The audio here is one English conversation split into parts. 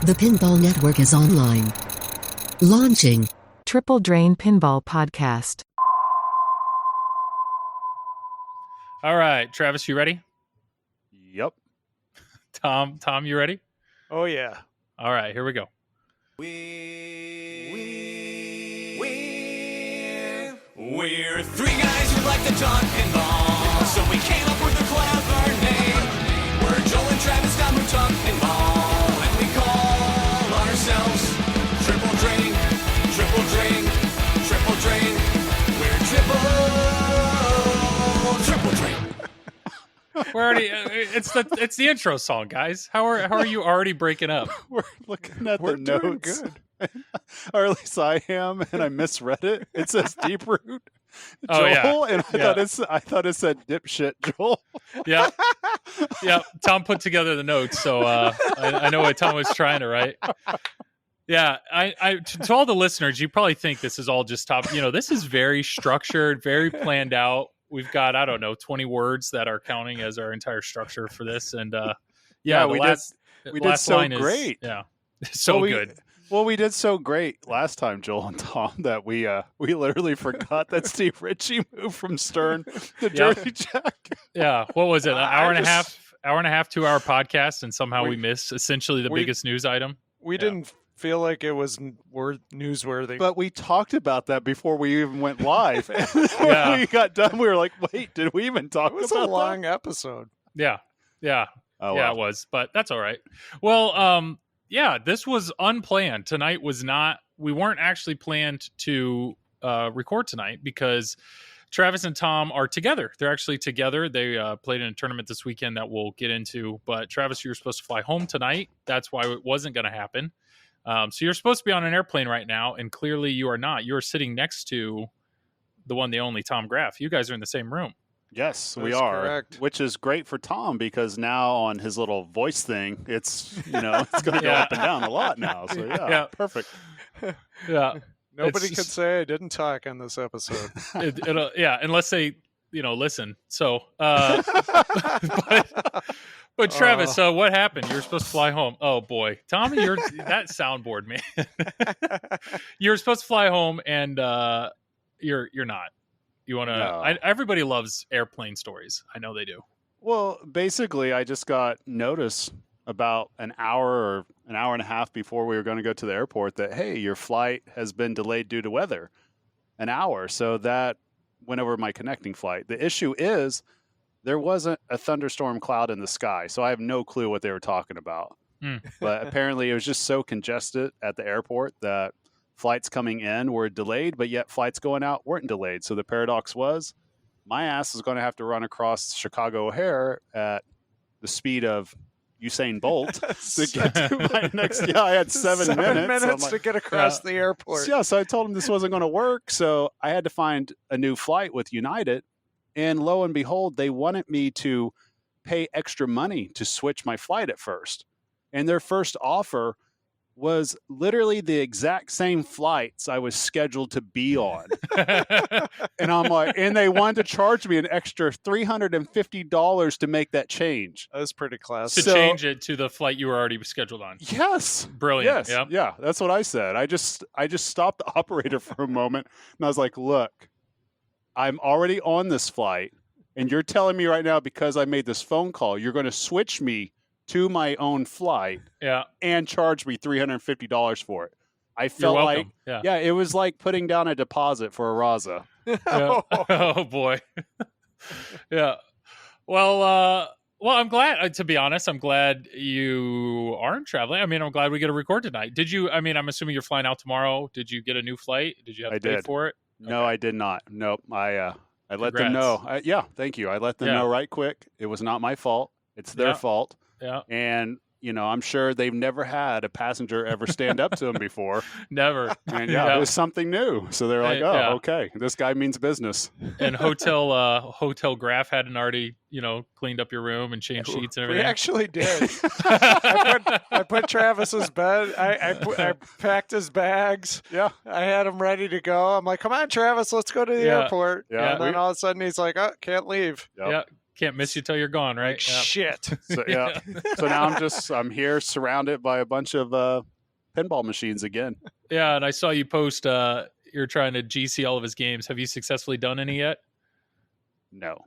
The Pinball Network is online. Launching. Triple Drain Pinball Podcast. All right, Travis, you ready? Yep. Tom, you ready? Oh, yeah. All right, here we go. We're three guys who like to talk pinball, so we came up with a clever name. We're Joel and Travis Tom who talk pinball, and we call ourselves Triple Drain, Triple Drain, Triple Drain. We're Triple Drain. We're already. It's the intro song, guys. How are you already breaking up? We're looking at We're the doing notes. good. Or at least I am, and I misread it. It says deeproot Joel, Oh, yeah. and I thought it said dipshit Joel. Yeah. Tom put together the notes, so I know what Tom was trying to write. Yeah, to all the listeners, you probably think this is all just top. This is very structured, very planned out. We've got 20 words that are counting as our entire structure for this, and we did so great. Good. Well, we did so great last time, Joel and Tom, that we literally forgot that Steve Ritchie moved from Stern to Dirty Jack. Yeah, what was it? An hour and a half, 2-hour podcast, and somehow we missed essentially the biggest news item. We didn't feel like it was newsworthy. But we talked about that before we even went live. And when we got done, we were like, wait, did we even talk about that? It was a long episode. Yeah. Oh, well. It was, but that's all right. Well, this was unplanned. Tonight was not, we weren't actually planned to record tonight because Travis and Tom are together. They're actually together. They played in a tournament this weekend that we'll get into, but Travis, you were supposed to fly home tonight. That's why it wasn't going to happen. So you're supposed to be on an airplane right now, and clearly you are not. You're sitting next to the one, the only Tom Graf. You guys are in the same room. Yes, we That's are, correct. Which is great for Tom because now on his little voice thing, it's it's going to go up and down a lot now. So yeah. Perfect. Yeah, Nobody could say I didn't talk on this episode. Unless they listen. So, but Travis, what happened? You were supposed to fly home. Oh boy, Tommy, you're that soundboard man. You were supposed to fly home, and you're not. You want to? No. Everybody loves airplane stories. I know they do. Well, basically, I just got notice about an hour or an hour and a half before we were going to go to the airport that, hey, your flight has been delayed due to weather. An hour. So that went over my connecting flight. The issue is there wasn't a thunderstorm cloud in the sky. So I have no clue what they were talking about. But apparently it was just so congested at the airport that flights coming in were delayed, but yet flights going out weren't delayed. So the paradox was my ass is going to have to run across Chicago O'Hare at the speed of Usain Bolt to get to my next. Yeah, I had 7 minutes. So like, to get across the airport. Yeah, so I told him this wasn't going to work. So I had to find a new flight with United. And lo and behold, they wanted me to pay extra money to switch my flight at first. And their first offer was literally the exact same flights I was scheduled to be on. And I'm like, and they wanted to charge me an extra $350 to make that change. That was pretty classic. To change it to the flight you were already scheduled on. Yes. Brilliant. Yes. Yeah, that's what I said. I just stopped the operator for a moment and I was like, look, I'm already on this flight and you're telling me right now because I made this phone call, you're going to switch me to my own flight and charge me $350 for it. I felt like, it was like putting down a deposit for a Raza. Oh boy. Yeah. Well, I'm glad, to be honest, I'm glad you aren't traveling. I mean, I'm glad we get to record tonight. Did you, I'm assuming you're flying out tomorrow. Did you get a new flight? Did you have to pay for it? No, I did not. Nope. I let them know. Thank you. I let them know right quick. It was not my fault. It's their fault. Yeah. And, I'm sure they've never had a passenger ever stand up to them before. Never. And it was something new. So they're like, okay, this guy means business. And Hotel Graf hadn't already, cleaned up your room and changed sheets and everything. We actually did. I put Travis's bed. I packed his bags. Yeah. I had him ready to go. I'm like, come on, Travis, let's go to the airport. Yeah. And then all of a sudden he's like, oh, can't leave. Yep. Can't miss you till you're gone, right? Like Yeah. shit. So yeah. So now I'm here surrounded by a bunch of pinball machines again. Yeah, and I saw you post you're trying to GC all of his games. Have you successfully done any yet? No.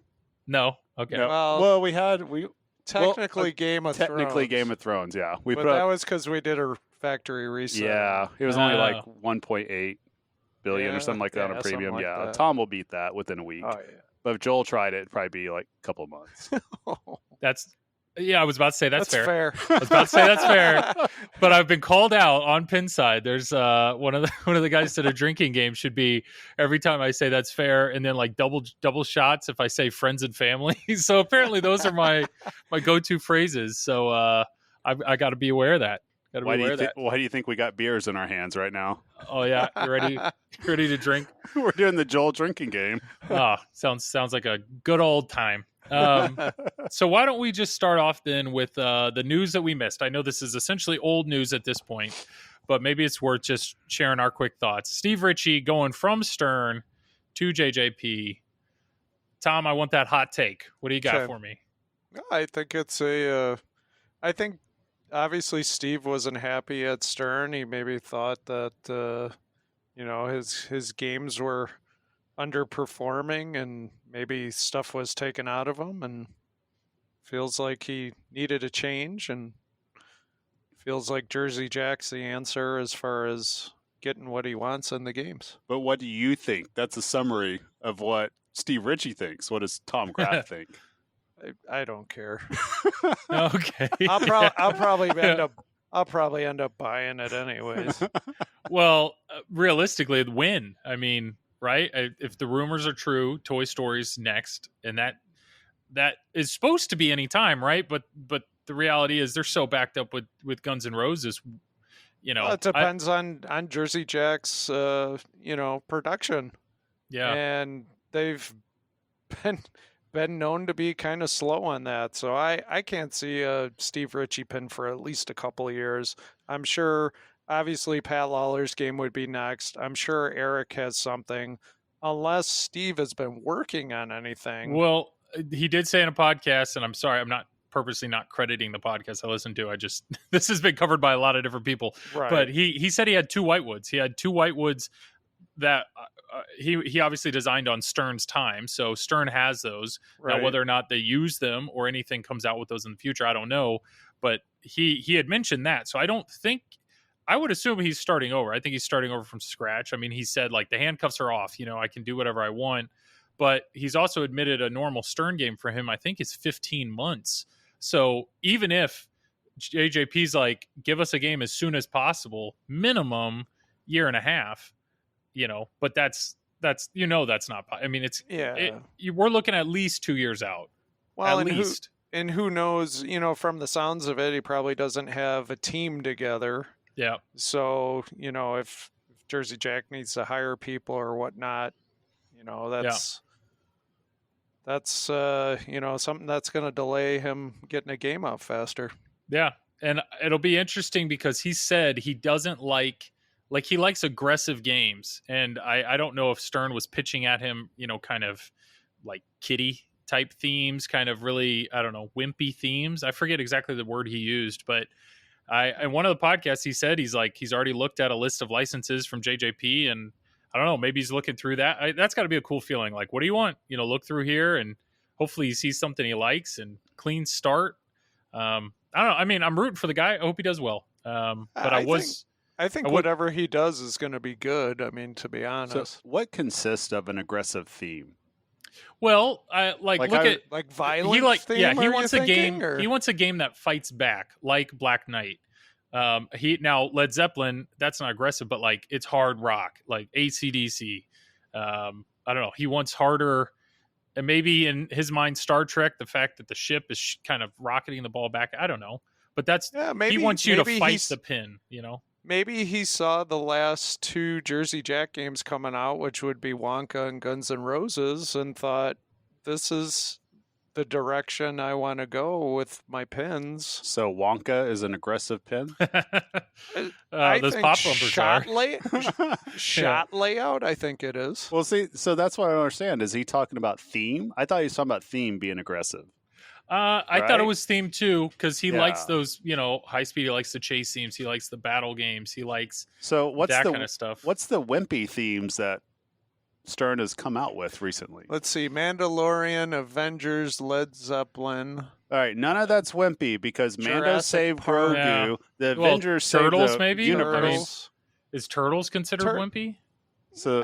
No. Okay. No. Well, Well, Technically, Game of technically Thrones. Game of Thrones. Yeah, we But put that up, was because we did a factory reset. yeah. It was only like Oh. 1.8 billion or Yeah, something like that on a yeah, something premium. like Yeah, that. Tom will beat that within a week. Oh But if Joel tried it, it'd probably be like a couple of months. yeah. That's I was about to say that's fair. I was about to say that's fair. But I've been called out on Pinside. There's one of the guys said a drinking game should be every time I say that's fair, and then like double shots if I say friends and family. So apparently those are my go-to phrases. So I got to be aware of that. Got to be Why aware of that. do you think we got beers in our hands right now? Oh yeah, you ready? You ready to drink? We're doing the Joel drinking game. Oh, sounds like a good old time. So why don't we just start off then with the news that we missed? I know this is essentially old news at this point, but maybe it's worth just sharing our quick thoughts. Steve Ritchie going from Stern to JJP. Tom, I want that hot take. What do you got Okay. for me? I think it's I think obviously Steve wasn't happy at Stern. He maybe thought that his games were underperforming and maybe stuff was taken out of him, and feels like he needed a change, and feels like Jersey Jack's the answer as far as getting what he wants in the games. But what do you think? That's a summary of what Steve Ritchie thinks. What does Tom Graf think? I don't care. Okay. I'll probably end up buying it anyways. Well, realistically, win. I mean, right? If the rumors are true, Toy Story's next, and that is supposed to be any time, right? But the reality is they're so backed up with Guns N' Roses. Well, it depends on Jersey Jack's production. Yeah. And they've been known to be kind of slow on that. So I can't see a Steve Ritchie pin for at least a couple of years. I'm sure obviously Pat Lawler's game would be next. I'm sure Eric has something, unless Steve has been working on anything. Well, he did say in a podcast, and I'm sorry, I'm not purposely not crediting the podcast I listened to. This has been covered by a lot of different people, Right. but he said he had two Whitewoods. He had two Whitewoods that he obviously designed on Stern's time. So Stern has those. Right. Now, whether or not they use them or anything comes out with those in the future, I don't know. But he had mentioned that. So I would assume he's starting over. I think he's starting over from scratch. I mean, he said like the handcuffs are off, I can do whatever I want. But he's also admitted a normal Stern game for him, I think, is 15 months. So even if JJP's like, give us a game as soon as possible, minimum year and a half, but that's that's not. I mean, we're looking at least 2 years out. Well, at least. And who knows, from the sounds of it, he probably doesn't have a team together. Yeah. So, if Jersey Jack needs to hire people or whatnot, that's something that's going to delay him getting a game out faster. Yeah. And it'll be interesting because he said he doesn't he likes aggressive games. And I don't know if Stern was pitching at him, kind of like kiddie type themes, kind of really, I don't know, wimpy themes. I forget exactly the word he used, but in one of the podcasts, he said he's already looked at a list of licenses from JJP, and I don't know, maybe he's looking through that. That's got to be a cool feeling. Like, what do you want? Look through here, and hopefully he sees something he likes and clean start. I don't know. I mean, I'm rooting for the guy. I hope he does well. But I think whatever he does is going to be good. I mean, to be honest. So what consists of an aggressive theme? Well, look at like violence. He wants a game. Or? He wants a game that fights back, like Black Knight. Now Led Zeppelin, that's not aggressive, but like it's hard rock, like AC/DC. I don't know. He wants harder, and maybe in his mind, Star Trek, the fact that the ship is kind of rocketing the ball back. I don't know, but he wants you to fight the pin. Maybe he saw the last two Jersey Jack games coming out, which would be Wonka and Guns N' Roses, and thought, this is the direction I want to go with my pins. So Wonka is an aggressive pin. I Those think pop bumpers are. shot layout. I think it is. Well, see, so that's what I don't understand. Is he talking about theme? I thought he was talking about theme being aggressive. I thought it Right? was themed too because he likes Yeah. those, high speed. He likes the chase themes. He likes the battle games. He likes So what's that the kind of stuff. what's the wimpy themes that Stern has come out with recently? Let's see: Mandalorian, Avengers, Led Zeppelin. All right, none of that's wimpy because Mando Jurassic saved Park. Grogu. Yeah. The Well, Avengers saved Turtles, the maybe? universe. I mean, Turtles. Is Turtles considered wimpy? So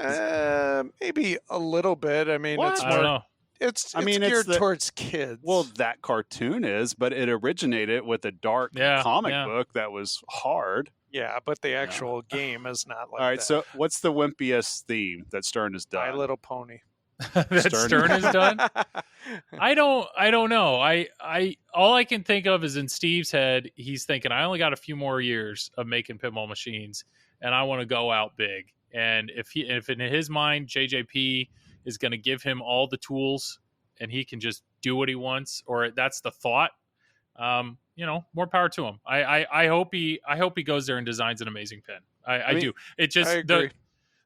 Maybe a little bit. I mean, What? it's I don't more. know. It's I mean, it's geared the- towards kids. well, that cartoon is, but it originated with a dark Yeah, comic yeah. book that was hard. yeah, but the actual game is not like All right, that. so what's the wimpiest theme that Stern has My done? Little Pony. That Stern is done. I don't know. I all I can think of is in Steve's head, he's thinking, I only got a few more years of making pinball machines, and I want to go out big. And if in his mind, JJP is going to give him all the tools, and he can just do what he wants, or that's the thought. More power to him. I hope he goes there and designs an amazing pin. I mean, do. It just I agree.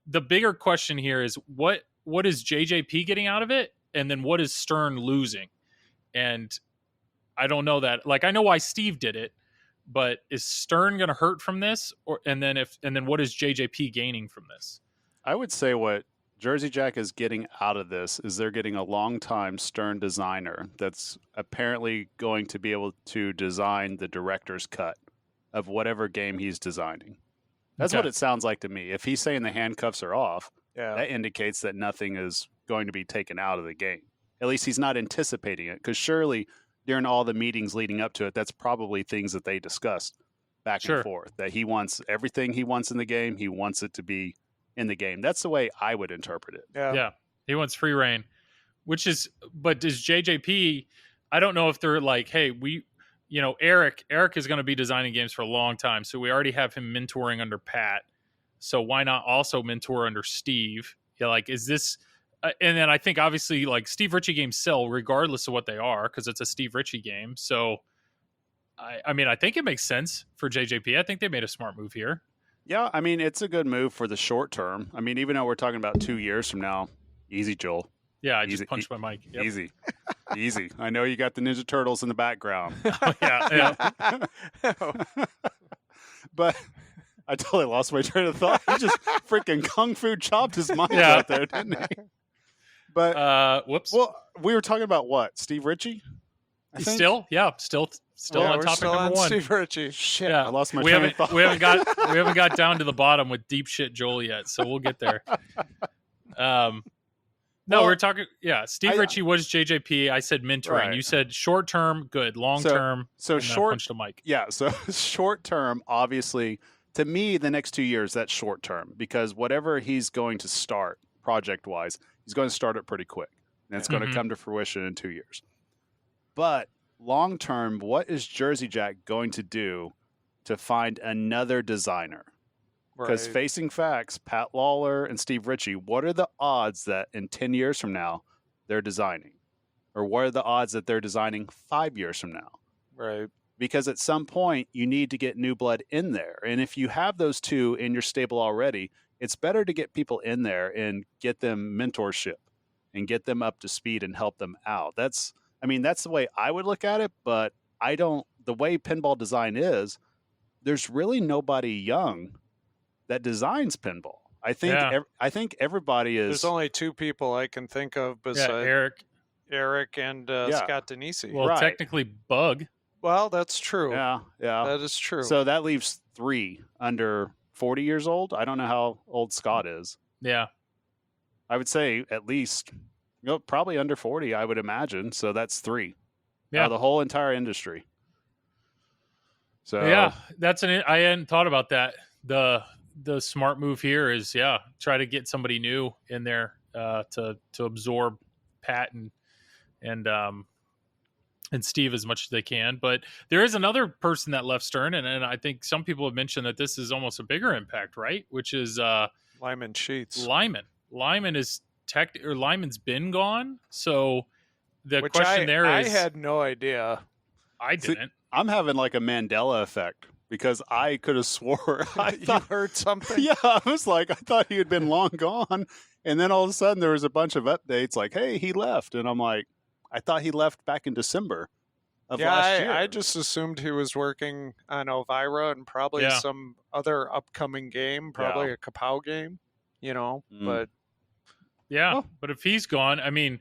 the bigger question here is what is JJP getting out of it, and then what is Stern losing? And I don't know that. Like, I know why Steve did it, but is Stern going to hurt from this, and then what is JJP gaining from this? I would say what Jersey Jack is getting out of this is they're getting a long-time Stern designer that's apparently going to be able to design the director's cut of whatever game he's designing. That's Okay. what it sounds like to me. If he's saying the handcuffs are off, Yeah. that indicates that nothing is going to be taken out of the game. At least he's not anticipating it, because surely during all the meetings leading up to it, that's probably things that they discussed back Sure. and forth, that he wants everything he wants in the game. He wants it to be in the game. That's the way I would interpret it. Yeah, he wants free reign, but does JJP? I don't know if they're like, hey, Eric is going to be designing games for a long time, so we already have him mentoring under Pat. So why not also mentor under Steve? Yeah, like, is this? And then I think obviously, like, Steve Ritchie games sell regardless of what they are because it's a Steve Ritchie game. So, I mean, I think it makes sense for JJP. I think they made a smart move here. Yeah, I mean, it's a good move for the short term. I mean, even though we're talking about 2 years from now, easy, Joel. Yeah, I Easy- just punched my mic. Yep. Easy. Easy. I know you got the Ninja Turtles in the background. Oh, yeah. But I totally lost my train of thought. He just freaking kung fu chopped his mind Yeah. out there, didn't he? But, Whoops. well, we were talking about what? Steve Ritchie? I think? Still Yeah, on we're topic still number on one. Steve Ritchie. Shit, Yeah, I lost my we train haven't of thought. we haven't got down to the bottom with deep shit Joel yet, so we'll get there. No, Well, we're talking. Yeah, Steve I- Ritchie was JJP. I said mentoring. Right. You said short term, good. Long term, So and then I short, punched a mic. yeah. So short term, obviously, to me, the next 2 years, that's short term because whatever he's going to start project wise, he's going to start it pretty quick, and it's going Mhm. to come to fruition in 2 years. But long term, what is Jersey Jack going to do to find another designer? Because Right. facing facts, Pat Lawler and Steve Ritchie, what are the odds that in 10 years from now they're designing? Or what are the odds that they're designing 5 years from now? Right. Because at some point you need to get new blood in there. And if you have those two in your stable already, it's better to get people in there and get them mentorship and get them up to speed and help them out. That's the way I would look at it, but the way pinball design is, there's really nobody young that designs pinball. I think Yeah. I think everybody is There's only two people I can think of besides Yeah, Eric and Yeah. Scott Denisi. Well, Right. technically, Bug. Well, that's true. yeah. That is true. So that leaves 3 under 40 years old. I don't know how old Scott is. Yeah, I would say at least, probably under 40, I would imagine. So that's 3. Yeah. The whole entire industry. So yeah. I hadn't thought about that. The smart move here is try to get somebody new in there to absorb Pat and Steve as much as they can. But there is another person that left Stern, and I think some people have mentioned that this is almost a bigger impact, right? Which is Lyman Sheets. Lyman. Lyman's been gone, so the Which question there I is, had no idea. I See, didn't. I'm having like a Mandela effect because I could have swore I You thought, heard something? yeah, I was like, I thought he had been long gone. And then all of a sudden there was a bunch of updates like, hey, he left. And I'm like, I thought he left back in December of last year. I just assumed he was working on Elvira and probably Yeah. some other upcoming game, probably a Kapow game, but Yeah, Oh. but if he's gone, I mean,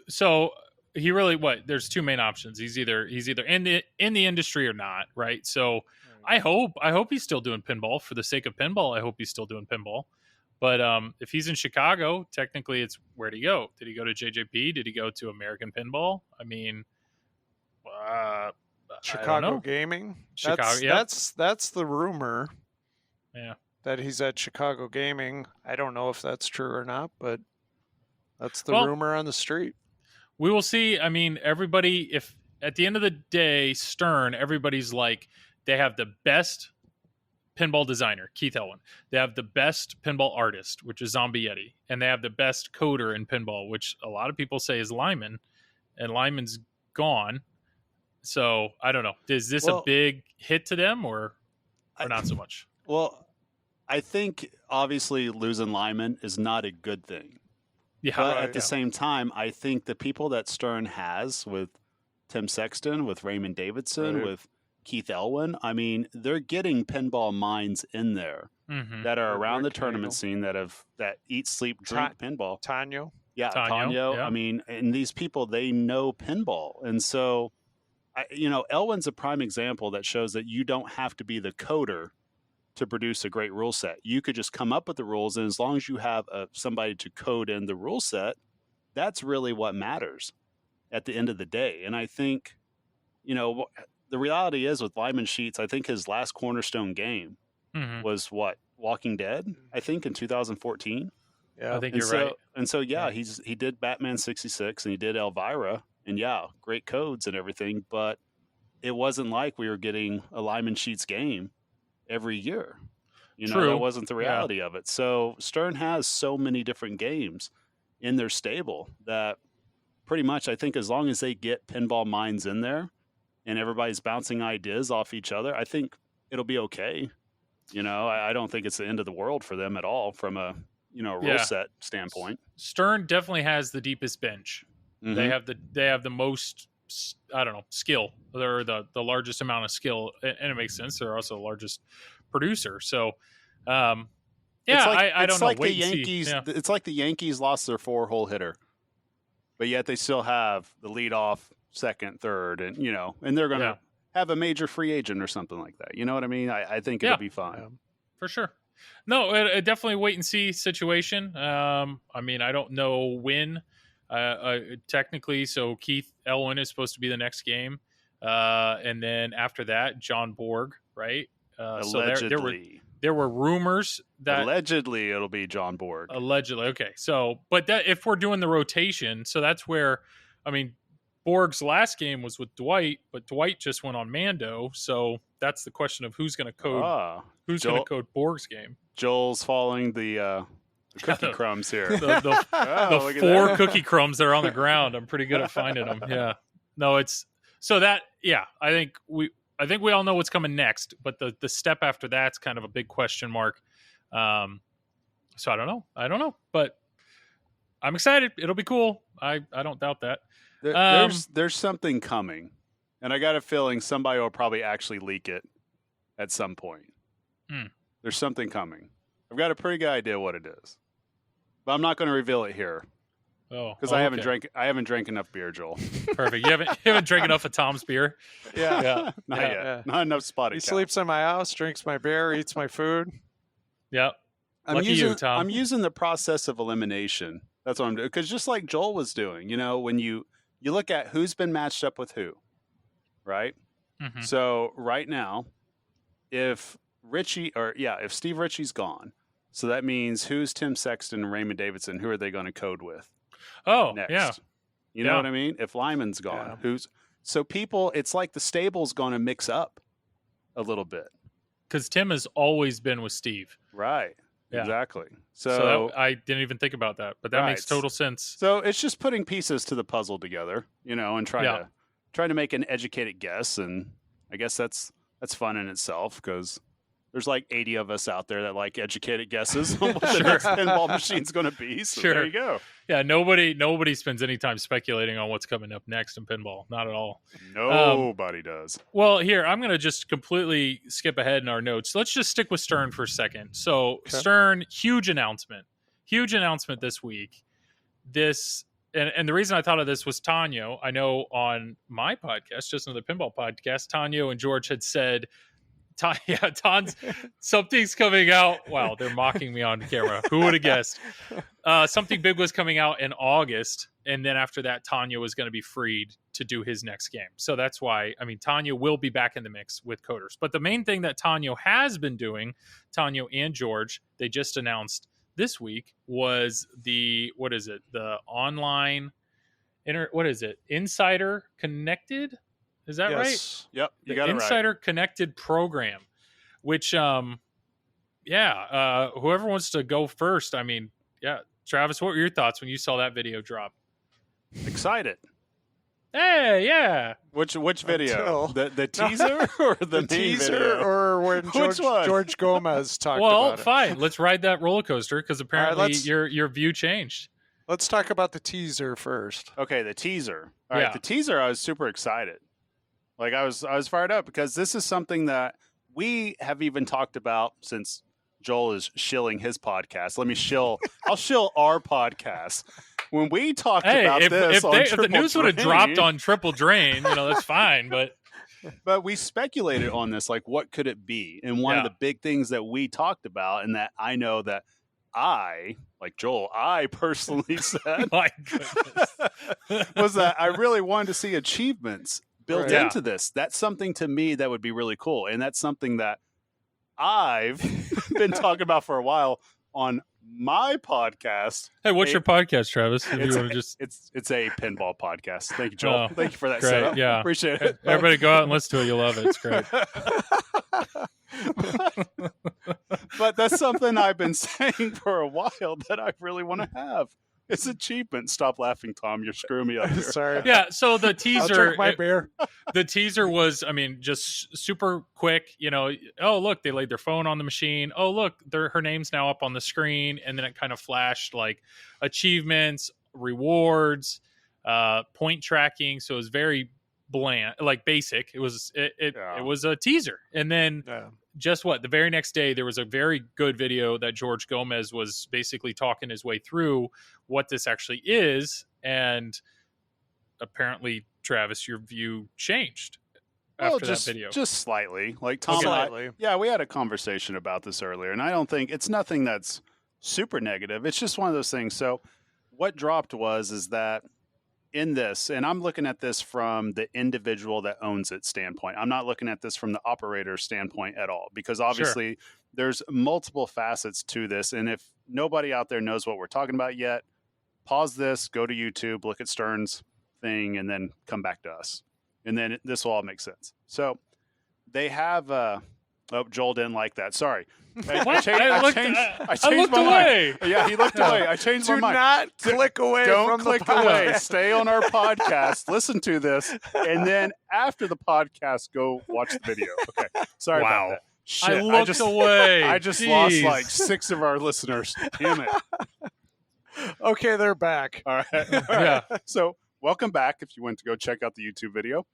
so he really there's two main options. He's either in the industry or not, right? So I hope he's still doing pinball for the sake of pinball. I hope he's still doing pinball. But if he's in Chicago, technically it's where'd he go? Did he go to JJP? Did he go to American Pinball? I mean, I don't Chicago know. Gaming. Chicago, yep. That's the rumor. Yeah. That he's at Chicago Gaming. I don't know if that's true or not, but that's the Well, rumor on the street. We will see. I mean, everybody, if at the end of the day, Stern, everybody's like, they have the best pinball designer, Keith Elwin. They have the best pinball artist, which is Zombie Yeti. And they have the best coder in pinball, which a lot of people say is Lyman. And Lyman's gone. So I don't know. Is this a big hit to them or not so much? Well, I think obviously losing Lyman is not a good thing. Yeah. But at the same time, I think the people that Stern has with Tim Sexton, with Raymond Davidson, with Keith Elwin, I mean, they're getting pinball minds in there that are around the tournament scene that eat, sleep, drink pinball. Tanyo. Yeah, Tanyo, Tanyo. yeah. I mean, and these people, they know pinball. And so, Elwin's a prime example that shows that you don't have to be the coder to produce a great rule set. You could just come up with the rules, and as long as you have somebody to code in the rule set, that's really what matters at the end of the day. And I think, the reality is with Lyman Sheets, I think his last cornerstone game was Walking Dead, I think in 2014. Yeah, I think you're right. And so, he did Batman 66 and he did Elvira, and great codes and everything, but it wasn't like we were getting a Lyman Sheets game every year. True. That wasn't the reality of it. So Stern has so many different games in their stable that pretty much I think as long as they get pinball minds in there and everybody's bouncing ideas off each other, I think it'll be okay. I don't think it's the end of the world for them at all from a rule set standpoint. Stern definitely has the deepest bench. Mm-hmm. They have the most, I don't know, skill. They're the largest amount of skill, and it makes sense. They're also the largest producer. So, I don't know. Like Wait the and see. Yankees. Yeah. It's like the Yankees lost their 4-hole hitter, but yet they still have the leadoff, second, third, and and they're going to have a major free agent or something like that. You know what I mean? I think it'll be fine. For sure. No, it definitely wait and see situation. I mean, I don't know when. Technically, so Keith Elwin is supposed to be the next game, and then after that, John Borg, right? Allegedly. So there were rumors that allegedly it'll be John Borg. Allegedly, okay. So, but that if we're doing the rotation, so that's where, I mean, Borg's last game was with Dwight, but Dwight just went on Mando, so that's the question of who's going to code going to code Borg's game. Joel's following the cookie crumbs here. The 4 cookie crumbs that are on the ground. I'm pretty good at finding them. Yeah. No, it's so that I think we all know what's coming next, but the step after that's kind of a big question mark. So I don't know, but I'm excited. It'll be cool. I don't doubt that. There's something coming, and I got a feeling somebody will probably actually leak it at some point. There's something coming. I've got a pretty good idea what it is, but I'm not going to reveal it here. Because I haven't drank enough beer, Joel. Perfect. You haven't drank enough of Tom's beer. Yeah. Not yet. Yeah. Not enough spotted. He sleeps in my house, drinks my beer, eats my food. Yep. I'm using the process of elimination. That's what I'm doing. Because just like Joel was doing, when you look at who's been matched up with who, right? Mm-hmm. So right now, if Steve Ritchie's gone, so that means who's Tim Sexton and Raymond Davidson? Who are they going to code with? Oh, next? Yeah. You know what I mean? If Lyman's gone, so people, it's like the stable's going to mix up a little bit. Because Tim has always been with Steve. Right. Yeah. Exactly. So I didn't even think about that, but that makes Right. total sense. So it's just putting pieces to the puzzle together, and trying to make an educated guess, and I guess that's fun in itself because there's like 80 of us out there that like educated guesses on what the next pinball machine's going to be. So there you go. Yeah, nobody spends any time speculating on what's coming up next in pinball. Not at all. Nobody does. Well, here, I'm going to just completely skip ahead in our notes. Let's just stick with Stern for a second. So, Stern, huge announcement this week. And the reason I thought of this was Tanyo. I know on my podcast, just another pinball podcast, Tanyo and George had said, something's coming out. Wow, they're mocking me on camera. Who would have guessed? Something big was coming out in August, and then after that, Tanyo was going to be freed to do his next game. So that's why, Tanyo will be back in the mix with Coders. But the main thing that Tanyo has been doing, Tanyo and George, they just announced this week, was the online, Insider Connected? Is that right? Yep. You got it right. Insider Connected program, which, whoever wants to go first. Travis, what were your thoughts when you saw that video drop? Excited. Hey, yeah. Which video? The teaser or the teaser video? or when George Gomez talked about it? Well, fine. Let's ride that roller coaster because apparently your view changed. Let's talk about the teaser first. Okay, the teaser. All right, the teaser. I was super excited. Like I was fired up because this is something that we have even talked about since Joel is shilling his podcast. I'll shill our podcast. When we talked about this if the news would have dropped on Triple Drain, that's fine. But we speculated on this, like what could it be? And one of the big things that we talked about, and that I know that I personally said, my goodness, was that I really wanted to see achievements built into this. That's something to me that would be really cool. And that's something that I've been talking about for a while on my podcast. Hey, what's your podcast, Travis? It's a pinball podcast. Thank you, Joel. Thank you for that setup. Yeah. Appreciate it. Everybody go out and listen to it. You'll love it. It's great. But that's something I've been saying for a while that I really want to have. It's achievement. Stop laughing, Tom. You're screwing me up here. Sorry. Yeah, so the teaser... I'll drink my beer. The teaser was, just super quick. Oh, look, they laid their phone on the machine. Oh, look, her name's now up on the screen. And then it kind of flashed, like, achievements, rewards, point tracking. So it was very bland, like basic. It was a teaser. And then... just the very next day, there was a very good video that George Gomez was basically talking his way through what this actually is. And apparently, Travis, your view changed after that video. Just slightly. Like Tom and I, we had a conversation about this earlier, and I don't think it's nothing that's super negative. It's just one of those things. So what dropped is that in this, and I'm looking at this from the individual that owns it standpoint. I'm not looking at this from the operator standpoint at all, because obviously there's multiple facets to this. And if nobody out there knows what we're talking about yet, pause this, go to YouTube, look at Stern's thing, and then come back to us. And then this will all make sense. So they have, Joel didn't like that. Sorry. I changed looked my away. Mind. Yeah, he looked away. I changed my mind. Do not click away Don't from click the podcast. away. Stay on our podcast. Listen to this. And then after the podcast, go watch the video. Okay. Sorry about that. Shit. I looked away. I just lost like 6 of our listeners. Damn it. Okay, they're back. All right. Yeah. So welcome back if you went to go check out the YouTube video.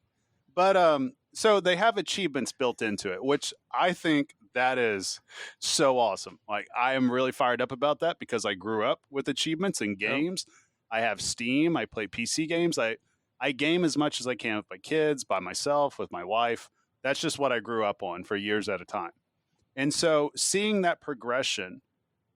But so they have achievements built into it, which I think that is so awesome. Like, I am really fired up about that because I grew up with achievements in games. I have Steam. I play PC games. I game as much as I can with my kids, by myself, with my wife. That's just what I grew up on for years at a time. And so seeing that progression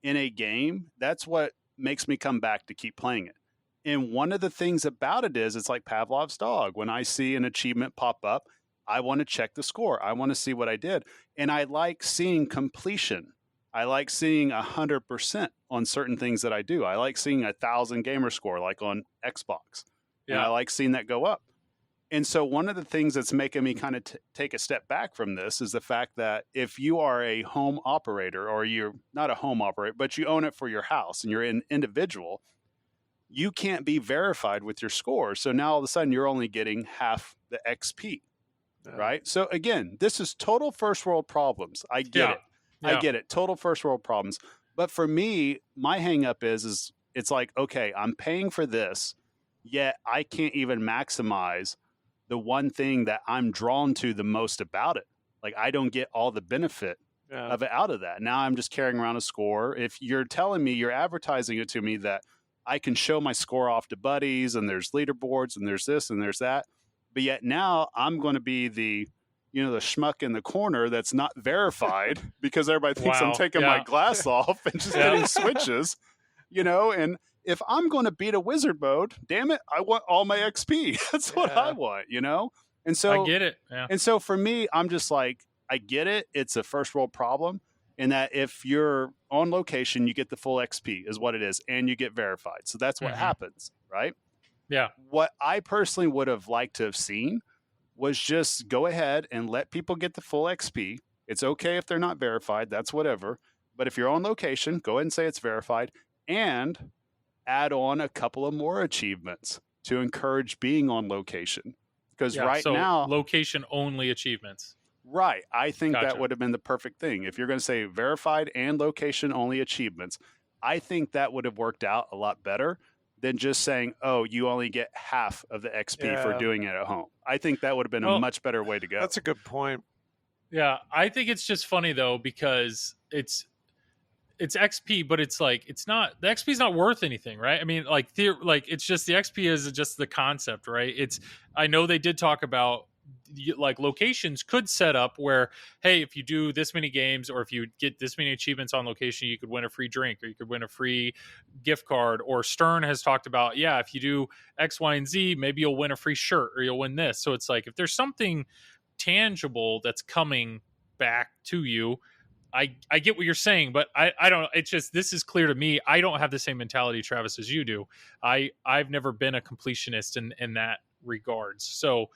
in a game, that's what makes me come back to keep playing it. And one of the things about it is, it's like Pavlov's dog. When I see an achievement pop up, I want to check the score. I want to see what I did. And I like seeing completion. I like seeing 100% on certain things that I do. I like seeing 1,000 gamer score, like on Xbox. Yeah. And I like seeing that go up. And so one of the things that's making me kind of take a step back from this is the fact that if you are a home operator, or you're not a home operator, but you own it for your house and you're an individual, you can't be verified with your score. So now all of a sudden you're only getting half the XP, right? So again, this is total first world problems. I get it. I get it. Total first world problems. But for me, my hang up is it's like, okay, I'm paying for this, yet I can't even maximize the one thing that I'm drawn to the most about it. Like, I don't get all the benefit of it out of that. Now I'm just carrying around a score. If you're telling me, you're advertising it to me that I can show my score off to buddies and there's leaderboards and there's this and there's that, but yet now I'm going to be the schmuck in the corner that's not verified because everybody thinks I'm taking my glass off and just hitting switches, and if I'm going to beat a wizard mode, damn it, I want all my XP. That's what I want, And so I get it. Yeah. And so for me, I'm just like, I get it. It's a first world problem. And that if you're on location, you get the full XP is what it is. And you get verified. So that's what happens, right? Yeah. What I personally would have liked to have seen was just go ahead and let people get the full XP. It's okay if they're not verified. That's whatever. But if you're on location, go ahead and say it's verified. And add on a couple of more achievements to encourage being on location. Because now, location only achievements. Right. I think that would have been the perfect thing. If you're going to say verified and location only achievements, I think that would have worked out a lot better than just saying, oh, you only get half of the XP for doing it at home. I think that would have been a much better way to go. That's a good point. Yeah. I think it's just funny though, because it's XP, but it's like, the XP is not worth anything, right? I mean, it's just, the XP is just the concept, right? I know they did talk about like locations could set up where, hey, if you do this many games or if you get this many achievements on location, you could win a free drink or you could win a free gift card. Or Stern has talked about, if you do X, Y, and Z, maybe you'll win a free shirt or you'll win this. So it's like, if there's something tangible that's coming back to you, I get what you're saying, but I don't. It's just, this is clear to me. I don't have the same mentality, Travis, as you do. I've never been a completionist in that regards. So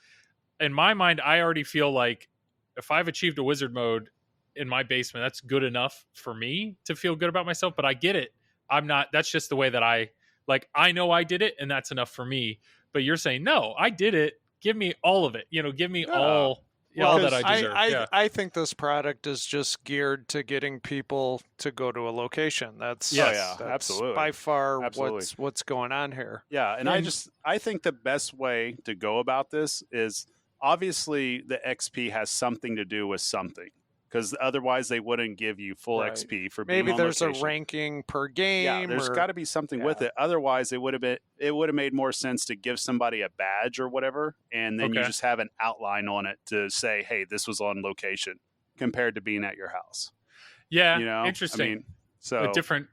in my mind, I already feel like if I've achieved a wizard mode in my basement, that's good enough for me to feel good about myself. But I get it. I'm not. That's just the way that I know I did it, and that's enough for me. But you're saying, no, I did it. Give me all of it. Give me all. All that I deserve. I think this product is just geared to getting people to go to a location. That's absolutely by far what's going on here. Yeah, and I think the best way to go about this is obviously the XP has something to do with something, because otherwise they wouldn't give you full XP for being on there's location. A ranking per game. Yeah, there's got to be something with it. Otherwise, it would have made more sense to give somebody a badge or whatever, and then you just have an outline on it to say, "Hey, this was on location," compared to being at your house. Yeah, interesting. I mean, so a different.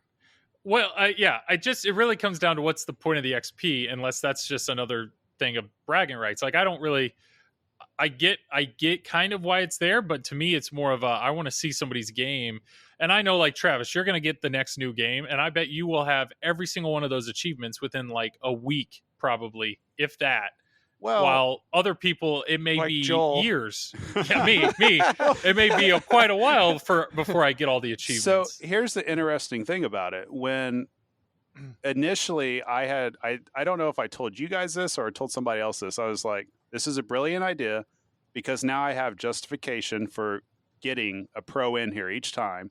Well, it really comes down to what's the point of the XP, unless that's just another thing of bragging rights. Like, I don't really. I get kind of why it's there, but to me, it's more of I want to see somebody's game. And I know, like Travis, you're going to get the next new game, and I bet you will have every single one of those achievements within like a week, probably, if that. Well, while other people, it may like be Joel. Years. Yeah, me. It may be quite a while before I get all the achievements. So here's the interesting thing about it. When initially I don't know if I told you guys this or I told somebody else this. I was like, this is a brilliant idea, because now I have justification for getting a pro in here each time,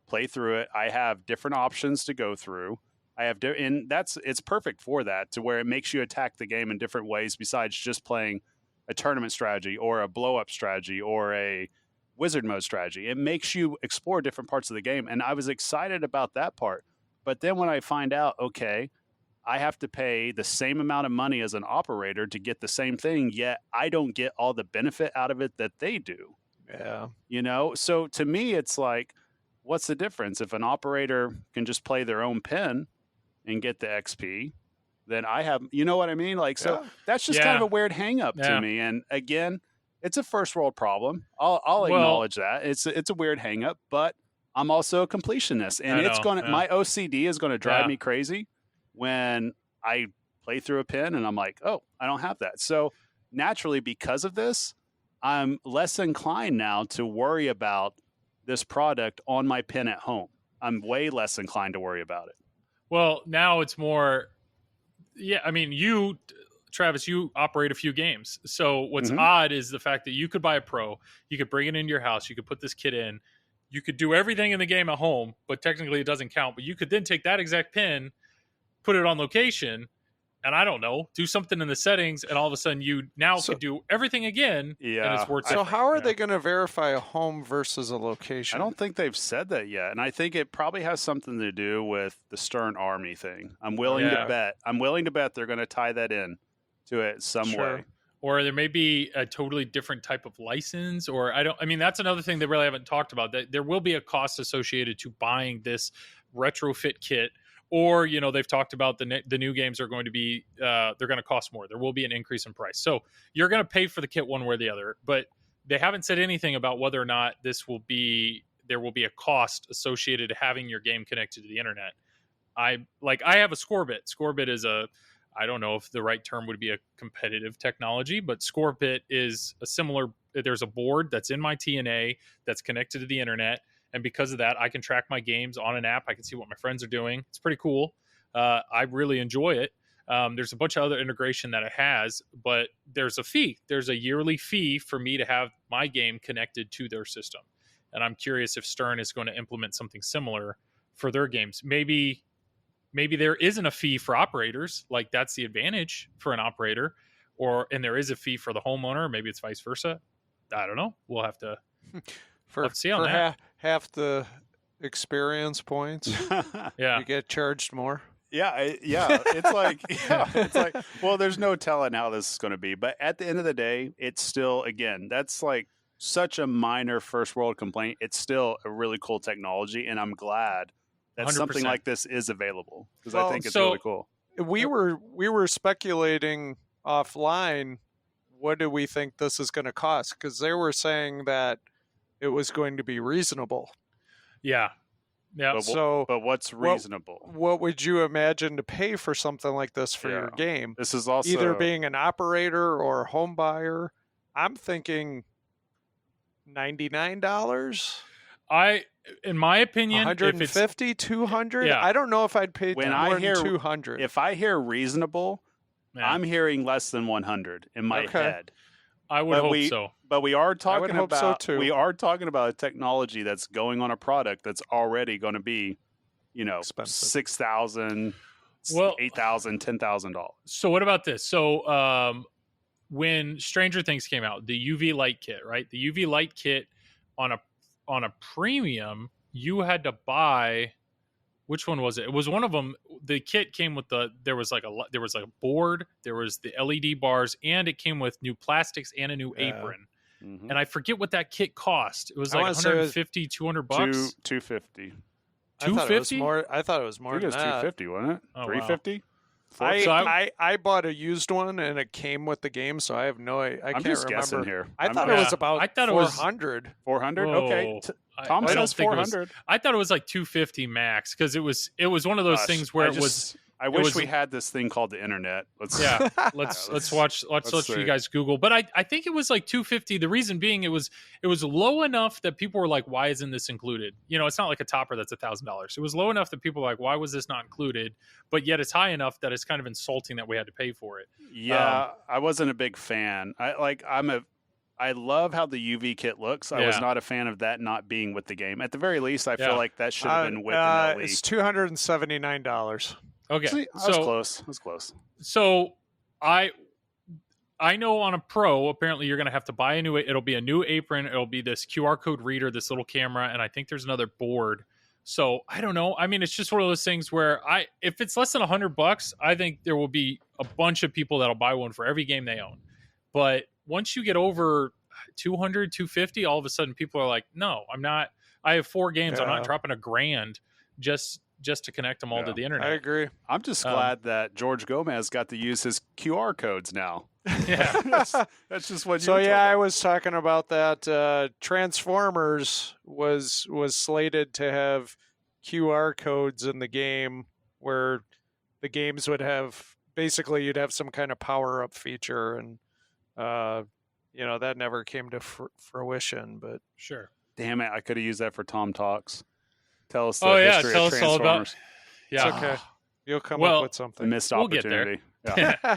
play through it. I have different options to go through. And it's perfect for that, to where it makes you attack the game in different ways besides just playing a tournament strategy or a blow up strategy or a wizard mode strategy. It makes you explore different parts of the game. And I was excited about that part. But then when I find out, okay, I have to pay the same amount of money as an operator to get the same thing, yet I don't get all the benefit out of it that they do. Yeah. So to me, it's like, what's the difference? If an operator can just play their own pin and get the XP, then I have, you know what I mean? Like, so that's just kind of a weird hang up to me. And again, it's a first world problem. I'll acknowledge that. It's a weird hang up, but I'm also a completionist, and my OCD is going to drive me crazy when I play through a pin and I'm like, oh, I don't have that. So naturally, because of this, I'm less inclined now to worry about this product on my pin at home. I'm way less inclined to worry about it. Well, now it's more. Yeah, I mean, Travis, you operate a few games. So what's odd is the fact that you could buy a Pro, you could bring it into your house, you could put this kit in, you could do everything in the game at home, but technically it doesn't count. But you could then take that exact pin, put it on location, and I don't know, do something in the settings, and all of a sudden you now could do everything again, and it's worth it. So how are they going to verify a home versus a location? I don't think they've said that yet, and I think it probably has something to do with the Stern Army thing. I'm willing to bet they're going to tie that in to it some way. Or there may be a totally different type of license, or I mean, that's another thing they really haven't talked about. That there will be a cost associated to buying this retrofit kit. Or, you know, they've talked about the new games are going to be, they're going to cost more. There will be an increase in price. So you're going to pay for the kit one way or the other. But they haven't said anything about whether or not there will be a cost associated to having your game connected to the internet. I have a Scorebit. Scorebit is I don't know if the right term would be a competitive technology, but Scorebit is there's a board that's in my TNA that's connected to the internet. And because of that, I can track my games on an app. I can see what my friends are doing. It's pretty cool. I really enjoy it. There's a bunch of other integration that it has, but there's a fee. There's a yearly fee for me to have my game connected to their system. And I'm curious if Stern is going to implement something similar for their games. Maybe there isn't a fee for operators. Like, that's the advantage for an operator. And there is a fee for the homeowner. Maybe it's vice versa. I don't know. We'll have to... For half the experience points, you get charged more. It's like, well, there's no telling how this is going to be. But at the end of the day, it's still, again, that's like such a minor first world complaint. It's still a really cool technology, and I'm glad that 100%. Something like this is available, because I think it's really cool. We were speculating offline, what do we think this is going to cost? Because they were saying that it was going to be reasonable. Yeah. But what's reasonable? What would you imagine to pay for something like this for your game? This is also either being an operator or a home buyer. I'm thinking $99. In my opinion, 150, 200. Yeah. I don't know if I'd pay more than 200. If I hear reasonable, I'm hearing less than 100 in my head. I would hope so. But we are talking about so too. We are talking about a technology that's going on a product that's already going to be, $6,000, $8,000, $10,000. So what about this? So when Stranger Things came out, the UV light kit, right? The UV light kit on a premium, you had to buy. Which one was it? It was one of them. The kit came with there was a board, there was the LED bars, and it came with new plastics and a new apron. Mm-hmm. And I forget what that kit cost. It was like $150, $200. $250. $250? I thought it was more. I think it was $250, wasn't it? Oh, $350. Wow. I bought a used one and it came with the game, so I have no. I can't just remember. Guessing here. I thought it was about. I thought 400. It was 400. Okay. Tom says 400. I thought it was like 250 max, because it was one of those things where I wish we had this thing called the internet. Let's let you guys Google. But I think it was like 250. The reason being it was low enough that people were like, why isn't this included? It's not like a topper that's $1,000. It was low enough that people were like, why was this not included? But yet it's high enough that it's kind of insulting that we had to pay for it. Yeah, I wasn't a big fan. I love how the UV kit looks. I was not a fan of that not being with the game. At the very least, I feel like that should have been with the league. It's $279. Okay, see, that was close. So I know on a Pro, apparently you're going to have to buy it'll be a new apron. It'll be this QR code reader, this little camera, and I think there's another board. So I don't know. I mean, it's just one of those things where if it's less than $100, I think there will be a bunch of people that'll buy one for every game they own. But once you get over 200, 250, all of a sudden people are like, no, I'm not. I have 4 games. I'm not dropping $1,000 just to connect them all to the internet. I agree. I'm just glad that George Gomez got to use his QR codes now. Yeah, that's just what. So I was talking about that. Transformers was slated to have QR codes in the game, where the games would have basically you'd have some kind of power up feature, and that never came to fruition. But Sure. Damn it! I could have used that for Tom Talks. Tell us the Oh yeah, history tell of us all about. Transformers. Yeah. it's okay. You'll come Well, up with The something. missed We'll get there. opportunity.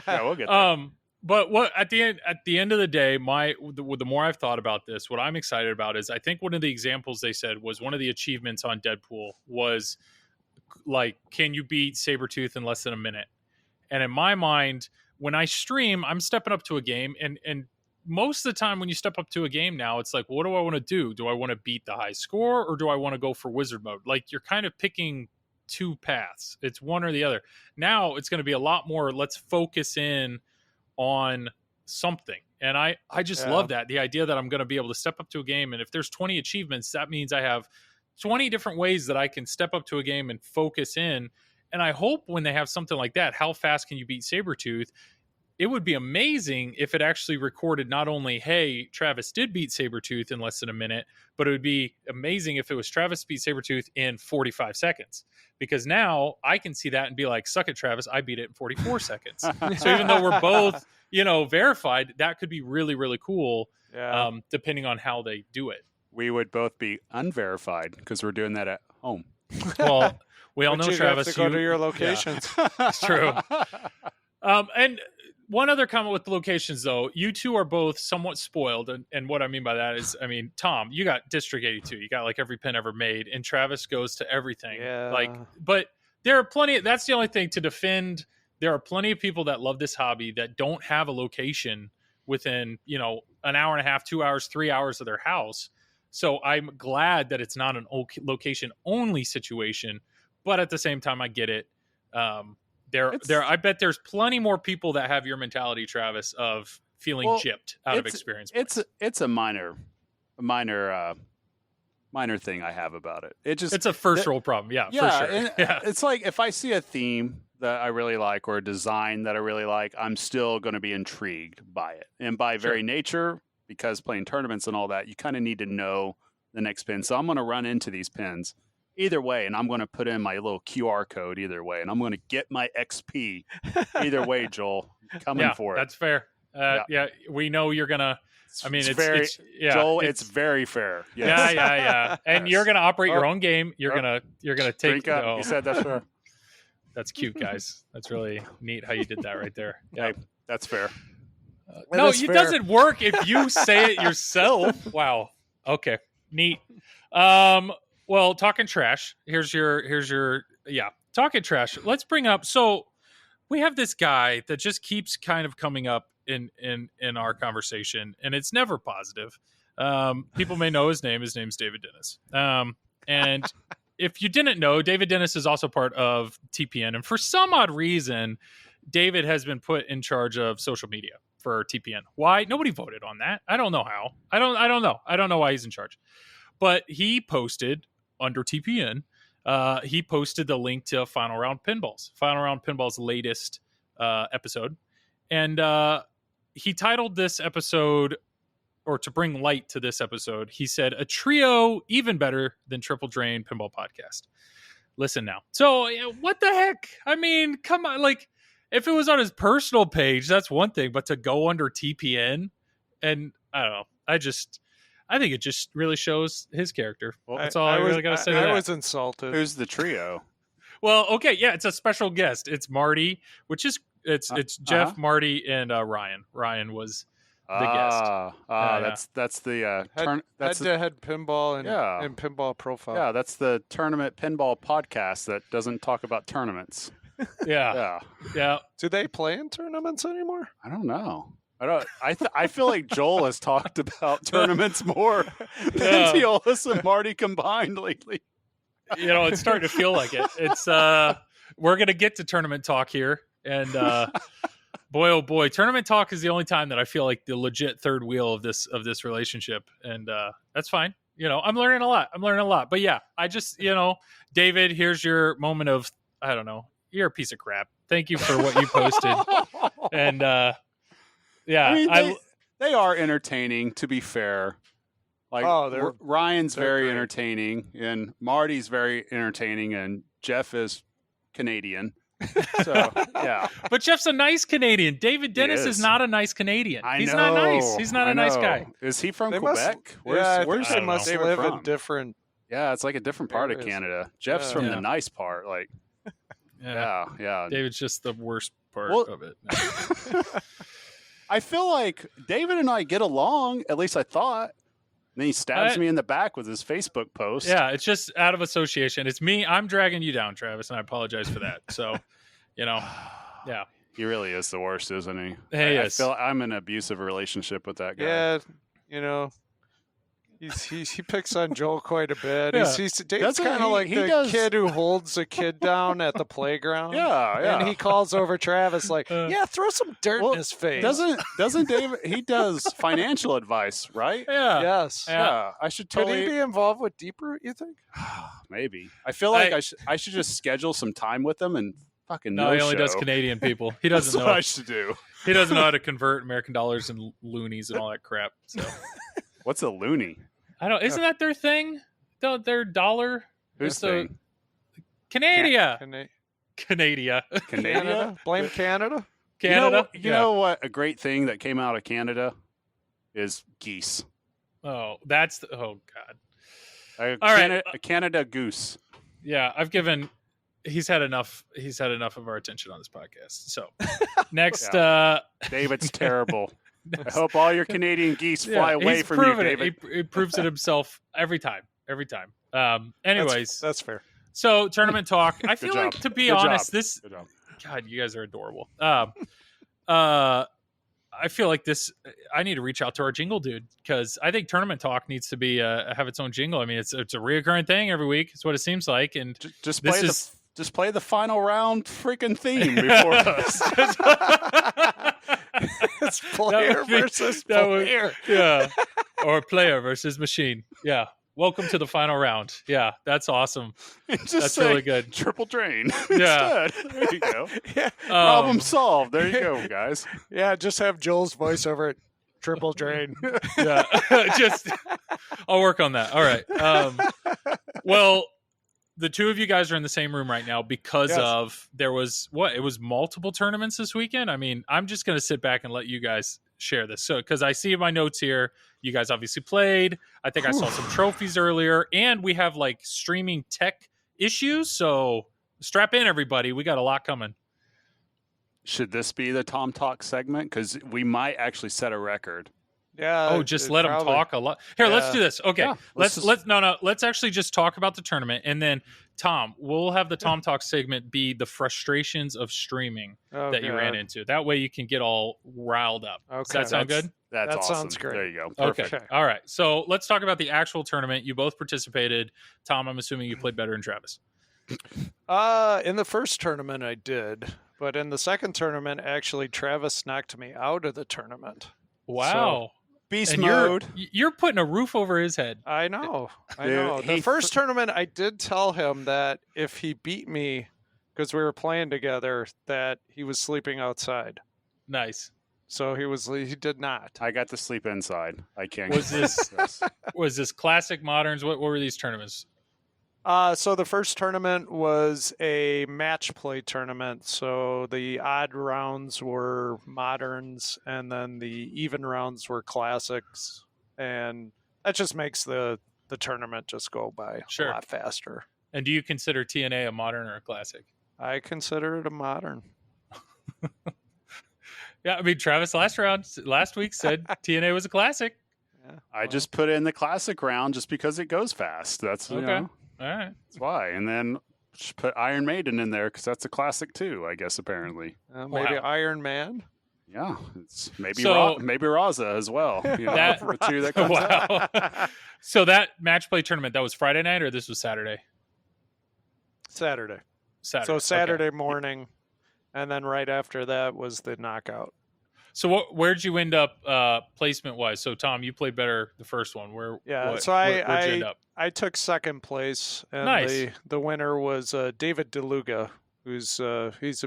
Yeah, we'll get there. But what at the end of the day, the more I've thought about this, what I'm excited about is I think one of the examples they said was one of the achievements on Deadpool was like, can you beat Sabretooth in less than a minute? And in my mind, when I stream, I'm stepping up to a game, and most of the time when you step up to a game now, it's like, what do I want to do? Do I want to beat the high score, or do I want to go for wizard mode? Like, you're kind of picking two paths. It's one or the other. Now it's going to be a lot more, let's focus in on something. And I just love that. The idea that I'm going to be able to step up to a game, and if there's 20 achievements, that means I have 20 different ways that I can step up to a game and focus in. And I hope when they have something like that, how fast can you beat Sabretooth? It would be amazing if it actually recorded not only, hey, Travis did beat Sabretooth in less than a minute, but it would be amazing if it was Travis beat Sabretooth in 45 seconds. Because now I can see that and be like, suck it, Travis, I beat it in 44 seconds. So even though we're both, verified, that could be really, really cool, depending on how they do it. We would both be unverified because we're doing that at home. Well, we all But know, you Travis, have to go to your locations. It's true. And one other comment with the locations, though, you two are both somewhat spoiled. And what I mean by that is, Tom, you got District 82. You got like every pin ever made. And Travis goes to everything. Yeah. But there are plenty. That's the only thing to defend. There are plenty of people that love this hobby that don't have a location within, an hour and a half, 2 hours, 3 hours of their house. So I'm glad that it's not an location only situation. But at the same time, I get it. I bet there's plenty more people that have your mentality, Travis, of feeling gypped out of experience points. It's a minor thing I have about it. It's a first roll problem, for sure. It's like if I see a theme that I really like or a design that I really like, I'm still going to be intrigued by it. And by very nature, because playing tournaments and all that, you kind of need to know the next pin. So I'm going to run into these pins either way, and I'm going to put in my little QR code either way, and I'm going to get my XP either way, Joel. Coming for it. That's fair. We know you're going to. Joel, it's very fair. Yes. Yeah. And you're going to operate your own game. You're going to take. Drink up. You said that's fair. That's cute, guys. That's really neat how you did that right there. Yeah, hey, that's fair. No, it doesn't work if you say it yourself. Wow. Okay. Neat. Well, talking trash. Here's your talking trash. Let's bring up. So we have this guy that just keeps kind of coming up in our conversation, and it's never positive. People may know his name. His name's David Dennis. And if you didn't know, David Dennis is also part of TPN, and for some odd reason, David has been put in charge of social media for TPN. Why? Nobody voted on that. I don't know how. I don't know. I don't know why he's in charge. But he posted under TPN, he posted the link to Final Round Pinball's latest episode. And he titled this episode, or to bring light to this episode, he said, "A trio even better than Triple Drain Pinball Podcast." Listen now. So what the heck? Come on. Like, if it was on his personal page, that's one thing, but to go under TPN, and I don't know. I think it just really shows his character. Well, that's all I really got to say. I was insulted. Who's the trio? Well, okay, yeah, it's a special guest. It's Marty, which is it's Jeff, Marty, and Ryan. Ryan was the guest. That's the head-to-head pinball and pinball profile. Yeah, that's the tournament pinball podcast that doesn't talk about tournaments. Yeah. Do they play in tournaments anymore? I don't know. I feel like Joel has talked about tournaments more than Teolis and Marty combined lately. It's starting to feel like it. It's we're gonna get to tournament talk here, and boy, oh boy, tournament talk is the only time that I feel like the legit third wheel of this relationship, and that's fine. I'm learning a lot. But yeah, I just David, here's your moment of, I don't know, you're a piece of crap. Thank you for what you posted, and. Yeah, they are entertaining, to be fair. Like, Ryan's very entertaining, and Marty's very entertaining, and Jeff is Canadian. So yeah, But Jeff's a nice Canadian. David Dennis is is. not a nice Canadian. I He's know. not nice. He's not a nice guy. Is he from They Quebec? must, I Where's think they must David live from? in different. Yeah, it's like a different part of areas. Canada. Jeff's from Yeah. the nice part. Like, yeah. David's just the worst part Well- of it. I feel like David and I get along. At least I thought. And then he stabs me in the back with his Facebook post. Yeah, it's just out of association. It's me. I'm dragging you down, Travis, and I apologize for that. So, yeah. He really is the worst, isn't he? He I is. feel I'm in an abusive relationship with that guy. Yeah, he picks on Joel quite a bit. Yeah. Dave's Doesn't kind of he- like he the does- kid who holds a kid down at the playground. Yeah. And he calls over Travis like, "Yeah, throw some dirt Well, in his face." Doesn't David? He does financial advice, right? Yeah. Yes. Yeah. I should Could totally he be involved with Deeproot, you think? maybe. I feel like I should just schedule some time with him and fucking No, he only does show. Canadian people. He That's doesn't what know. I should do. He doesn't know how to convert American dollars and loonies and all that crap. So What's a loony? I don't. Isn't that their thing? Their dollar? Who's It's a- thing? Canada. Canada? Canada. Canada? Blame Canada? Canada. You know what? A great thing that came out of Canada is geese. Oh, that's oh god. A All right. A Canada goose. Yeah, I've given. He's had enough. He's had enough of our attention on this podcast. So next, David's terrible. I hope all your Canadian geese fly away he's from you, proven it. David. He proves it himself every time. Every time. Anyways, That's fair. so tournament talk. I feel job. like, to be Good honest, job. this. Good job. God, you guys are adorable. I feel like this. I need to reach out to our jingle dude because I think tournament talk needs to be have its own jingle. I mean, it's a reoccurring thing every week. It's what it seems like, and Just this play is- just play the final round freaking theme before us. It's player would be- versus that would- player. yeah, or player versus machine. Yeah, welcome to the final round. Yeah, that's awesome. Just That's say really good. triple drain. Yeah. Instead. There you go. Yeah, Problem solved. There you go, guys. yeah, just have Joel's voice over it. Triple drain. Yeah, just I'll work on that. All right. Well, the two of you guys are in the same room right now because Yes. of there was it was multiple tournaments this weekend. I mean, I'm just going to sit back and let you guys share this. So, because I see in my notes here, you guys obviously played. I think I saw some trophies earlier, and we have like streaming tech issues. So strap in, everybody. We got a lot coming. Should this be the Tom Talk segment? Because we might actually set a record. Yeah. Oh, just it let them probably- talk a lot. Here, let's Yeah. do this. Okay, Yeah, let's let's actually just talk about the tournament, and then Tom, we'll have the Tom Talk segment be the frustrations of streaming Oh, that you ran God. into. That way, you can get all riled up. Does Okay. that sound good? That's That awesome. sounds great. There you go. Okay. Perfect. All right. So let's talk about the actual tournament. You both participated. Tom, I'm assuming you played better than Travis. In the first tournament, I did, but in the second tournament, actually, Travis knocked me out of the tournament. Wow. Beast And mode. you're putting a roof over his head. I know. I Dude, know. The he first tournament, I did tell him that if he beat me, because we were playing together, that he was sleeping outside. Nice. So he did not. I got to sleep inside. I can't. Was this- Yes. Was this classic moderns? What were these tournaments? So the first tournament was a match play tournament. So the odd rounds were moderns, and then the even rounds were classics, and that just makes the tournament just go by Sure. a lot faster. And do you consider TNA a modern or a classic? I consider it a modern. Yeah, I mean, Travis last week said TNA was a classic. Yeah, I just put in the classic round just because it goes fast. That's you Okay. know, All right. that's why. And then just put Iron Maiden in there because that's a classic too. I guess apparently. maybe Wow. Iron Man. Yeah, it's maybe So- maybe Raza as well. You know, That- the two that comes out. Wow. So that match play tournament, that was Friday night or this was Saturday? Saturday. Saturday. So Okay. Saturday morning, and then right after that was the knockout. So where'd you end up placement wise? So Tom, you played better the first one. Where'd you end up? I took second place, and Nice. the winner was David DeLuga, who's he's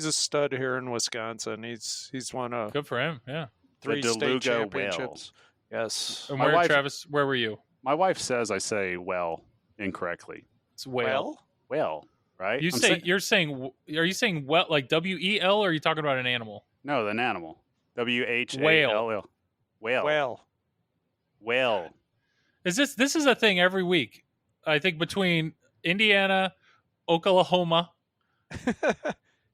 a stud here in Wisconsin. He's won Good for him. Yeah. 3 The state DeLuga championships. Yes. And My where, wife- Travis? Where were you? My wife says I say well incorrectly. It's Whale. Well, right? Are you saying well, like WEL, or are you talking about an animal? No, an animal. WHALL. Whale. Whale. This is a thing every week. I think between Indiana, Oklahoma,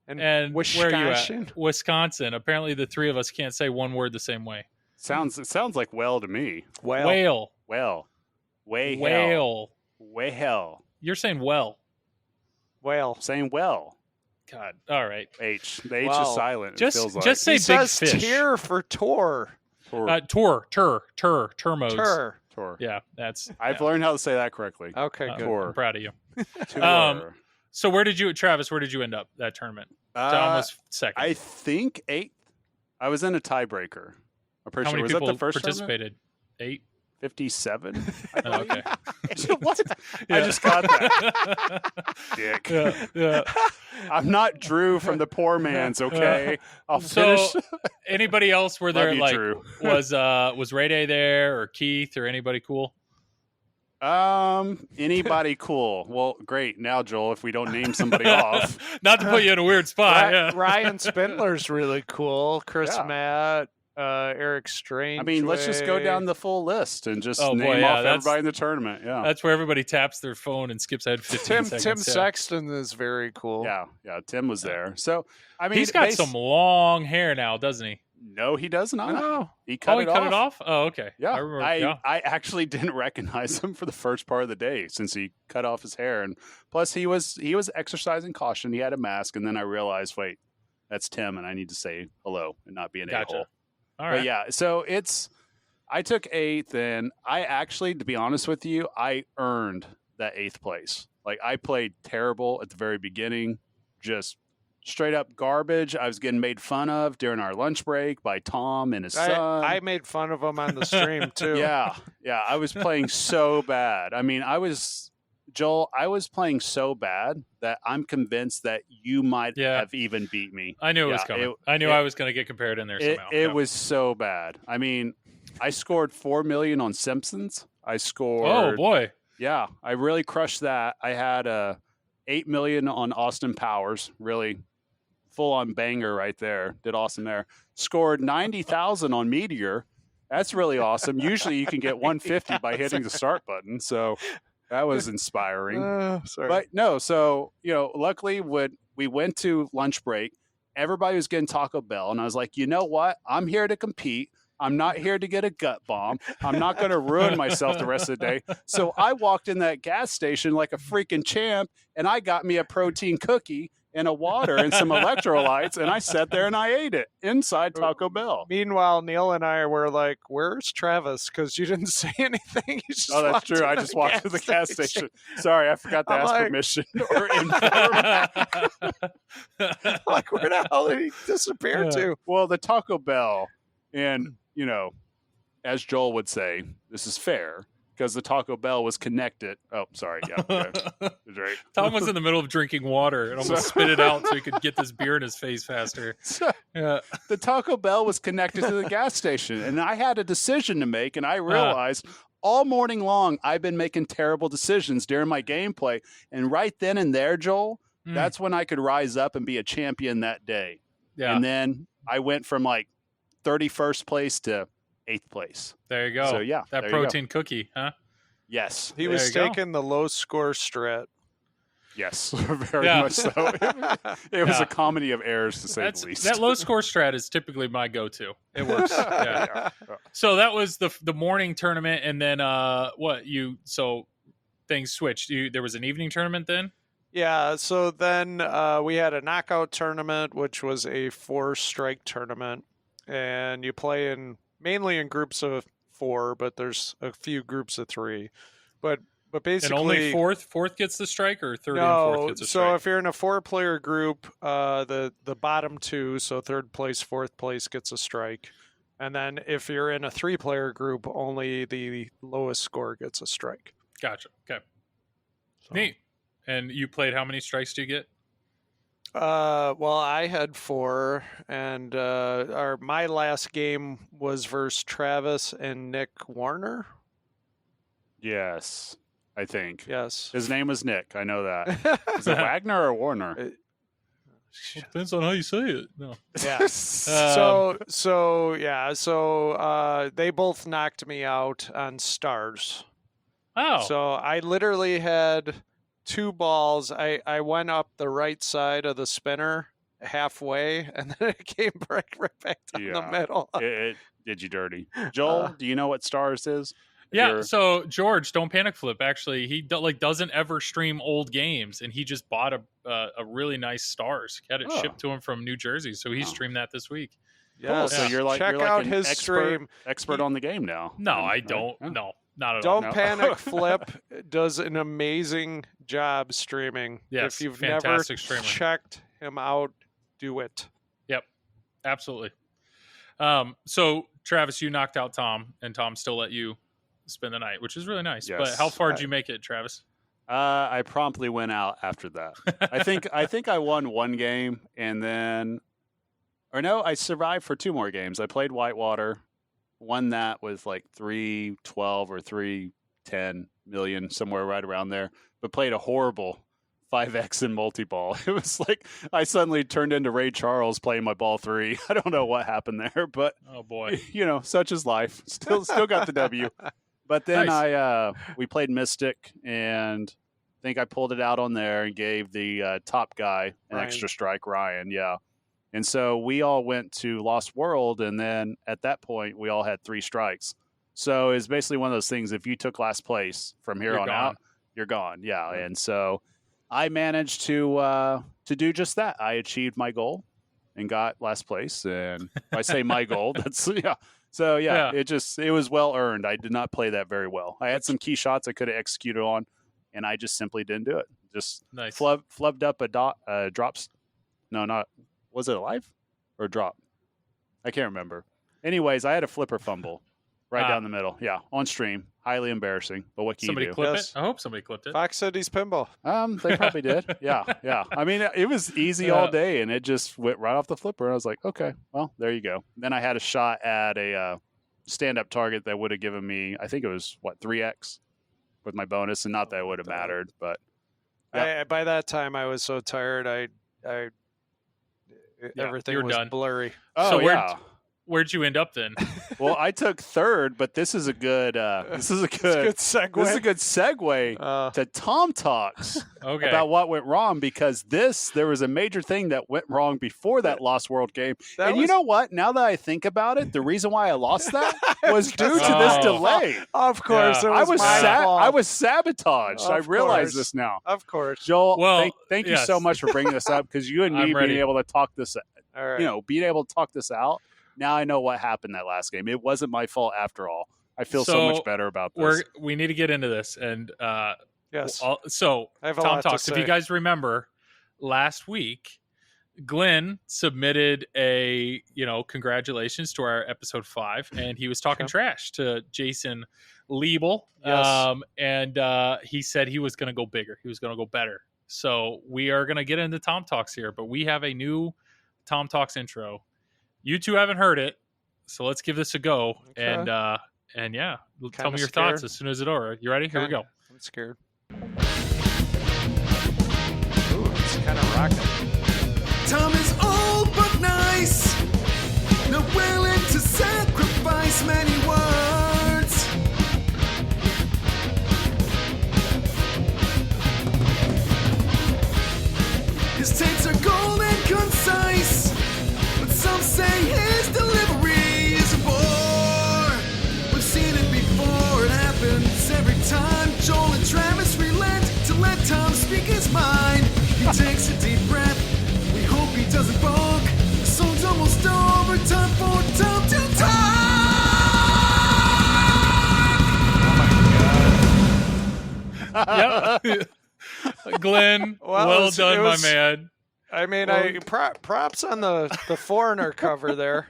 and where are you at? Wisconsin. Apparently, the three of us can't say one word the same way. It sounds like well to me. Whale. Whale. You're saying well. Whale. Saying well. God. All right. H. The H Wow. is silent. Just it feels like. say He big says fish. tier for tour. Tur modes. Tur. Yeah, that's. I've learned how to say that correctly. Okay, good. I'm proud of you. Tour. So Travis? Where did you end up that tournament? Tom was second. I think 8th. I was in a tiebreaker. I'm pretty How sure. many Was people that the first participated? 8. 57. Oh, okay. What? Yeah. I just got that. Dick. Yeah. I'm not Drew from the poor man's. Okay. I'll So, finish. anybody else were there? Love you, Like, Drew. was Ray Day there, or Keith, or anybody cool? Anybody cool? Well, great. Now, Joel, if we don't name somebody off, Not to put you in a weird spot. Yeah. Ryan Spindler's really cool. Chris Yeah. Matt, Eric Strange. I mean, let's just go down the full list and just Oh, name boy, yeah, off that's- everybody in the tournament. Yeah. That's where everybody taps their phone and skips ahead 15 seconds. Tim yeah. Sexton is very cool. Yeah. Tim was there. So, I mean, He's got some long hair now, doesn't he? No, he does not. Oh, He cut He it cut off. it off? Oh, okay. Yeah, I remember. I actually didn't recognize him for the first part of the day since he cut off his hair, and plus he was exercising caution. He had a mask, and then I realized, wait, that's Tim, and I need to say hello and not be an Gotcha. a-hole. All right. But yeah, so I took 8th, and I actually, to be honest with you, I earned that 8th place. Like, I played terrible at the very beginning, just straight up garbage. I was getting made fun of during our lunch break by Tom and his son. I made fun of him on the stream too. Yeah, I was playing so bad. I mean, Joel, I was playing so bad that I'm convinced that you might have even beat me. I knew it was coming. I knew I was going to get compared in there somehow. It was so bad. I mean, I scored 4 million on Simpsons. I scored. Oh boy. Yeah, I really crushed that. I had 8 million on Austin Powers. Really full on banger right there. Did awesome there. Scored 90,000 on Meteor. That's really awesome. Usually you can get 150 by hitting the start button. So that was inspiring. Sorry. But no, so, luckily when we went to lunch break, everybody was getting Taco Bell. And I was like, you know what? I'm here to compete. I'm not here to get a gut bomb. I'm not going to ruin myself the rest of the day. So I walked in that gas station like a freaking champ, and I got me a protein cookie and a water and some electrolytes, and I sat there and I ate it inside Taco Bell. Meanwhile, Neil and I were like, "Where's Travis?" Because you didn't say anything. You just Oh, that's walked true. to I just walked to the gas station. Sorry, I forgot to I'm ask like- permission or inform. Like, where the hell did he disappear to? Well, the Taco Bell, and as Joel would say, this is fair because the Taco Bell was connected. Oh, sorry. Yeah, okay. That's right. Tom was in the middle of drinking water and almost spit it out so he could get this beer in his face faster. Yeah. The Taco Bell was connected to the gas station, and I had a decision to make, and I realized all morning long I've been making terrible decisions during my gameplay, and right then and there, Joel, that's when I could rise up and be a champion that day. Yeah. And then I went from like 31st place to 8th place. There you go. So, yeah, that there you go. protein cookie, huh? Yes. He There was you go. taking the low score strat. Yes, very Yeah. much so. It was Yeah. a comedy of errors, to say the least. That low score strat is typically my go-to. It works. Yeah. So that was the morning tournament, and then so things switched. There was an evening tournament then? Yeah, so then we had a knockout tournament, which was a 4-strike tournament, and you play mainly in groups of 4, but there's a few groups of 3. But basically, And only fourth gets the strike, or third and fourth gets a strike? so if you're in a 4-player group, the bottom 2, so 3rd place, 4th place gets a strike, and then if you're in a 3-player group, only the lowest score gets a strike. Gotcha. Okay. So. Neat. And you played how many strikes do you get? Well, I had 4, and my last game was versus Travis and Nick Warner. Yes. I think. Yes. His name was Nick. I know that. Is it Wagner or Warner? Well, depends on how you say it. No. Yeah. So they both knocked me out on stars. Oh. So I literally had 2 balls. I went up the right side of the spinner halfway, and then it came right back down the middle. It did you dirty. Joel, do you know what stars is? Yeah, so George, Don't Panic Flip, actually, he doesn't ever stream old games, and he just bought a really nice Stars. He had it shipped to him from New Jersey, so he streamed that this week. Yeah, so you're like check you're like out an his stream. expert on the game now. No, I don't. No, not at all. Don't Panic Flip does an amazing job streaming. Yes, if you've fantastic never streamer. checked him out, do it. Yep, absolutely. So Travis, you knocked out Tom, and Tom still let you spend the night, which is really nice. Yes. But how far did you make it, Travis? I promptly went out after that. I think I won 1 game, and then, or no, I survived for 2 more games. I played Whitewater, won that with like 312 or 310 million, somewhere right around there. But played a horrible 5X in multi-ball. It was like I suddenly turned into Ray Charles playing my ball 3. I don't know what happened there, but Oh boy. Such is life. Still got the W. But then Nice. we played Mystic, and I think I pulled it out on there and gave the top guy an Ryan. extra strike, Ryan. Yeah. And so we all went to Lost World, and then at that point we all had 3 strikes. So it's basically one of those things. If you took last place from here You're on gone. out, you're gone. Yeah. And so I managed to do just that. I achieved my goal and got last place. And if I say my goal, that's yeah. So Yeah. it was well earned. I did not play that very well. I had some key shots I could have executed on, and I just simply didn't do it. Just Nice. flubbed up a drops. No, not was it a live or a drop? I can't remember. Anyways, I had a flipper fumble right down the middle. Yeah, on stream. Highly embarrassing. But what can Somebody you do? clip Yes. it? I hope somebody clipped it. Fox City's Pinball. They probably did. Yeah. I mean, it was easy Yeah. all day, and it just went right off the flipper. And I was like, okay, well, there you go. Then I had a shot at a stand-up target that would have given me, I think it was, 3X with my bonus, and not that it would have mattered, but By that time, I was so tired. Everything you're was done. blurry. oh, So yeah. Where'd you end up then? Well, I took 3rd, but this is a good It's a good segue. this is a good segue to Tom Talks Okay. about what went wrong, because there was a major thing that went wrong before that Lost World game. That You was- know what? Now that I think about it, the reason why I lost that was due to this Oh. delay. Of course, Yeah. it was my fault. I was sabotaged. I Of realize course. this now. Of course. Joel, Well, thank you yes. so much for bringing this up, because you and me I'm being ready. able to talk this, All right. being able to talk this out. Now I know what happened that last game. It wasn't my fault after all. I feel so So, much better about this. We need to get into this. And Yes. so I have a Tom lot to Talks, if you say. guys remember, last week, Glenn submitted a, congratulations to our episode 5, and he was talking Okay. trash to Jason Liebel. Yes. And he said he was going to go bigger. He was going to go better. So we are going to get into Tom Talks here, but we have a new Tom Talks intro. You two haven't heard it, so let's give this a go. Okay. And yeah, tell Kinda me your thoughts scared. as soon as it's over. You ready? Here we go. I'm scared. Ooh, it's kind of rocking. Tom is old but nice, not willing to sacrifice many words. His tapes are gold and concise, but some say his delivery is a bore. We've seen it before, it happens every time. Joel and Travis relent to let Tom speak his mind. He takes a deep breath, we hope he doesn't balk. The song's almost over, time for Tom to talk. Yep. Glenn, Well, well it was- done, it was- my man. I mean, Well- props on the foreigner cover there.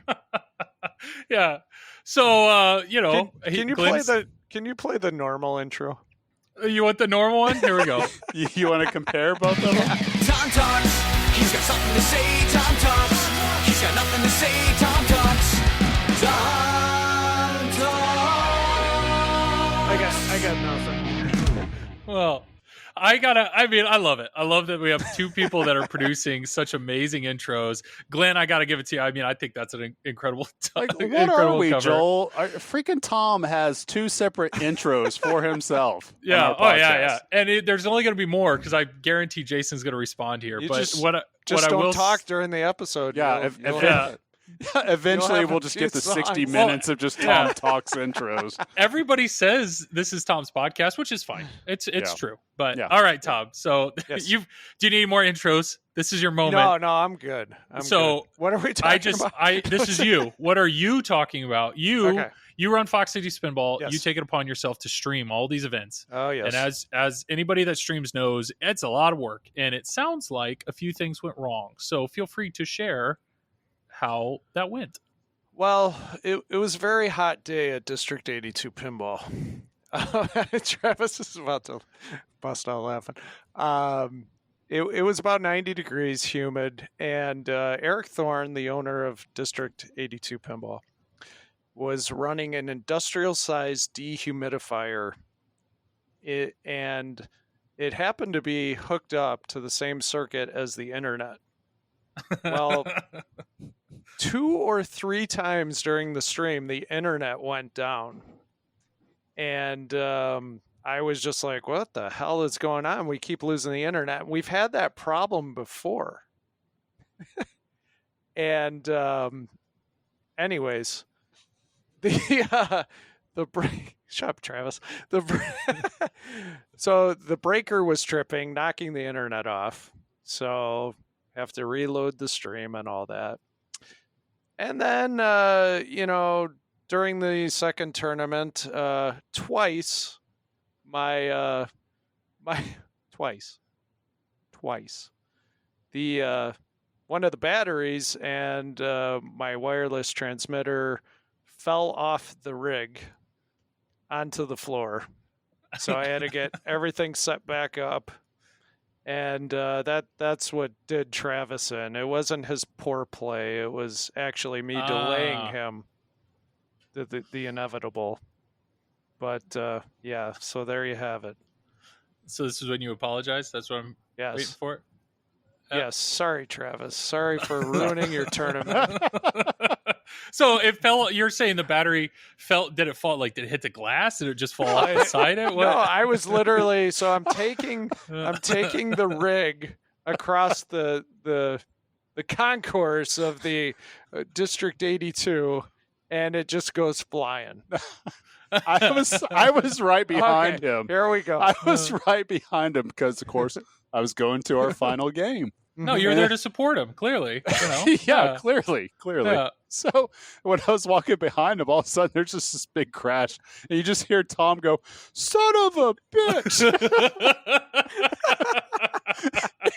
Yeah. So Can you play the normal intro? You want the normal one? Here we go. You want to compare both of them? Tom talks, he's got something to say. Tom talks, he's got nothing to say. Tom talks, Tom talks. I got nothing. Well, I love it. I love that we have two people that are producing such amazing intros. Glenn, I got to give it to you. I mean, I think that's an incredible Like, what incredible are we, cover. Joel? Freaking Tom has 2 separate intros for himself. Yeah. on our Oh, yeah, podcast. yeah. And there's only going to be more because I guarantee Jason's going to respond here. You But just what I don't will talk during the episode. Yeah, You'll Eventually, have we'll a just few get the 60 songs. minutes of just Tom Yeah. Talks intros. everybody says this is Tom's podcast, which is fine. It's Yeah. true. But Yeah. all right, Tom. So Yes. do you need more intros? This is your moment. No, I'm good. So, good. What are we talking about? This is you. What are you talking about? Okay. You run Fox City Spinball. Yes. You take it upon yourself to stream all these events. Oh yes. And as anybody that streams knows, it's a lot of work. And it sounds like a few things went wrong. So feel free to share how that went. Well, it was a very hot day at District 82 Pinball. Travis is about to bust out laughing. It was about 90 degrees, humid, and Eric Thorne, the owner of District 82 Pinball, was running an industrial-sized dehumidifier, and it happened to be hooked up to the same circuit as the internet. Well, 2 or 3 times during the stream, the internet went down. And I was just like, what the hell is going on? We keep losing the internet. We've had that problem before. And anyways, the break. Shut up, Travis. So the breaker was tripping, knocking the internet off. So have to reload the stream and all that. And then, during the second tournament, twice, the one of the batteries and my wireless transmitter fell off the rig onto the floor. So I had to get everything set back up. And that's what did Travis in. It wasn't his poor play. It was actually me delaying him, the inevitable. But yeah, so there you have it. So this is when you apologize? That's what I'm Yes. waiting for? Yes. Sorry, Travis. Sorry for ruining your tournament. So it fell. You're saying the battery fell? Did it fall? Like did it hit the glass? Did it just fall off beside it? What? No, I was literally. So I'm taking the rig across the concourse of the District 82, and it just goes flying. I was right behind him. Here we go. I was right behind him because, of course, I was going to our final game. No, you're there to support him. Clearly, you know? Yeah, clearly. Yeah. So when I was walking behind him, all of a sudden there's just this big crash, and you just hear Tom go, "Son of a bitch!"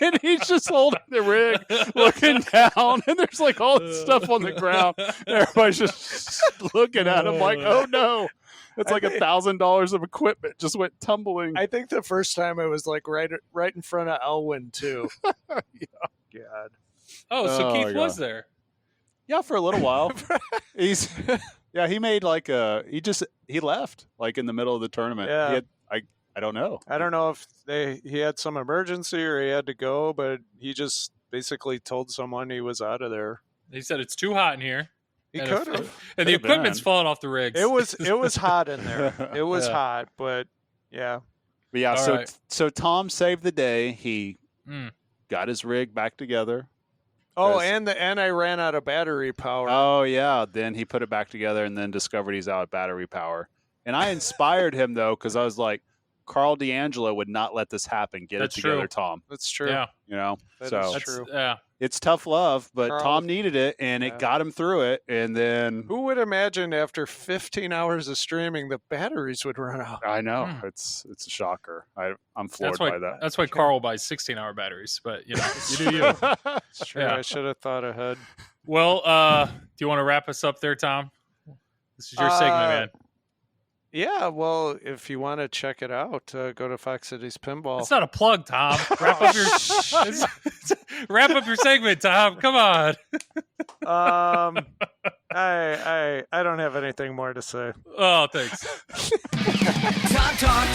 And he's just holding the rig, looking down, and there's like all this stuff on the ground. And everybody's just looking at him like, "Oh no!" It's like $1,000 of equipment just went tumbling. I think the first time it was like right in front of Elwyn too. Yeah. God. Oh, so Oh, Keith God. was there. Yeah, for a little while. He made like he left like in the middle of the tournament. Yeah. I don't know. I don't know if he had some emergency or he had to go, but he just basically told someone he was out of there. He said it's too hot in here. He And could if- have. And the Could've equipment's been. falling off the rigs. It was hot in there. It was Yeah. hot, but yeah. But yeah, All right. so Tom saved the day. He Mm. got his rig back together. Oh, Yes. and I ran out of battery power. Oh yeah, then he put it back together and then discovered he's out of battery power. And I inspired him though because I was like, Carl D'Angelo would not let this happen. Get That's it together, true. Tom. That's true. Yeah, You know, That so is that's true. yeah. it's tough love, but Carl- Tom needed it, and Yeah. it got him through it. And then Who would imagine after 15 hours of streaming the batteries would run out? I know Hmm. it's a shocker. I'm floored That's why. by that. That's why Carl buys 16-hour batteries. But you know, you do you. It's true. Yeah. I should have thought ahead. Well, do you want to wrap us up there, Tom? This is your segment, man. Yeah, well, if you want to check it out, go to Fox City's Pinball. It's not a plug, Tom. Wrap up your wrap up your segment, Tom. Come on. I don't have anything more to say. Oh, thanks. Tom Talk,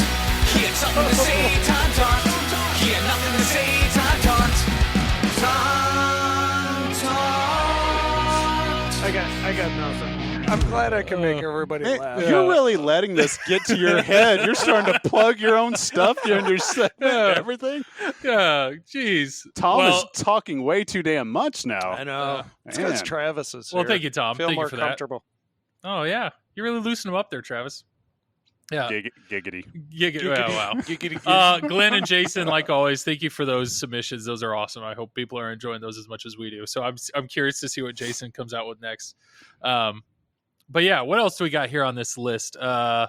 He had something to say, taunt, taunt. He had nothing to say, taunt, taunt. Taunt, taunt. I got nothing. I'm glad I can make everybody laugh. You're really letting this get to your head. You're starting to plug your own stuff during your segment and everything. Yeah, jeez. Tom is talking way too damn much now. I know. It's because Man. Travis is Well, here. thank you, Tom. Feel Thank more you for comfortable. that. Oh, yeah. You really loosened him up there, Travis. Yeah. Giggity. Wow. Glenn and Jason, like always, thank you for those submissions. Those are awesome. I hope people are enjoying those as much as we do. So I'm curious to see what Jason comes out with next. But yeah, what else do we got here on this list? I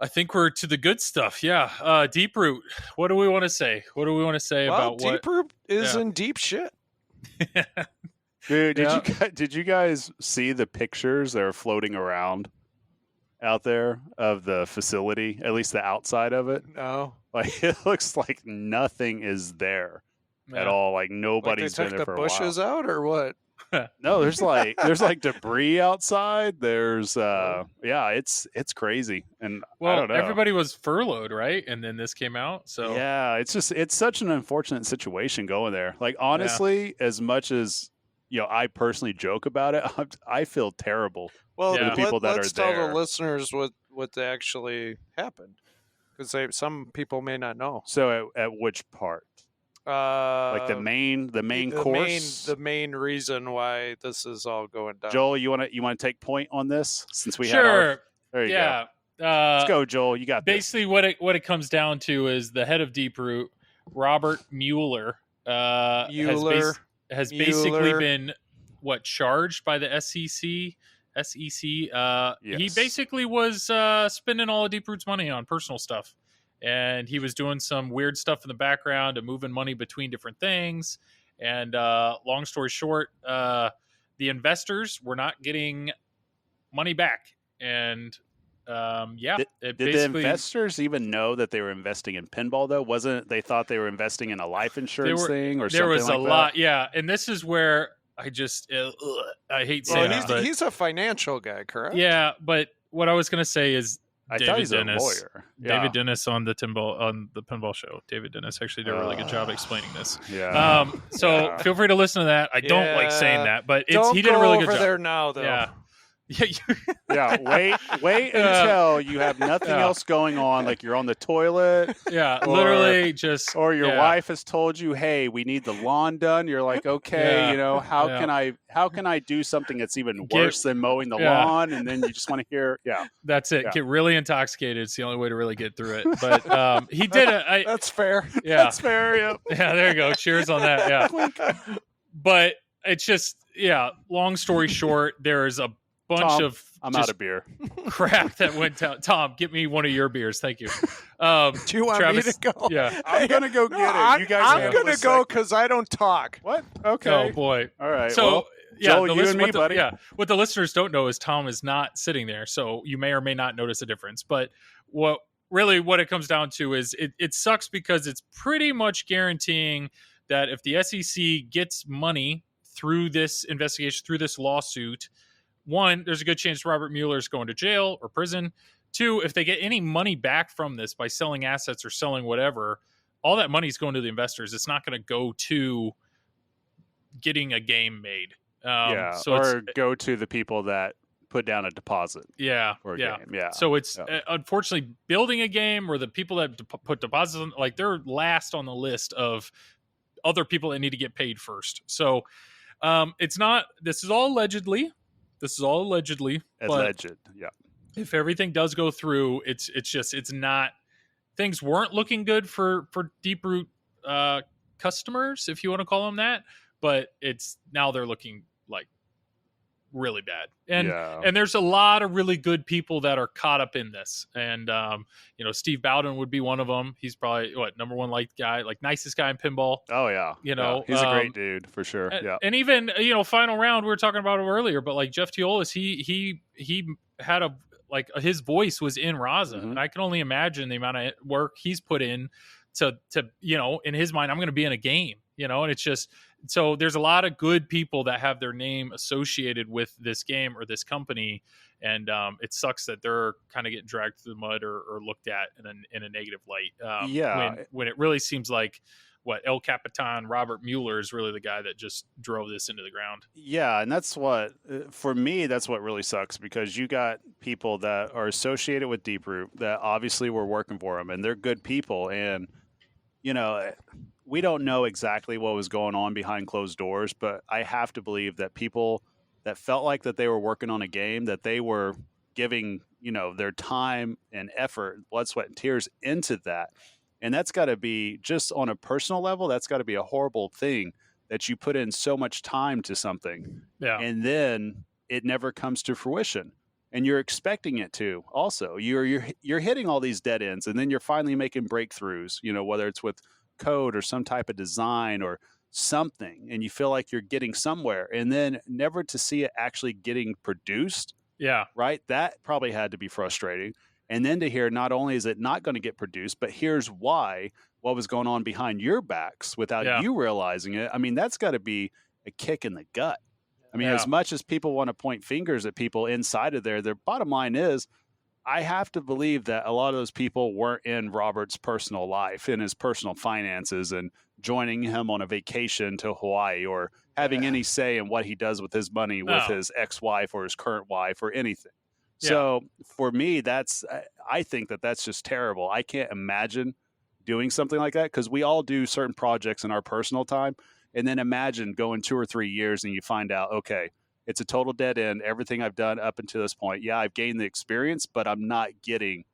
think we're to the good stuff. Yeah. Deeproot. What do we want to say? What do we want to say about what? Deeproot is in deep shit. Dude, did you guys see the pictures that are floating around out there of the facility, at least the outside of it? No. Like, it looks like nothing is there at all. Like, nobody's they been took there the for a bushes while. out or what? No, there's like debris outside. There's it's crazy. And I don't know. Everybody was furloughed, right? And then this came out. So yeah, it's such an unfortunate situation going there. Like, honestly, as much as I personally joke about it, I feel terrible. Well, for the people that let's are tell there. the listeners what actually happened, because some people may not know. So at which part? Like the main course. The main reason why this is all going down. Joel, you want to take point on this since we sure. There you Yeah. go. Let's go, Joel. You got this. Basically, what it comes down to is the head of Deeproot, Robert Mueller, has basically been charged by the SEC. Yes. He basically was spending all of Deeproot's money on personal stuff, and he was doing some weird stuff in the background and moving money between different things. And long story short, the investors were not getting money back. And did the investors even know that they were investing in pinball, though? They thought they were investing in a life insurance thing or something like that? There was a lot, yeah. And this is where I just I hate saying this, but he's a financial guy, correct? Yeah, but what I was going to say is I thought he's a lawyer. Yeah. David Dennis on the Pinball Show. David Dennis actually did a really good job explaining this. Yeah. Feel free to listen to that. I don't like saying that, but he did a Don't really good go job. over there now, though. Yeah. Wait until you have nothing else going on, like you're on the toilet. Yeah, literally just. Or your wife has told you, "Hey, we need the lawn done." You're like, "Okay, how can I do something that's even worse than mowing the lawn?" And then you just want to hear, That's it. Get really intoxicated. It's the only way to really get through it. But he did it. That's fair. Yeah, that's fair. Yeah. Yeah, there you go. Cheers on that. Yeah. But it's just, long story short, there is a bunch of out of beer crap that went down. Tom, get me one of your beers, thank you. Do you want Travis, me to go? Yeah, I'm gonna go get it. You guys, I'm gonna go because I don't talk. What? Okay. Oh boy. All right. So well, Joel, you and me, buddy. What the listeners don't know is Tom is not sitting there, so you may or may not notice a difference. But what it comes down to is it sucks because it's pretty much guaranteeing that if the SEC gets money through this investigation, through this lawsuit, one, there's a good chance Robert Mueller is going to jail or prison. Two, if they get any money back from this by selling assets or selling whatever, all that money is going to the investors. It's not going to go to getting a game made. Or go to the people that put down a deposit. For a game. Yeah. So it's unfortunately building a game, or the people that put deposits on, like, they're last on the list of other people that need to get paid first. So it's not. This is all allegedly. Alleged. Yeah. If everything does go through, it's not. Things weren't looking good for Deeproot customers, if you want to call them that. But now they're looking like really bad, and there's a lot of really good people that are caught up in this, and Steve Bowden would be one of them. He's probably number one nicest guy in pinball. Oh yeah, he's a great dude for sure. And even final round, we were talking about it earlier, but like Jeff Teolis, he had his voice was in Raza, and I can only imagine the amount of work he's put in to in his mind, I'm going to be in a game. and it's just, so there's a lot of good people that have their name associated with this game or this company. And it sucks that they're kind of getting dragged through the mud or looked at in a negative light. When it really seems like El Capitan, Robert Mueller, is really the guy that just drove this into the ground. Yeah, and that's what, for me, that's what really sucks, because you got people that are associated with Deeproot that obviously were working for them, and they're good people. And, we don't know exactly what was going on behind closed doors, but I have to believe that people that felt like that they were working on a game, that they were giving, their time and effort, blood, sweat, and tears into that. And that's got to be, just on a personal level, that's got to be a horrible thing, that you put in so much time to something. Yeah. And then it never comes to fruition. And you're expecting it to also. You're hitting all these dead ends, and then you're finally making breakthroughs, whether it's with code or some type of design or something, and you feel like you're getting somewhere, and then never to see it actually getting produced. Yeah. Right? That probably had to be frustrating. And then to hear, not only is it not going to get produced, but here's why, what was going on behind your backs without you realizing it. I mean, that's got to be a kick in the gut. I mean, as much as people want to point fingers at people inside of there, their bottom line is, I have to believe that a lot of those people weren't in Robert's personal life, in his personal finances, and joining him on a vacation to Hawaii, or having any say in what he does with his money with his ex-wife or his current wife or anything. Yeah. So for me, I think that's just terrible. I can't imagine doing something like that, because we all do certain projects in our personal time. And then imagine going 2 or 3 years and you find out, okay, it's a total dead end. Everything I've done up until this point, I've gained the experience, but I'm not getting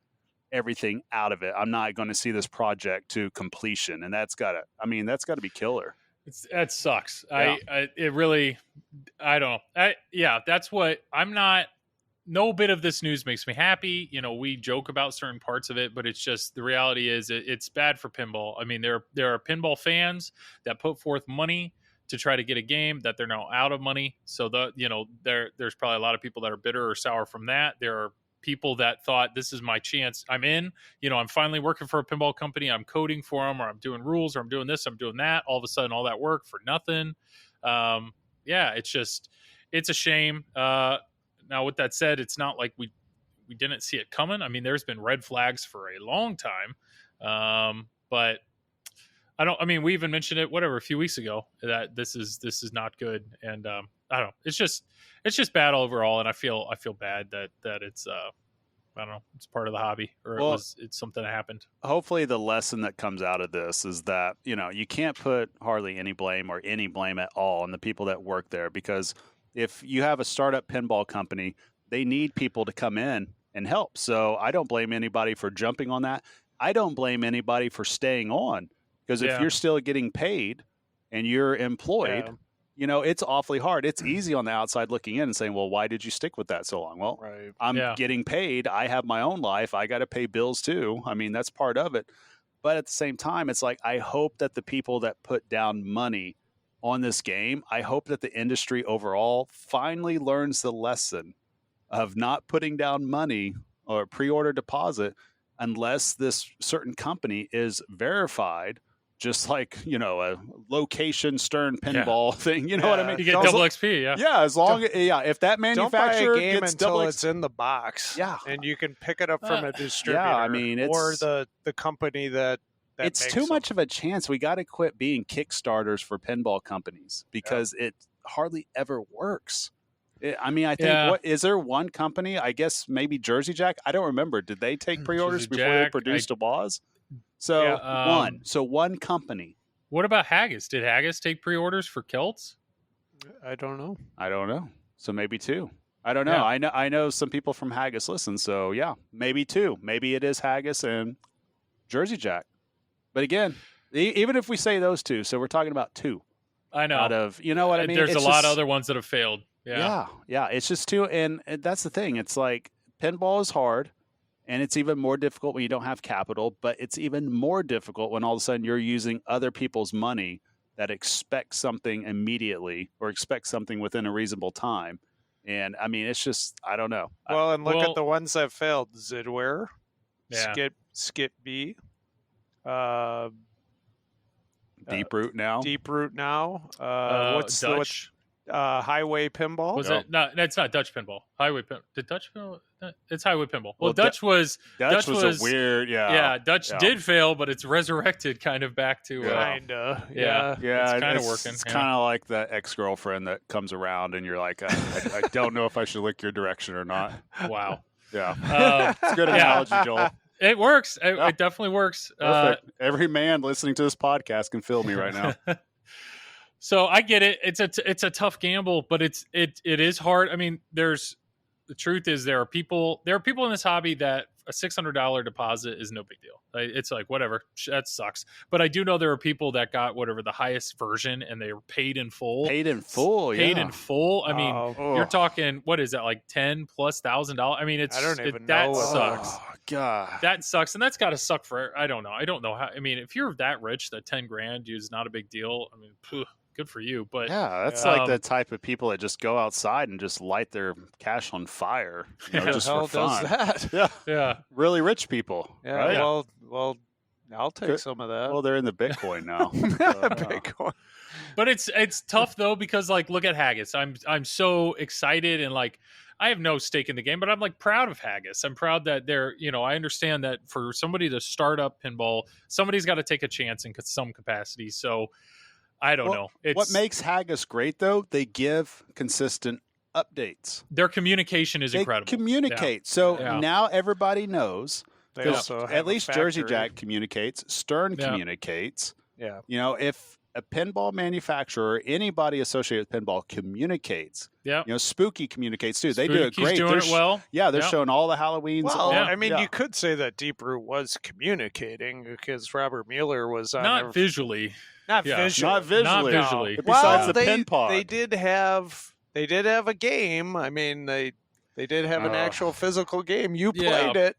everything out of it. I'm not going to see this project to completion. And that's got to be killer. That sucks. Yeah. That's what no bit of this news makes me happy. We joke about certain parts of it, but it's just, the reality is it's bad for pinball. I mean, there are pinball fans that put forth money to try to get a game that they're now out of money. So there's probably a lot of people that are bitter or sour from that. There are people that thought, this is my chance. I'm in, I'm finally working for a pinball company. I'm coding for them, or I'm doing rules, or I'm doing this, I'm doing that. All of a sudden, all that work for nothing. It's a shame. Now, with that said, it's not like we didn't see it coming. I mean, there's been red flags for a long time. But we even mentioned it, a few weeks ago, that this is not good. And I don't know. It's just bad overall. And I feel bad that it's, it's part of the hobby, or it's something that happened. Hopefully the lesson that comes out of this is that, you can't put hardly any blame or any blame at all on the people that work there, because if you have a startup pinball company, they need people to come in and help. So I don't blame anybody for jumping on that. I don't blame anybody for staying on, because if you're still getting paid and you're employed, it's awfully hard. It's easy on the outside looking in and saying, well, why did you stick with that so long? Well, I'm getting paid. I have my own life. I got to pay bills too. I mean, that's part of it. But at the same time, it's like, I hope that the people that put down money on this game, I hope that the industry overall finally learns the lesson of not putting down money or pre-order deposit unless this certain company is verified, just like, a location Stern pinball thing. You know what I mean? You get double XP, Yeah, as long if that manufacturer don't buy a game gets until double it's in the box. Yeah. And you can pick it up from a distributor. Yeah, I mean, or the company that it's too much of a chance. We got to quit being Kickstarters for pinball companies, because it hardly ever works. I think, is there one company, I guess maybe Jersey Jack? I don't remember. Did they take pre-orders before they produced a WAS? So one company. What about Haggis? Did Haggis take pre-orders for Celts? I don't know. So maybe 2. I don't know. Yeah. I know some people from Haggis listen. So maybe 2. Maybe it is Haggis and Jersey Jack. But again, even if we say those 2, so we're talking about 2. I know. Out of, you know what I mean? There's a lot of other ones that have failed. Yeah. It's just 2. And that's the thing. It's like, pinball is hard, and it's even more difficult when you don't have capital, but it's even more difficult when all of a sudden you're using other people's money that expect something immediately or expect something within a reasonable time. And I mean, it's just, I don't know. Well, and look at the ones that failed. Zidware, Skit B, Deeproot now. Deeproot now. What's Dutch? Highway Pinball? Was Yep. it? No, it's not Dutch Pinball. Highway Pinball. Did Dutch Pinball? It's Highway Pinball. Well, Well, Dutch was Dutch was a weird, yeah. Dutch yeah. did fail, but it's resurrected kind of back to Kinda. yeah. Yeah, It's kinda working, It's yeah. kind of like the ex-girlfriend that comes around and you're like, I don't know if I should lick your direction or not. Wow. Yeah, it's a good yeah. analogy, Joel. It works. Yeah. It definitely works. Perfect. Every man listening to this podcast can feel me right now. So I get it. It's a tough gamble, but it is hard. I mean, the truth is there are people in this hobby that a $600 deposit is no big deal. It's like, whatever, that sucks. But I do know there are people that got whatever the highest version and they were paid in full. Paid in full. I mean, Oh. you're talking, what is that, like $10,000+? I mean, I don't even that know what sucks. Oh, God. That sucks, and that's got to suck for. I don't know how. I mean, if you're that rich, that $10,000 is not a big deal. I mean, good for you. But Yeah, that's Yeah. like the type of people that just go outside and just light their cash on fire, Yeah. just Hell for does fun. that? Yeah, yeah, really rich people. Yeah. right? Well, I'll take Good. some of that. Well, they're in the Bitcoin now. So, Bitcoin. but it's tough though because like look at Haggis. I'm so excited and like I have no stake in the game, but I'm like proud of Haggis. I'm proud that they're I understand that for somebody to start up pinball, somebody's got to take a chance in some capacity. So I don't know. What makes Haggis great though? They give consistent updates. Their communication is They incredible. communicate. So Yeah. now everybody knows. They 'Cause also have at a least Jersey factory. Jack communicates. Stern Yeah. communicates. Yeah. If a pinball manufacturer or anybody associated with pinball communicates, Yeah, Spooky communicates too. They do it Spooky's great. doing They're it well. Yeah, they're Yeah. showing all the Halloweens. Well, all- Yeah. I mean, yeah. you could say that Deeproot was communicating because Robert Mueller was on Not their- visually. not yeah. visually. Not visually. Not visually. Besides Well, the pin pod. they did have a game. I mean, they did have an actual physical game. You Yeah. played it.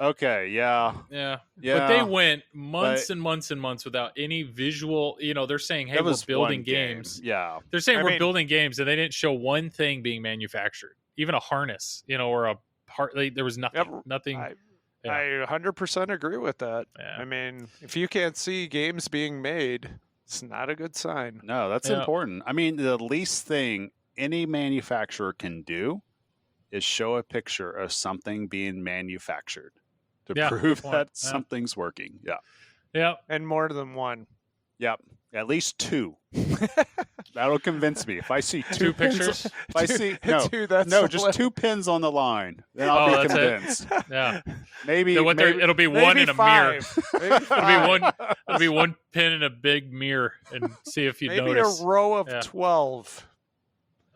Okay, yeah. Yeah. Yeah. But they went months But- and months and months without any visual. They're saying, hey, That we're was building one game. games. Yeah. They're saying I we're mean- building games, and they didn't show one thing being manufactured, even a harness, or a part. There was nothing. Yep. Nothing. I Yeah. 100% agree with that. Yeah. I mean, if you can't see games being made, it's not a good sign. No, that's Yeah. important. I mean, the least thing any manufacturer can do is show a picture of something being manufactured to Yeah, prove good point. that Yeah. something's working. Yeah. Yeah. And more than one. Yep. At least two. That'll convince me. If I see Two pins- pictures. if I see no, Dude, that's no, a just lot. 2 pins on the line, then I'll Oh, be that's it? convinced. Yeah. Maybe, Then maybe it'll be one in a mirror. Maybe It'll be one pin in a big mirror, and see if you Maybe notice. a row of Yeah. 12.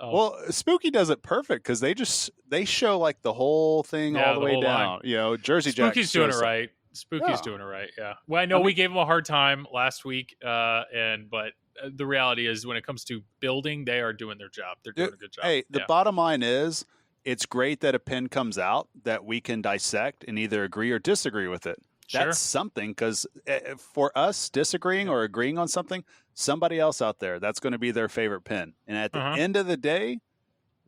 Oh, Well, Spooky does it perfect because they show like the whole thing Yeah, all the the way whole down. Jersey Jack. Spooky's doing it shows- right. Spooky's Yeah. doing it right. Yeah. Well, I know we gave him a hard time last week, but the reality is, when it comes to building, they are doing their job. They're doing a good job. Hey, the Yeah. bottom line is, it's great that a pin comes out that we can dissect and either agree or disagree with it. Sure. That's something because for us, disagreeing or agreeing on something, somebody else out there, that's going to be their favorite pin. And at the Uh-huh. end of the day,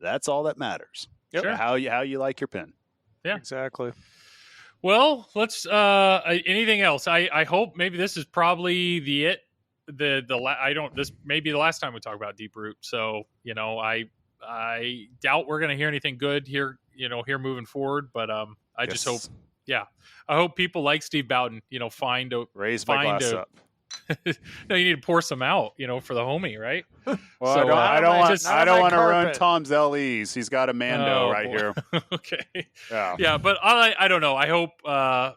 that's all that matters. Yep. Sure. How you like your pin. Yeah. Exactly. Well, let's. Anything else? I hope maybe this is probably the this may be the last time we talk about Deeproot. So I doubt we're going to hear anything good here. Here moving forward. But I just hope. Yes. Yeah, I hope people like Steve Bowden. Find a. Raise my Find glass a- up. No, you need to pour some out. For the homie, right? Well, So, I don't want just- I don't want to ruin carpet. Tom's LEs. He's got a Mando Oh, right boy. here. Okay. Yeah. Yeah, but I don't know. I hope I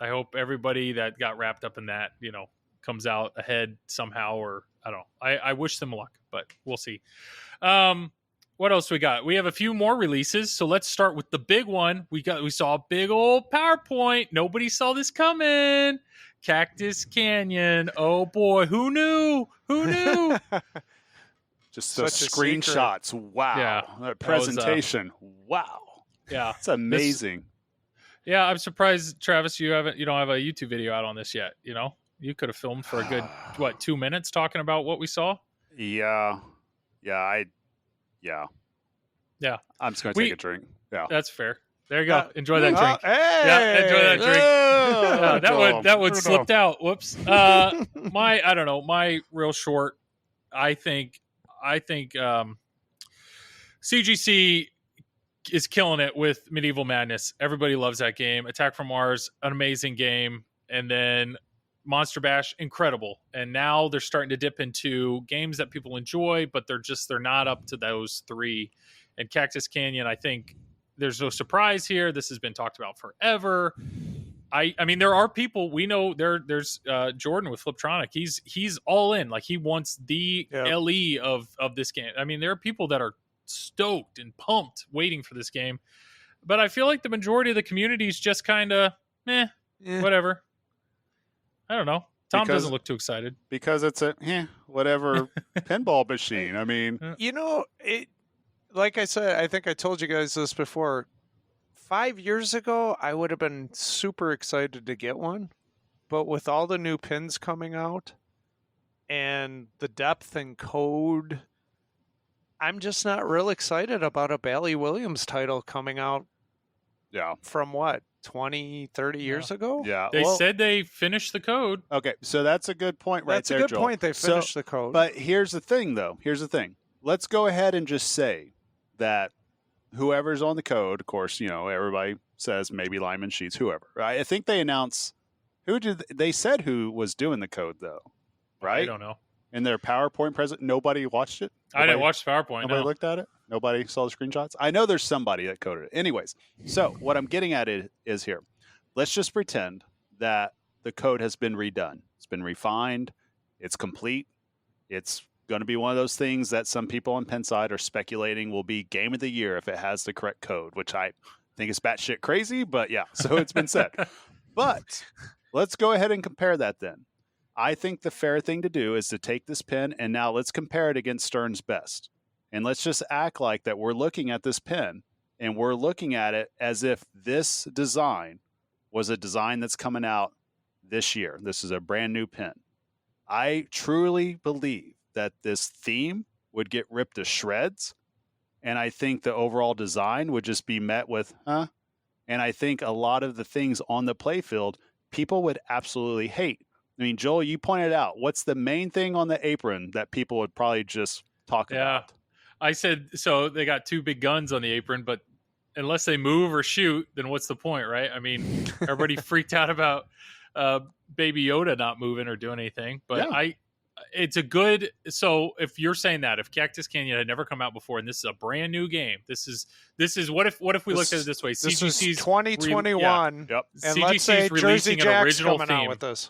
hope everybody that got wrapped up in that, comes out ahead somehow, or I don't know. I wish them luck, but we'll see. What else we got? We have a few more releases, so let's start with the big one. We saw a big old PowerPoint. Nobody saw this coming. Cactus Canyon. Oh boy, who knew? Who knew? Just those Such a screenshots. Wow. Yeah. That presentation. Wow. Yeah. It's amazing. Yeah, I'm surprised, Travis, you don't have a YouTube video out on this yet. You could have filmed for a good 2 minutes talking about what we saw. Yeah. Yeah. Yeah. I'm just going to take a drink. Yeah. That's fair. There you go. Enjoy that drink. Hey! Yeah, enjoy that drink. that would slipped out. Whoops. I don't know. My real short. I think CGC is killing it with Medieval Madness. Everybody loves that game. Attack from Mars, an amazing game, and then Monster Bash, incredible. And now they're starting to dip into games that people enjoy, but they're not up to those three. And Cactus Canyon, I think there's no surprise here. This has been talked about forever. I mean, there are people we know. There's Jordan with Fliptronic. He's all in. Like, he wants the LE of this game. I mean, there are people that are stoked and pumped waiting for this game, but I feel like the majority of the community is just kind of whatever. I don't know. Tom doesn't look too excited because it's a whatever pinball machine. I mean, like I said, I think I told you guys this before. 5 years ago, I would have been super excited to get one, but with all the new pins coming out and the depth and code, I'm just not real excited about a Bally Williams title coming out. Yeah. From what, 20, 30 years ago? Yeah. They said they finished the code. Okay, so that's a good point right there, That's a good Joel. point. They finished the code. But here's the thing, though. Let's go ahead and just say that whoever's on the code, of course, everybody says maybe Lyman Sheets, whoever. Right? I think they announced they said who was doing the code, though, right? I don't know. In their PowerPoint present, nobody watched it? I didn't watch the PowerPoint. Nobody looked at it? Nobody saw the screenshots? I know there's somebody that coded it. Anyways, so what I'm getting at is here. Let's just pretend that the code has been redone. It's been refined. It's complete. It's going to be one of those things that some people on Pinside are speculating will be game of the year if it has the correct code, which I think is batshit crazy, but yeah, so it's been said. But let's go ahead and compare that then. I think the fair thing to do is to take this pin and now let's compare it against Stern's Best. And let's just act like that we're looking at this pin and we're looking at it as if this design was a design that's coming out this year. This is a brand new pin. I truly believe that this theme would get ripped to shreds. And I think the overall design would just be met with, And I think a lot of the things on the playfield, people would absolutely hate. I mean, Joel, you pointed out, what's the main thing on the apron that people would probably just talk about? I said, so they got two big guns on the apron, but unless they move or shoot, then what's the point, right? I mean, everybody freaked out about Baby Yoda not moving or doing anything, but it's a good. So if you're saying that if Cactus Canyon had never come out before and this is a brand new game, this is what if we looked at it this way? This CGC's is 2021. Yep. And CGC's let's say releasing Jersey an Jack's original coming theme. out with this.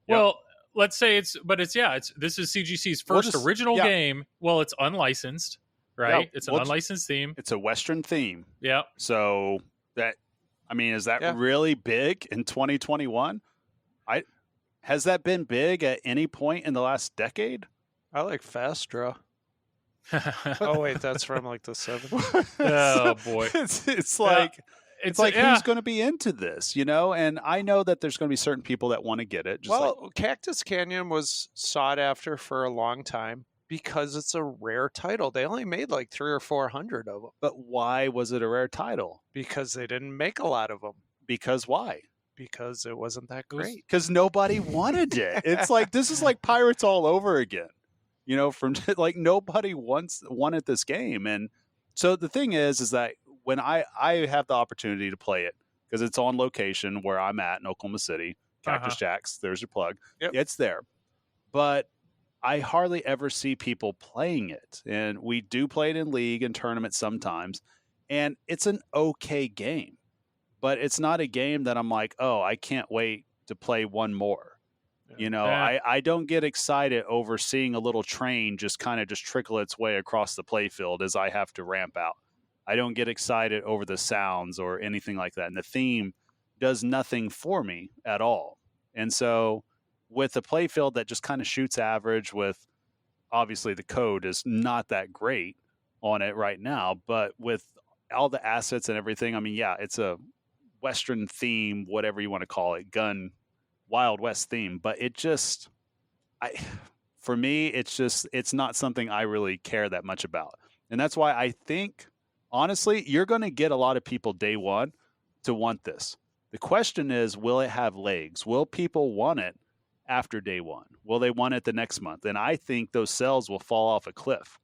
Well, let's say this is CGC's first original game. Well, it's unlicensed, right? Yeah, it's an unlicensed theme. It's a Western theme. Yeah. So is that really big in 2021? Has that been big at any point in the last decade? I like Fast Draw. Oh wait, that's from like the 70s. Oh boy, it's like who's going to be into this, And I know that there's going to be certain people that want to get it. Cactus Canyon was sought after for a long time because it's a rare title. They only made like 300 or 400 of them. But why was it a rare title? Because they didn't make a lot of them. Because why? Because it wasn't that great. Because nobody wanted it. It's like this is like Pirates all over again. From like nobody wanted this game, and so the thing is that when I have the opportunity to play it because it's on location where I'm at in Oklahoma City, Cactus Jack's. There's your plug. Yep. It's there, but I hardly ever see people playing it, and we do play it in league and tournaments sometimes, and it's an okay game. But it's not a game that I'm like, oh, I can't wait to play one more. I don't get excited over seeing a little train just trickle its way across the playfield as I have to ramp out. I don't get excited over the sounds or anything like that. And the theme does nothing for me at all. And so with the playfield that just kind of shoots average with, obviously the code is not that great on it right now, but with all the assets and everything, I mean, it's a Western theme, whatever you want to call it, gun Wild West theme, but it just, for me, it's not something I really care that much about. And that's why I think, honestly, you're going to get a lot of people day one to want this. The question is, will it have legs? Will people want it after day one? Will they want it the next month? And I think those sales will fall off a cliff.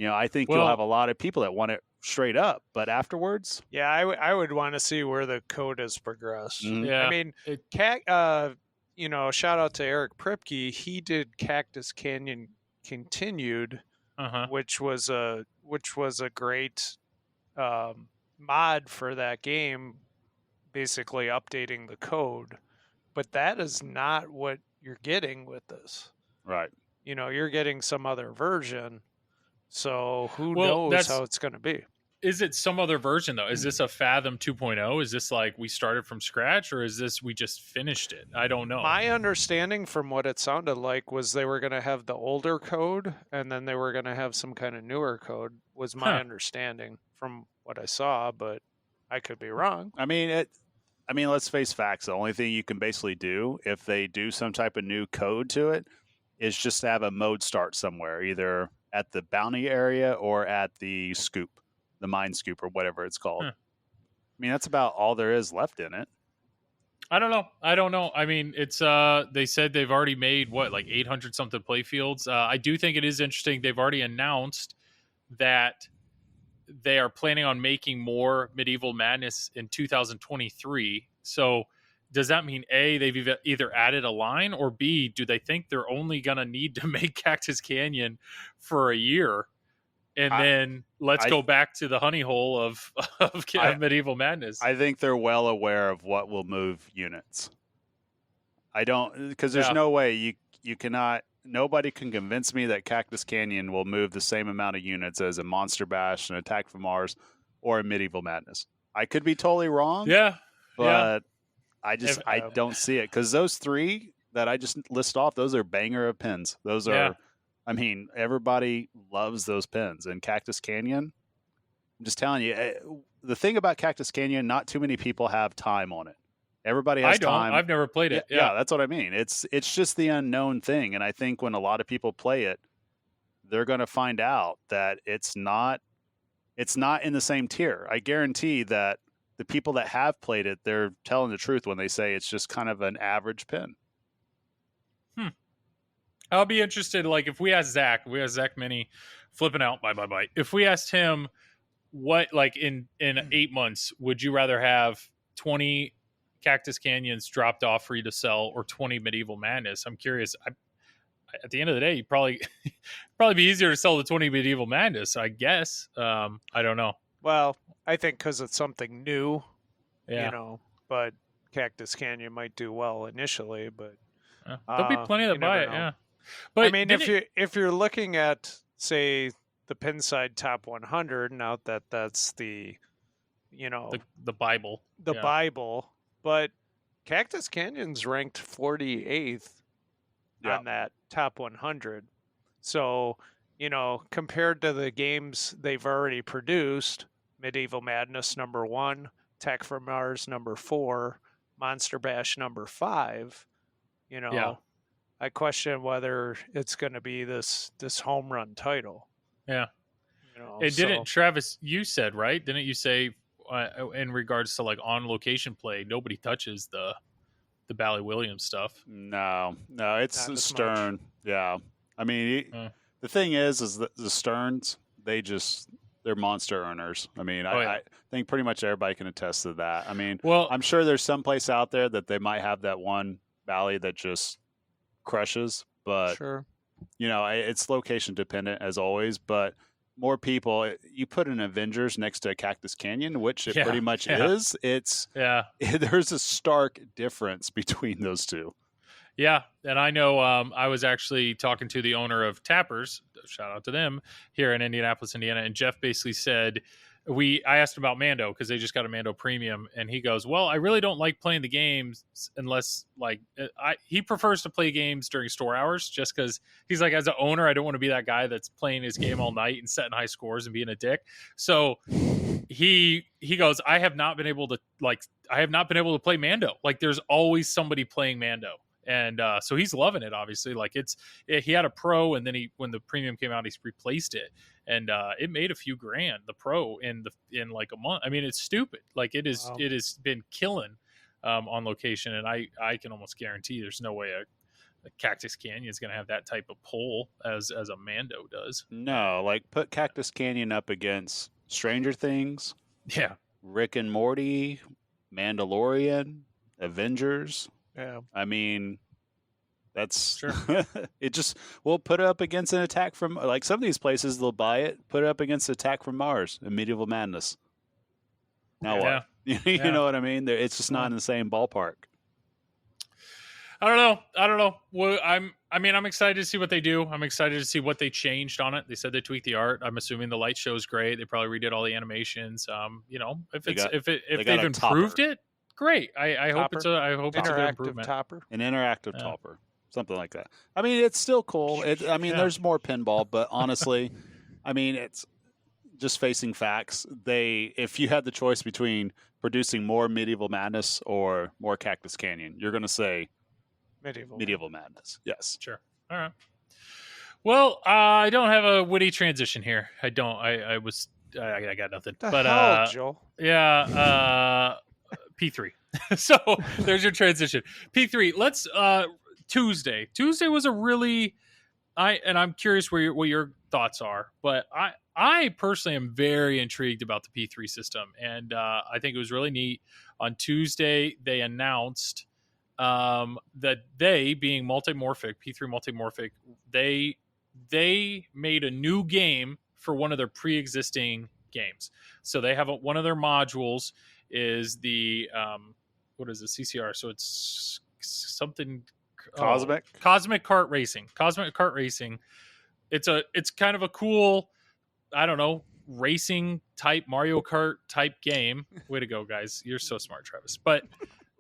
I think you'll have a lot of people that want it straight up, but afterwards, Yeah, I would want to see where the code has progressed. Yeah. I mean, shout out to Eric Pripke. He did Cactus Canyon Continued, which was a great mod for that game, basically updating the code. But that is not what you're getting with this. right? You're getting some other version. So who Well, knows how it's going to be? Is it some other version though? Is this a Fathom 2.0? Is this like we started from scratch, or is this we just finished it? I don't know. My understanding from what it sounded like was they were going to have the older code and then they were going to have some kind of newer code, was my understanding from what I saw, but I could be wrong. I mean, let's face facts. The only thing you can basically do if they do some type of new code to it is just have a mode start somewhere, either at the bounty area or at the scoop, the mine scoop, or whatever it's called. I mean, that's about all there is left in it. I don't know. I mean, it's they said they've already made like 800 something playfields. I do think it is interesting. They've already announced that they are planning on making more Medieval Madness in 2023. So does that mean A, they've either added a line, or B, do they think they're only going to need to make Cactus Canyon for a year? And then let's go back to the honey hole of Medieval Madness. I think they're well aware of what will move units. Because there's no way you cannot, nobody can convince me that Cactus Canyon will move the same amount of units as a Monster Bash, an Attack from Mars, or a Medieval Madness. I could be totally wrong. Yeah. But I don't see it, because those three that I just list off, those are banger of pins. Those are, I mean, everybody loves those pins. And Cactus Canyon, I'm just telling you, the thing about Cactus Canyon, not too many people have time on it. Everybody has time. I've never played it. Yeah, that's what I mean. It's just the unknown thing. And I think when a lot of people play it, they're going to find out that it's not in the same tier. I guarantee that the people that have played it, they're telling the truth when they say it's just kind of an average pin. I'll be interested. Like if we ask Zach Mini, flipping out, bye. If we asked him what, like in 8 months, would you rather have 20 Cactus Canyons dropped off for you to sell, or 20 Medieval Madness? I'm curious. At the end of the day, you probably be easier to sell the 20 Medieval Madness, I guess. I don't know. Well, I think because it's something new, but Cactus Canyon might do well initially, but there'll be plenty that buy it. Yeah, but I mean, if you're looking at, say, the Pinside Top 100, now that's the Bible, Bible, but Cactus Canyon's ranked 48th on that Top 100. So, compared to the games they've already produced, Medieval Madness #1, Tech from Mars #4, Monster Bash #5, I question whether it's going to be this home run title. Yeah. Didn't Travis, you said, right? Didn't you say in regards to like on location play, nobody touches the Bally Williams stuff? No, it's the Stern. Much. Yeah. I mean, the thing is that the Sterns, they're monster earners. I mean, I think pretty much everybody can attest to that. I mean, I'm sure there's some place out there that they might have that one Bally that just crushes, but sure, it's location dependent as always. But more people, you put an Avengers next to a Cactus Canyon, which it pretty much is. There's a stark difference between those two. Yeah, and I know I was actually talking to the owner of Tappers, shout out to them, here in Indianapolis, Indiana, and Jeff basically said, I asked him about Mando because they just got a Mando Premium, and he goes, well, I really don't like playing the games unless, like, he prefers to play games during store hours, just because he's like, as an owner, I don't want to be that guy that's playing his game all night and setting high scores and being a dick. So he goes, I have not been able to play Mando. Like, there's always somebody playing Mando. And so he's loving it, obviously. Like, he had a Pro, and then when the Premium came out, he's replaced it, and it made a few grand, the Pro, in like a month. I mean, it's stupid. Like, it has been killing on location, and I can almost guarantee there's no way a Cactus Canyon is going to have that type of pull as a Mando does. No, like put Cactus Canyon up against Stranger Things, Yeah, Rick and Morty, Mandalorian, Avengers. Yeah. I mean, that's Sure. it. Just we'll put it up against an attack from like some of these places. They'll buy it, put it up against Attack from Mars and Medieval Madness. Now what? You Yeah. know what I mean? It's just not in the same ballpark. I don't know. Well, I'm excited to see what they do. I'm excited to see what they changed on it. They said they tweaked the art. I'm assuming the light show is great. They probably redid all the animations. If they've improved it, great. I hope it's a good Interactive improvement. topper. An interactive topper, something like that. I mean, it's still cool. There's more pinball, but honestly, I mean, it's just facing facts. If you had the choice between producing more Medieval Madness or more Cactus Canyon, you're going to say Medieval Madness. Yes. Sure. All right. Well, I don't have a witty transition here. I don't. I got nothing. The hell, Joel? Yeah. P3. So there's your transition. P3. Let's Tuesday. Tuesday was a really I'm curious what your thoughts are, but I personally am very intrigued about the P3 system, and I think it was really neat. On Tuesday, they announced that they, being Multimorphic, P3 Multimorphic, they made a new game for one of their pre-existing games. So they have one of their modules is the what is it, CCR? So it's something Cosmic Kart Racing. Cosmic Kart Racing. It's kind of a cool, I don't know, racing type Mario Kart type game. Way to go, guys! You're so smart, Travis. But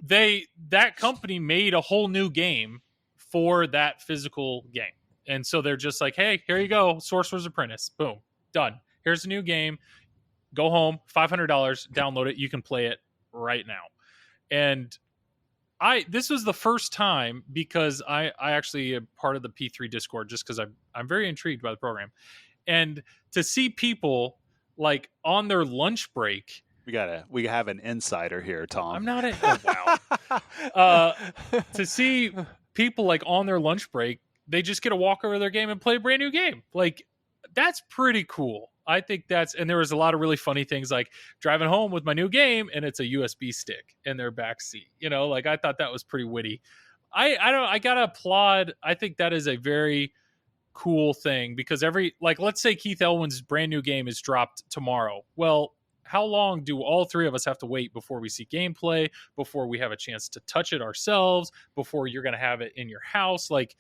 that company made a whole new game for that physical game, and so they're just like, hey, here you go, Sorcerer's Apprentice, boom, done. Here's a new game. Go home, $500, download it. You can play it right now. And this was the first time, because I actually am part of the P3 Discord, just because I'm very intrigued by the program, and to see people like on their lunch break. We have an insider here, Tom. I'm not wow. To see people like on their lunch break, they just get to walk over their game and play a brand new game. Like, that's pretty cool. I think and there was a lot of really funny things, like driving home with my new game and it's a USB stick in their back seat. Like, I thought that was pretty witty. I gotta applaud. I think that is a very cool thing, because let's say Keith Elwin's brand new game is dropped tomorrow. Well, how long do all three of us have to wait before we see gameplay, before we have a chance to touch it ourselves, before you're going to have it in your house? Like,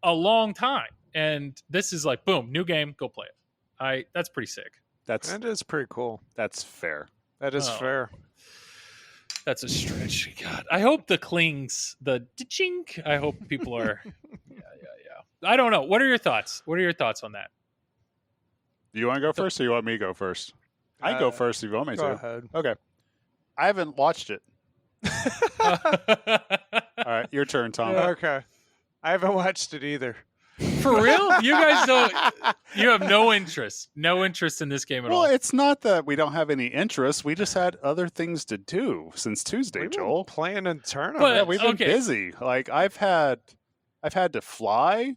a long time. And this is like, boom, new game, go play it. That's pretty sick. That is pretty cool. That's fair. That is fair. That's a stretch. God, I hope the chink. I hope people are. Yeah. I don't know. What are your thoughts? What are your thoughts on that? Do you want to go first, or you want me to go first? I can go first if you want me to. Go ahead. Okay. I haven't watched it. All right, your turn, Tom. Okay. I haven't watched it either. For real? You guys don't. You have no interest in this game at all. Well, it's not that we don't have any interest. We just had other things to do since Tuesday, We've Joel. been playing in tournaments. But- Yeah, we've been okay. busy. Like I've had to fly.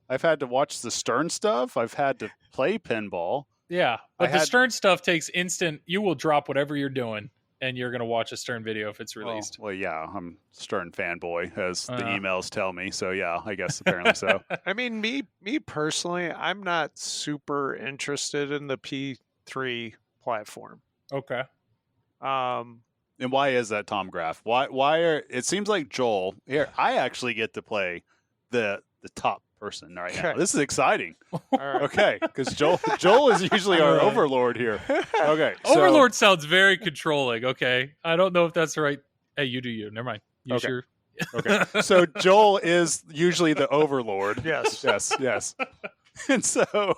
I've had to watch the Stern stuff. I've had to play pinball. Yeah, but the Stern stuff takes instant. You will drop whatever you're doing, and you're going to watch a Stern video if it's released. Well, yeah, I'm Stern fanboy, as the emails tell me. So yeah, I guess apparently so. I mean, me personally, I'm not super interested in the P3 platform. Okay. And why is that, Tom Graf? Why are it seems like Joel here? I actually get to play the top person right now. Okay. This is exciting. All right. Okay, because Joel is usually our All right. overlord here. Okay, so, Overlord sounds very controlling. Okay, I don't know if that's the right. Hey, you do you. Never mind. You Okay. sure? Okay, so Joel is usually the overlord. Yes. Yes. And so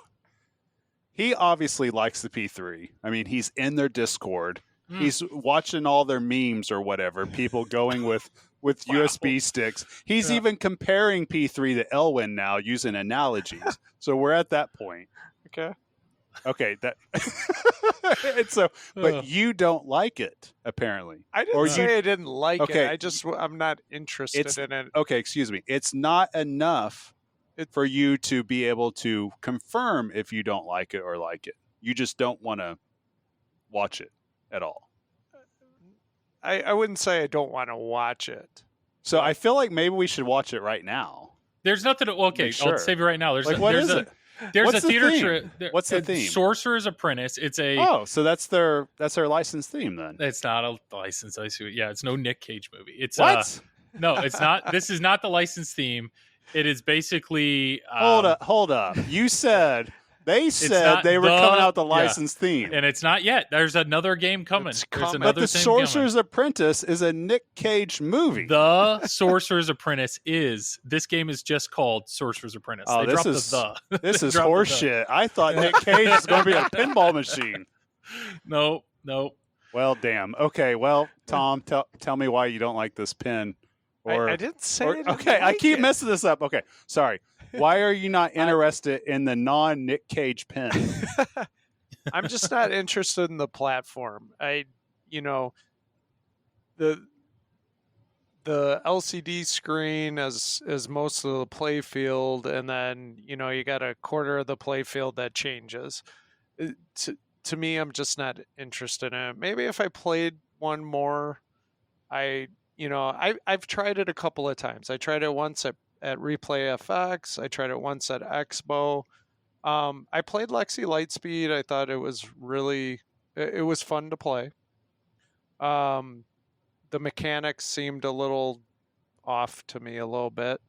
he obviously likes the P3. I mean, he's in their Discord. He's watching all their memes or whatever, people going with USB sticks. He's even comparing P3 to Elwin now using analogies. So we're at that point. Okay. Okay, that. And so, but you don't like it apparently. I didn't Or say I didn't like Okay. it. I'm not interested in it. Okay, excuse me. It's not enough for you to be able to confirm if you don't like it or like it. You just don't want to watch it at all. I wouldn't say I don't want to watch it. So I feel like maybe we should watch it right now. There's nothing. Okay, Make sure. I'll save you right now. There's Like, a, what there's is a, it? There's What's a the theater theme? trip. What's the theme? Sorcerer's Apprentice. It's a. Oh, so that's their licensed theme then. It's not a license. I see. Yeah, it's no Nick Cage movie. It's What? No, it's not. This is not the licensed theme. It is basically. Hold up. You said they said not they were the- coming out the yeah. licensed theme. And it's not yet. There's another game coming. It's There's coming. another But the thing coming. Sorcerer's Apprentice is a Nick Cage movie. The Sorcerer's Apprentice is. This game is just called Sorcerer's Apprentice. Oh, They this dropped is- the. This They is dropped the horseshit. I thought Nick Cage was going to be a pinball machine. No. Well, damn. Okay, well, Tom, tell me why you don't like this pin. Or I didn't say or- I didn't okay, I like keep it. messing this up. Okay, sorry. Why are you not interested in the non-Nick Cage pin? I'm just not interested in the platform. The LCD screen as most of the play field, and then you got a quarter of the play field that changes. To me, I'm just not interested in it. Maybe if I played one more, I've tried it a couple of times. I tried it once at Replay FX. I tried it once at Expo. I played Lexi Lightspeed. I thought it was it was fun to play. The mechanics seemed a little off to me a little bit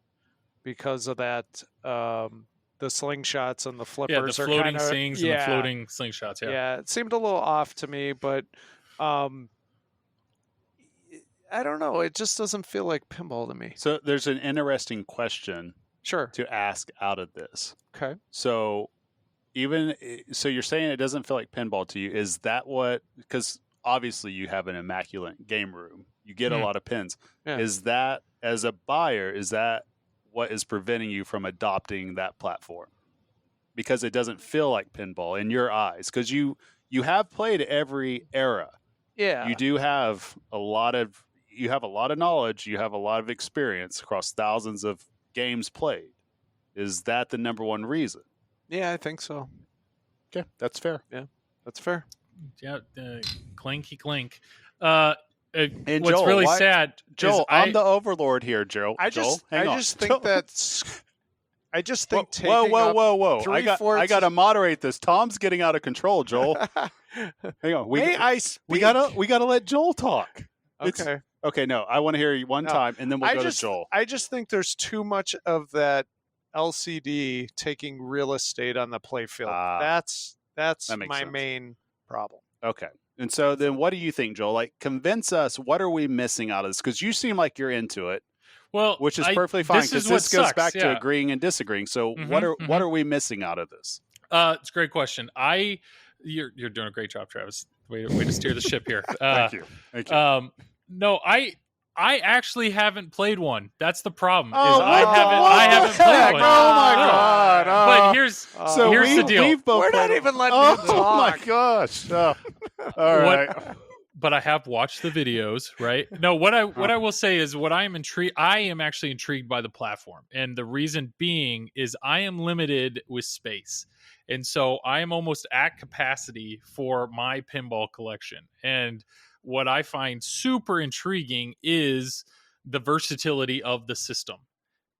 because of that. The slingshots and the flippers Yeah, the are floating kind of sings and the floating slingshots. Yeah. it seemed a little off to me, but I don't know. It just doesn't feel like pinball to me. So there's an interesting question Sure. to ask out of this. Okay. So you're saying it doesn't feel like pinball to you. Is that what, because obviously you have an immaculate game room. You get a lot of pins. Yeah. Is that, as a buyer, is that what is preventing you from adopting that platform? Because it doesn't feel like pinball in your eyes. Because you have played every era. Yeah. You do have a lot of knowledge. You have a lot of experience across thousands of games played. Is that the number one reason? Yeah, I think so. Okay, that's fair. That's fair. Yeah. Clanky clink. And What's Joel, really why- sad, Joel, is I'm the overlord here, Joel. I Joel, just hang on. think Joel. I just think taking Whoa! I got three-fourths to moderate this. Tom's getting out of control, Joel. Hang on. We gotta let Joel talk. Okay. Okay, no, I want to hear you one No, time, and then we'll go to Joel. I just think there's too much of that LCD taking real estate on the playfield. That's That makes my sense. main problem. Okay. And so then what do you think, Joel? Like, convince us, what are we missing out of this? Because you seem like you're into it, well, which is perfectly fine, This because is what this goes sucks, back to yeah. agreeing and disagreeing. So Mhm, what are we missing out of this? It's a great question. You're doing a great job, Travis. Way to steer the ship here. Thank you. No, I actually haven't played one. That's the problem. Oh, I haven't the heck? played one. Oh my No. God. But here's the deal. We've both We're not played- even letting oh, you talk. my gosh. Oh. All right. But I have watched the videos, right? No, what I will say is I am actually intrigued by the platform. And the reason being is I am limited with space. And so I am almost at capacity for my pinball collection. And what I find super intriguing is the versatility of the system.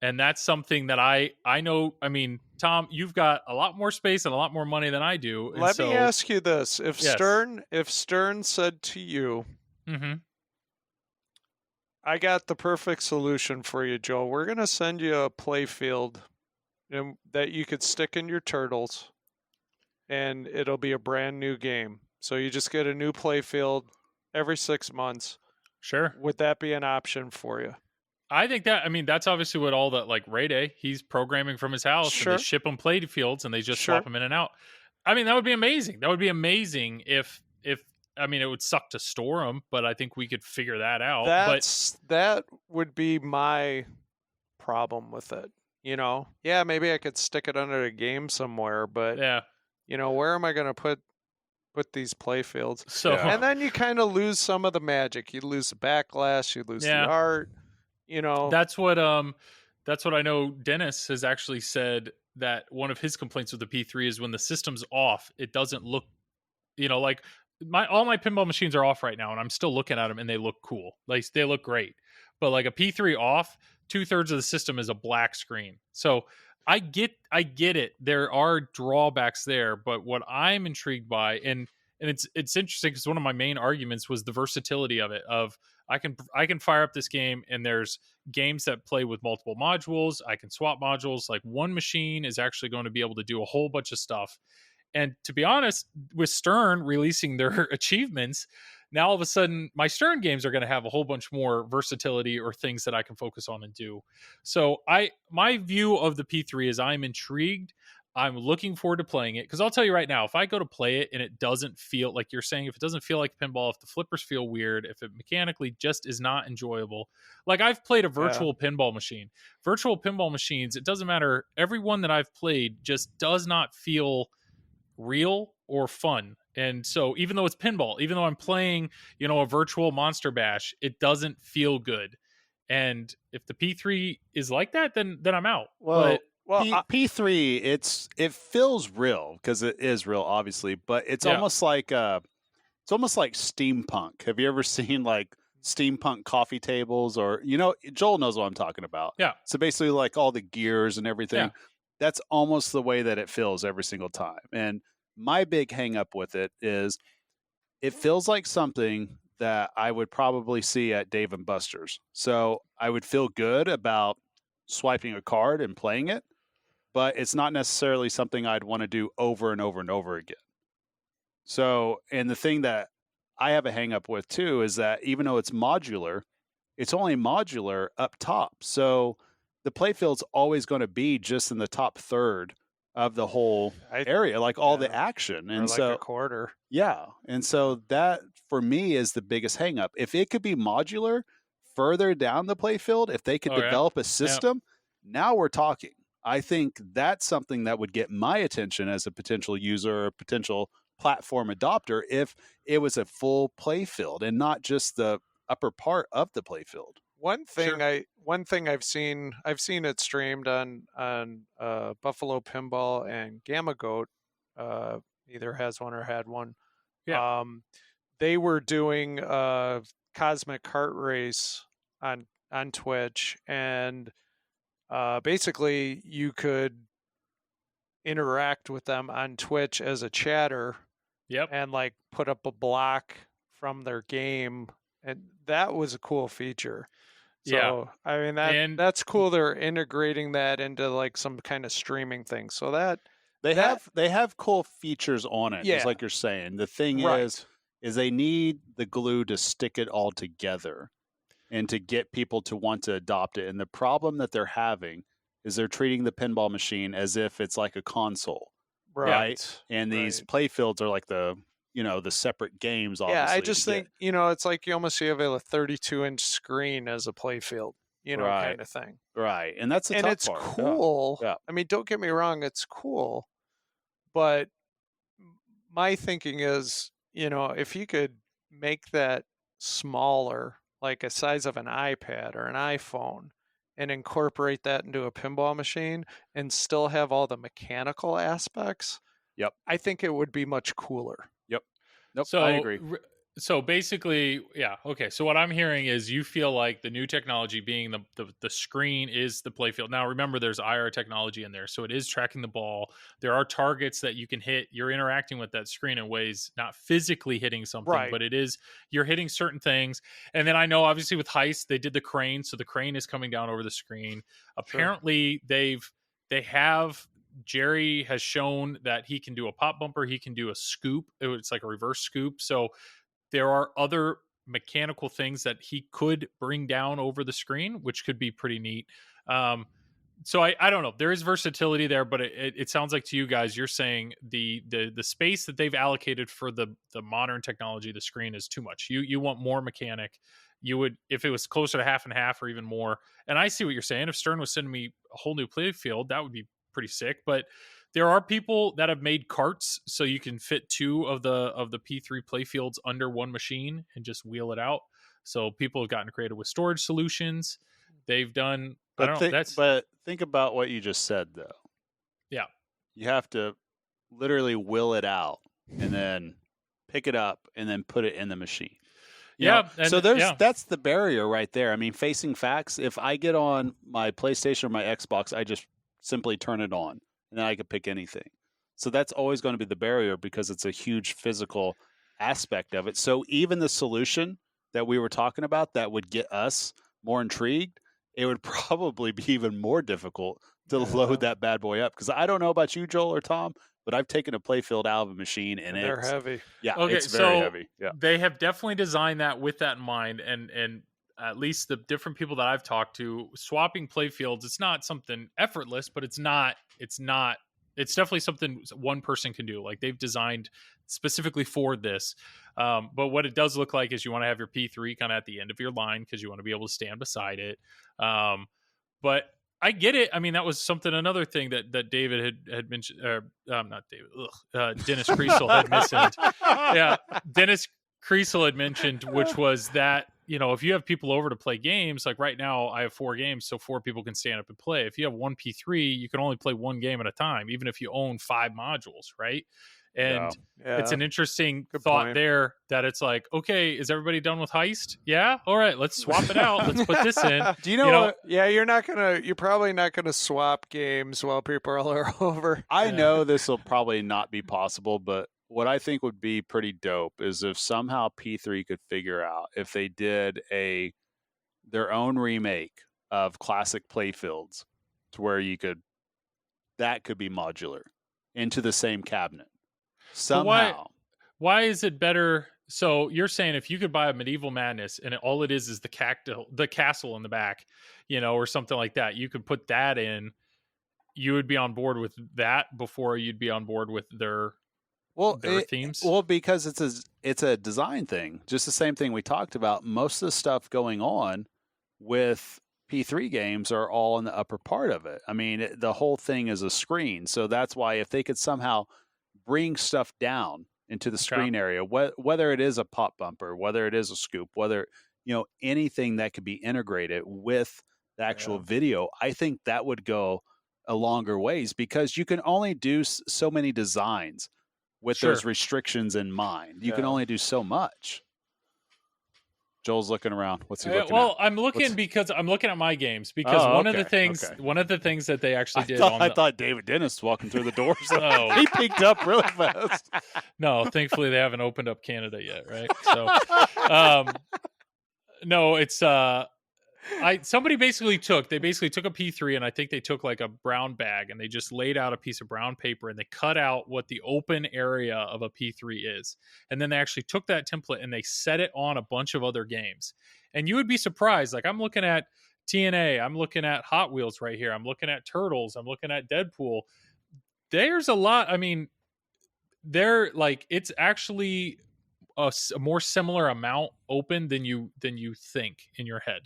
And that's something that I know. I mean, Tom, you've got a lot more space and a lot more money than I do. And Let me ask you this: If Yes. Stern said to you, Mhm. "I got the perfect solution for you, Joe. We're gonna send you a play field that you could stick in your turtles, and it'll be a brand new game. So you just get a new play field every 6 months. Sure. Would that be an option for you?" I think that's obviously what all that, like Ray Day, he's programming from his house Sure. and they ship him play fields and they just Sure. swap them in and out. I mean, that would be amazing. That would be amazing if it would suck to store them, but I think we could figure that out. That would be my problem with it. Yeah, maybe I could stick it under a game somewhere, but Yeah. where am I going to put these play fields? So Yeah. And then you kind of lose some of the magic. You lose the backlash, you lose the art, that's what I know. Dennis has actually said that one of his complaints with the P3 is when the system's off, it doesn't look, like all my pinball machines are off right now, and I'm still looking at them, and they look cool. Like they look great, but like a P3 off, 2/3 of the system is a black screen. So I get it. There are drawbacks there, but what I'm intrigued by, and it's interesting because one of my main arguments was the versatility of it. Of I can fire up this game, and there's games that play with multiple modules. I can swap modules. Like one machine is actually going to be able to do a whole bunch of stuff. And to be honest, with Stern releasing their achievements, now all of a sudden my Stern games are going to have a whole bunch more versatility or things that I can focus on and do. So my view of the P3 is I'm intrigued. I'm looking forward to playing it because I'll tell you right now, if I go to play it and it doesn't feel like you're saying, if it doesn't feel like pinball, if the flippers feel weird, if it mechanically just is not enjoyable, like I've played a virtual pinball machine. Virtual pinball machines, it doesn't matter. Every one that I've played just does not feel real or fun. And so even though it's pinball, even though I'm playing, a virtual Monster Bash, it doesn't feel good. And if the P3 is like that, then I'm out. Well, But P3, it feels real because it is real, obviously, but it's almost like steampunk. Have you ever seen like steampunk coffee tables, or Joel knows what I'm talking about? Yeah. So basically, like all the gears and everything. Yeah. That's almost the way that it feels every single time. And my big hang up with it is it feels like something that I would probably see at Dave and Buster's. So I would feel good about swiping a card and playing it, but it's not necessarily something I'd want to do over and over and over again. So, and the thing that I have a hang up with too is that even though it's modular, it's only modular up top. So the playfield's always going to be just in the top third of the whole area, like all the action. And or like so a quarter. Yeah. And so that for me is the biggest hang up. If it could be modular further down the playfield, if they could develop a system, now we're talking. I think that's something that would get my attention as a potential user or potential platform adopter if it was a full playfield and not just the upper part of the playfield. One thing I've seen it streamed on Buffalo Pinball and Gamma Goat, either has one or had one. Yeah. They were doing a Cosmic Kart Race on Twitch, and basically you could interact with them on Twitch as a chatter. Yep. And like put up a block from their game, and that was a cool feature. So, I mean that's cool. They're integrating that into like some kind of streaming thing. So that they have cool features on it. Yeah. Just like you're saying. The thing is they need the glue to stick it all together and to get people to want to adopt it. And the problem that they're having is they're treating the pinball machine as if it's like a console. Right. And these playfields are like the separate games. Obviously, yeah, I just think it's like you almost have a 32-inch screen as a playfield, kind of thing. Right, and that's and tough it's part. cool. Yeah. I mean, don't get me wrong, it's cool, but my thinking is, if you could make that smaller, like a size of an iPad or an iPhone, and incorporate that into a pinball machine and still have all the mechanical aspects, I think it would be much cooler. Nope, so I agree. So basically, okay. So what I'm hearing is you feel like the new technology being the screen is the playfield. Now remember, there's IR technology in there, so it is tracking the ball. There are targets that you can hit. You're interacting with that screen in ways not physically hitting something, but you're hitting certain things. And then I know obviously with Heist they did the crane, so the crane is coming down over the screen. Apparently they have. Jerry has shown that he can do a pop bumper. He can do a scoop. It's like a reverse scoop. So there are other mechanical things that he could bring down over the screen, which could be pretty neat. So I don't know. There is versatility there, but it sounds like to you guys, you're saying the space that they've allocated for the modern technology, the screen is too much. You want more mechanic. You would, if it was closer to half and half or even more. And I see what you're saying. If Stern was sending me a whole new play field, that would be pretty sick. But There are people that have made carts so you can fit 2 of the P3 playfields under one machine and just wheel it out. So people have gotten creative with storage solutions. They've done. I don't know. But think about what you just said, though. Yeah. You have to literally will it out and then pick it up and then put it in the machine. You know? So that's the barrier right there. I mean, facing facts, if I get on my PlayStation or my Xbox, I just simply turn it on and then I can pick anything. So that's always going to be the barrier because it's a huge physical aspect of it. So even the solution that we were talking about that would get us more intrigued, it would probably be even more difficult to load that bad boy up. Because I don't know about you, Joel or Tom, but I've taken a playfield out of a machine and they're heavy. Yeah, okay, it's very heavy. Yeah, they have definitely designed that with that in mind, and at least the different people that I've talked to, swapping playfields, it's not something effortless, but it's definitely something one person can do. Like they've designed specifically for this. But what it does look like is you want to have your P3 kind of at the end of your line because you want to be able to stand beside it. But I get it. I mean, that was another thing that David had mentioned, not David, Dennis Kriesel had mentioned. Yeah, Dennis Kriesel had mentioned, which was that, if you have people over to play games, like right now I have 4 games, so 4 people can stand up and play. If you have one P3, you can only play one game at a time, even if you own 5 modules, right? And it's an interesting thought there that it's like, okay, is everybody done with Heist? Yeah. All right, let's swap it out. Let's put this in. Do you know what? Yeah, you're probably not going to swap games while people are over. I know this will probably not be possible, but what I think would be pretty dope is if somehow P3 could figure out if they did their own remake of classic playfields to where that could be modular into the same cabinet. Somehow. Why is it better? So you're saying if you could buy a Medieval Madness and all it is the castle in the back, or something like that, you could put that in, you would be on board with that before you'd be on board with their themes? Well, because it's a design thing, just the same thing we talked about. Most of the stuff going on with P3 games are all in the upper part of it. I mean, the whole thing is a screen. So that's why if they could somehow bring stuff down into the screen area, whether it is a pop bumper, whether it is a scoop, whether, anything that could be integrated with the actual video, I think that would go a longer ways because you can only do so many designs with those restrictions in mind. You can only do so much. Joel's looking around. What's he looking at? Well, I'm looking because I'm looking at my games because one of the things that they actually did. I thought David Dennis was walking through the door. So he peeked up really fast. No, thankfully they haven't opened up Canada yet, right? So, no, it's somebody basically took a P3 and I think they took like a brown bag and they just laid out a piece of brown paper and they cut out what the open area of a P3 is. And then they actually took that template and they set it on a bunch of other games. And you would be surprised. Like I'm looking at TNA, I'm looking at Hot Wheels right here. I'm looking at Turtles. I'm looking at Deadpool. There's a lot. I mean, it's actually a more similar amount open than you think in your head.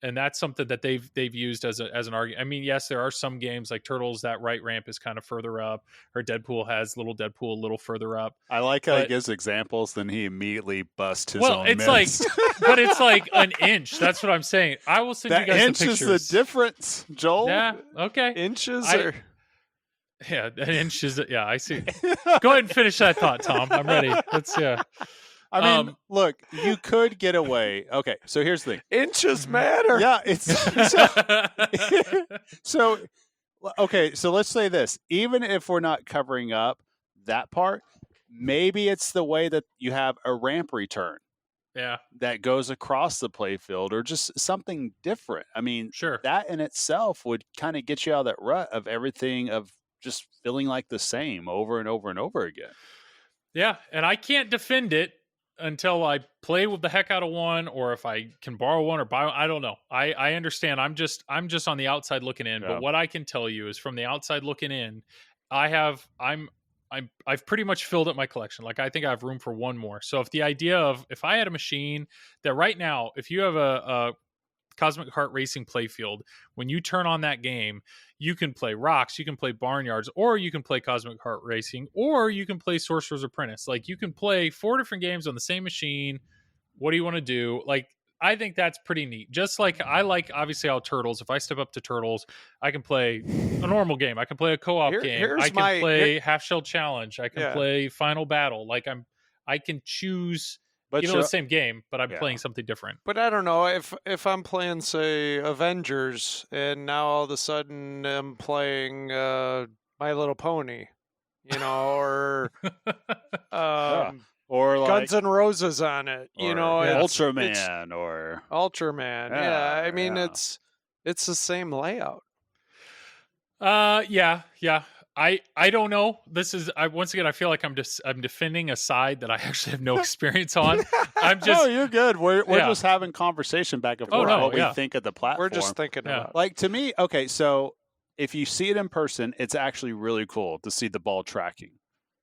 And that's something that they've used as an argument. I mean, yes, there are some games like Turtles that right ramp is kind of further up, or Deadpool has little Deadpool a little further up. I like how he gives examples, then he immediately busts his own it's myths. But it's like an inch. That's what I'm saying. I will send you guys the pictures. That inch is the difference, Joel. Yeah. Okay. Yeah, an inch is. Yeah, I see. Go ahead and finish that thought, Tom. I'm ready. I mean, look, you could get away. Okay, so here's the thing. Inches matter. Yeah, so okay, so let's say this. Even if we're not covering up that part, maybe it's the way that you have a ramp return. Yeah. That goes across the playfield or just something different. I mean, sure. That in itself would kind of get you out of that rut of everything of just feeling like the same over and over and over again. Yeah, and I can't defend it until I play with the heck out of one, or if I can borrow one or buy one. I don't know. I understand. I'm just on the outside looking in. Yeah. But what I can tell you is from the outside looking in, I've pretty much filled up my collection. Like I think I have room for one more. So if the idea of if I had a machine that right now, if you have a Cosmic Heart Racing Playfield, when you turn on that game, you can play Rocks, you can play Barnyards, or you can play Cosmic Heart Racing, or you can play Sorcerer's Apprentice. Like, you can play 4 different games on the same machine. What do you want to do? Like, I think that's pretty neat. Just like I like, obviously, how Turtles, if I step up to Turtles, I can play a normal game. I can play a co-op game. I can play Half Shell Challenge. I can play Final Battle. Like, I can choose, the same game, but I'm playing something different. But I don't know, if I'm playing, say, Avengers, and now all of a sudden I'm playing My Little Pony, or or like Guns N' Roses on it, Ultraman or Ultraman. Yeah, I mean it's the same layout. Yeah. I don't know. This is once again, I feel like I'm defending a side that I actually have no experience on. I'm just no, you're good. We're just having conversation back and forth what we think of the platform. We're just thinking about it. Like, to me, okay, so if you see it in person, it's actually really cool to see the ball tracking.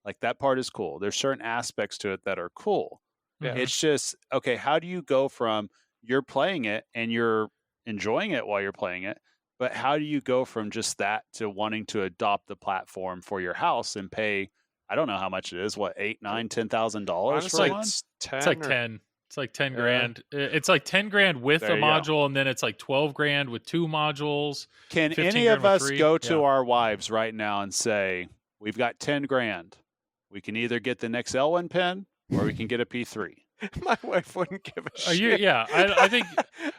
Like, that part is cool. There's certain aspects to it that are cool. Yeah. It's just, okay, how do you go from you're playing it and you're enjoying it while you're playing it, but how do you go from just that to wanting to adopt the platform for your house and pay, I don't know how much it is, what, $8,000, $9,000, $10,000 for one? It's like 10. It's like 10 grand. It's like 10 grand with a module, and then it's like 12 grand with 2 modules. Can any of us go to our wives right now and say, we've got 10 grand. We can either get the next Elwyn pen or we can get a P3. My wife wouldn't give a shit. I think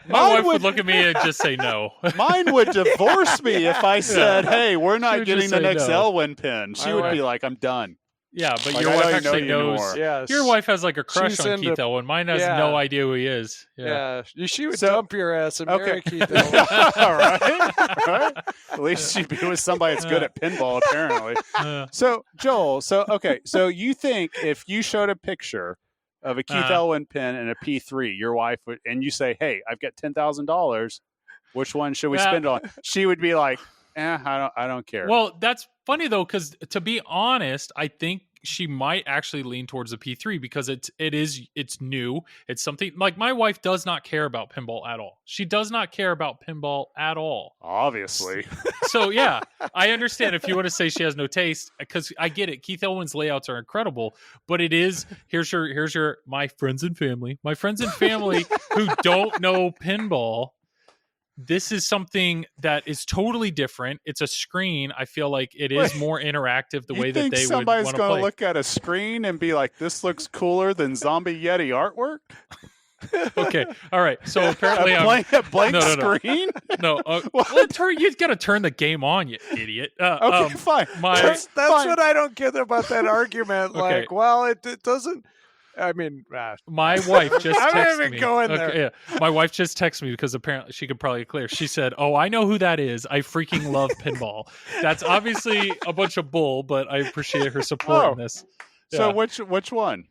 my wife would look at me and just say no. Mine would divorce me if I said, hey, we're not getting the next Elwyn pen. She would be like, I'm done. Yeah, but your wife actually knows. Yes. Your wife has like a crush on Keith Elwyn. Mine has no idea who he is. Yeah, she would dump your ass and marry Keith Elwyn. All right. At least she'd be with somebody that's good at pinball, apparently. So, Joel, so you think if you showed a picture of a Keith Elwyn pen and a P3, your wife would, and you say, hey, I've got $10,000, which one should we spend on? She would be like, I don't care. Well, that's funny though, because to be honest, I think she might actually lean towards the P3 because it's new. It's something like my wife does not care about pinball at all. She does not care about pinball at all. Obviously. So yeah, I understand if you want to say she has no taste, because I get it. Keith Elwyn's layouts are incredible, but it is here's your my friends and family who don't know pinball. This is something that is totally different. It's a screen. I feel like it is more interactive the way that they would want to play. Somebody's going to look at a screen and be like, this looks cooler than Zombie Yeti artwork? Okay. All right. So apparently a blank screen? No. You've got to turn the game on, you idiot. Okay, fine. That's what I don't get about that argument. Okay. Like, well, it doesn't. I mean, my wife just texted me. I'm not even going there. Okay, yeah. My wife just texted me because apparently she could probably clear. She said, "Oh, I know who that is. I freaking love pinball." That's obviously a bunch of bull, but I appreciate her support in this. Yeah. So which one?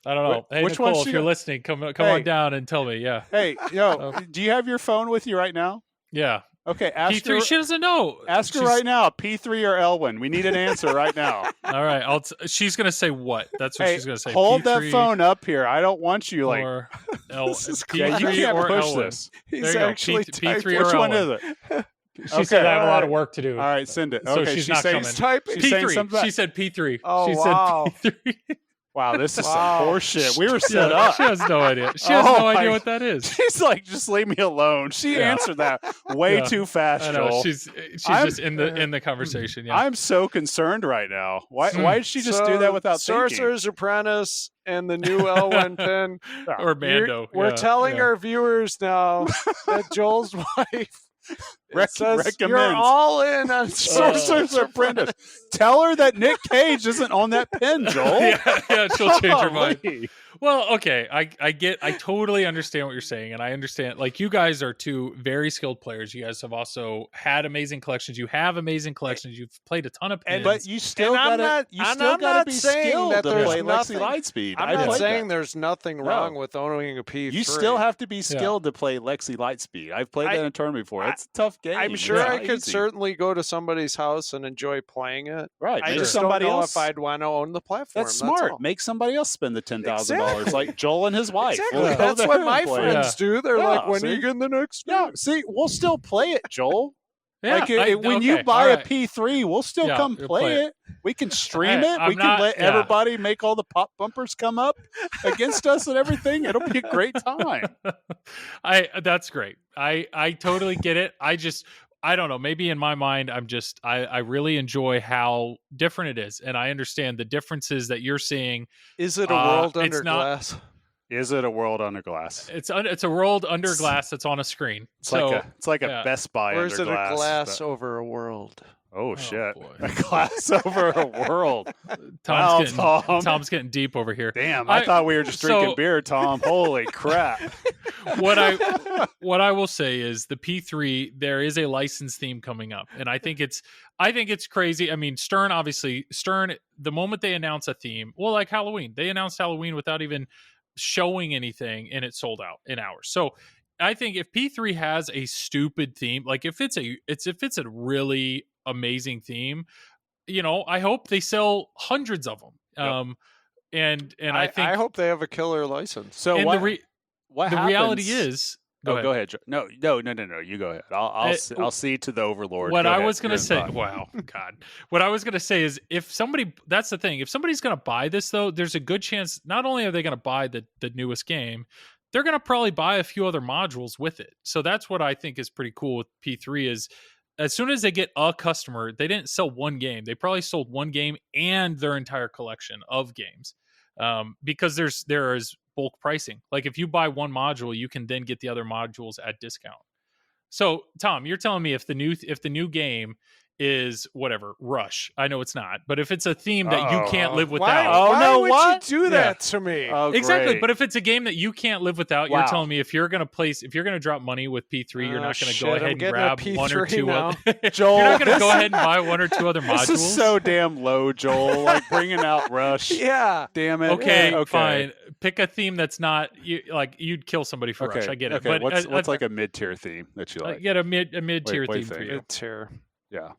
I don't know. Hey, which Nicole, if you're listening, come on down and tell me. Yeah. Hey, do you have your phone with you right now? Yeah. Okay, ask P3. her, she doesn't know. Ask her right now. P3 or Elwyn? We need an answer right now. All right, she's gonna say what? That's what she's gonna say. Hold P3 that phone up here. I don't want you like. Or P3 you can't or push Elwyn. this. He's actually P3 Which or one Elwyn. is it? She said I have a lot of work to do. All right, send it. So okay, she's not coming. Typing. She's saying P3. something She said P3. Oh, she wow. said P3. Wow, this is some horseshit. We were set Yeah, up. She has no idea. She has no idea what that is. She's like, just leave me alone. She answered that way too fast, I know. Joel. She's just in the conversation. Yeah. I'm so concerned right now. Why did she just do that without thinking? Sorcerer's Apprentice and the new Elwyn pin. Or Mando. We're telling our viewers now that Joel's wife recommends. You're all in on Sorcerer's Apprentice. Tell her that Nick Cage isn't on that pin, Joel. Yeah, she'll change her mind. Well, okay, I totally understand what you're saying, and I understand, like, you guys are two very skilled players. You guys have also had amazing collections. You have amazing collections. You've played a ton of pins. But you still gotta be skilled to play Lexi Lightspeed. I'm not saying there's nothing wrong with owning a P3. You still have to be skilled to play Lexi Lightspeed. I've played that in a tournament before. It's a tough game. I'm sure I could certainly go to somebody's house and enjoy playing it. Right. I just don't know if I'd want to own the platform. That's smart. Make somebody else spend the $10,000 $200. Like Joel and his wife. Exactly. We'll go That's there what and my play. friends do. They're Yeah, like, when are see? you getting the next Yeah, one? see, we'll still play it, Joel. Yeah, Like when you okay, buy all a right. P3, we'll still Yeah, come you'll play play it. We can stream Hey, it. I'm We can not- let yeah. everybody make all the pop bumpers come up against us and everything. It'll be a great time. That's great. I totally get it. I don't know. Maybe in my mind, I really enjoy how different it is, and I understand the differences that you're seeing. Is it a world it's under not- glass? Is it a world under glass? It's a world under glass that's on a screen. It's So like a yeah. Best Buy Or under is it glass. a glass but- over a world? Oh shit! boy. A glass over a world. Wow, Tom's getting deep over here. Damn, I thought we were just drinking so- beer, Tom. Holy crap! What I will say is the P3, there is a license theme coming up, and I think it's crazy. I mean, Stern, the moment they announce a theme, well, like Halloween, they announced Halloween without even showing anything, and it sold out in hours. So I think if P3 has a stupid theme, like if it's a really amazing theme, I hope they sell hundreds of them. Yep. And I think I hope they have a killer license. So and what the reality happens- is, Go ahead. No. You go ahead. I'll see to the Overlord. What Go I ahead. was going You're to in say, thought. wow, God. What I was going to say is that's the thing. If somebody's going to buy this, though, there's a good chance not only are they going to buy the newest game, they're going to probably buy a few other modules with it. So that's what I think is pretty cool with P3 is as soon as they get a customer, they didn't sell one game. They probably sold one game and their entire collection of games. Because there is bulk pricing. Like if you buy one module, you can then get the other modules at discount. So Tom, you're telling me if the new game is whatever Rush, I know it's not, but if it's a theme that you can't live without, Why would you do that to me? Oh, exactly. great. But if it's a game that you can't live without, Wow. you're telling me if you're going to drop money with P3, you're not going to go ahead and grab one or two. now. Joel, You're not going to this- go ahead and buy one or two other modules. This is so damn low, Joel. Like bringing out Rush. Yeah. Damn it. Okay, Yeah, fine. Pick a theme that's not you'd kill somebody for Okay. Rush. I get it. Okay. But What's like a mid-tier theme that you like? get a mid-tier What do you theme for think? you. It's here. Yeah.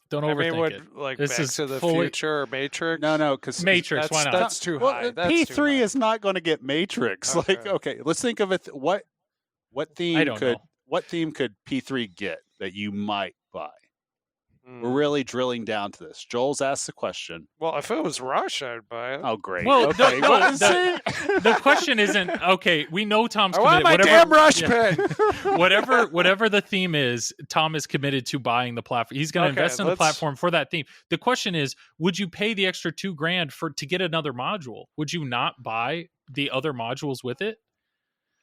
Don't I overthink mean, it. like This Back is to the fully- Future or Matrix? No, because Matrix. Why not? That's too high. That's too P3 high. is not going to get Matrix. Okay. Like, okay, let's think of it. What I theme don't could know. what theme could P3 get that you might buy? Mm. We're really drilling down to this. Joel's asked the question. Well, if it was Rush, I'd buy it. Oh, great. Well, okay. no, Well, the question isn't okay. We know Tom's I want committed. my damn Rush pen. whatever the theme is, Tom is committed to buying the platform. He's going to Okay, invest in the let's- platform for that theme. The question is, would you pay the extra $2,000 to get another module? Would you not buy the other modules with it?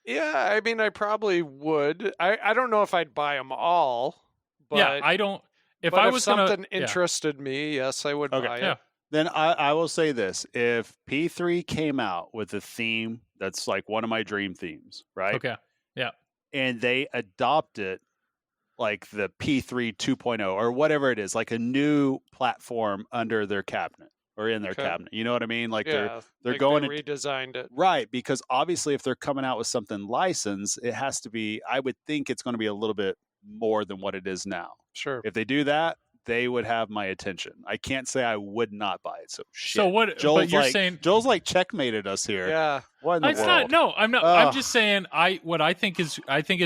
Yeah, I mean, I probably would. I don't know if I'd buy them all, but Yeah, I don't. If but I if was something gonna, interested me, yes, I would Okay. buy it. Yeah. Then I will say this: if P3 came out with a theme that's like one of my dream themes, right? Okay. And they adopt it like the P3 2.0 or whatever it is, like a new platform under their cabinet or in their Okay. cabinet. You know what I mean? Like Yeah, they're like going they redesigned it. right, because obviously if they're coming out with something licensed, it has to be, I would think it's going to be a little bit more than what it is now. Sure. If they do that, they would have my attention. I can't say I would not buy it. So shit. So what? Joel's but you're like, saying Joel's like checkmated us here. Yeah. What in the it's world? not. No, I'm not. I'm Ugh. just saying. What I think is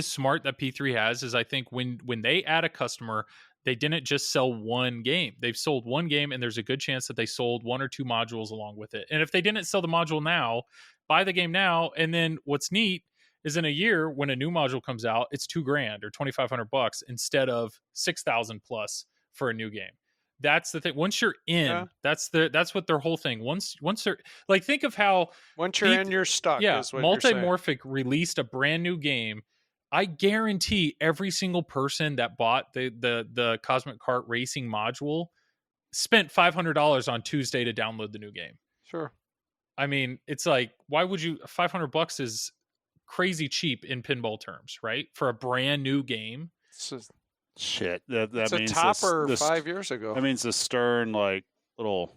smart that P3 has is I think when they add a customer, they didn't just sell one game. They've sold one game, and there's a good chance that they sold one or two modules along with it. And if they didn't sell the module now, buy the game now. And then what's neat is in a year when a new module comes out, it's $2,000 or $2,500 instead of $6,000 plus for a new game. That's the thing. Once you're in, Yeah. that's what their whole thing. Once they're like, think of how Once you're in, you're stuck. yeah, is what you're saying. Multimorphic released a brand new game. I guarantee every single person that bought the Cosmic Kart Racing module spent $500 on Tuesday to download the new game. Sure. I mean, it's like, why would you? $500 is crazy cheap in pinball terms, right? For a brand new game. It's a, Shit. That it's means a topper this, 5 years ago. that means the Stern like little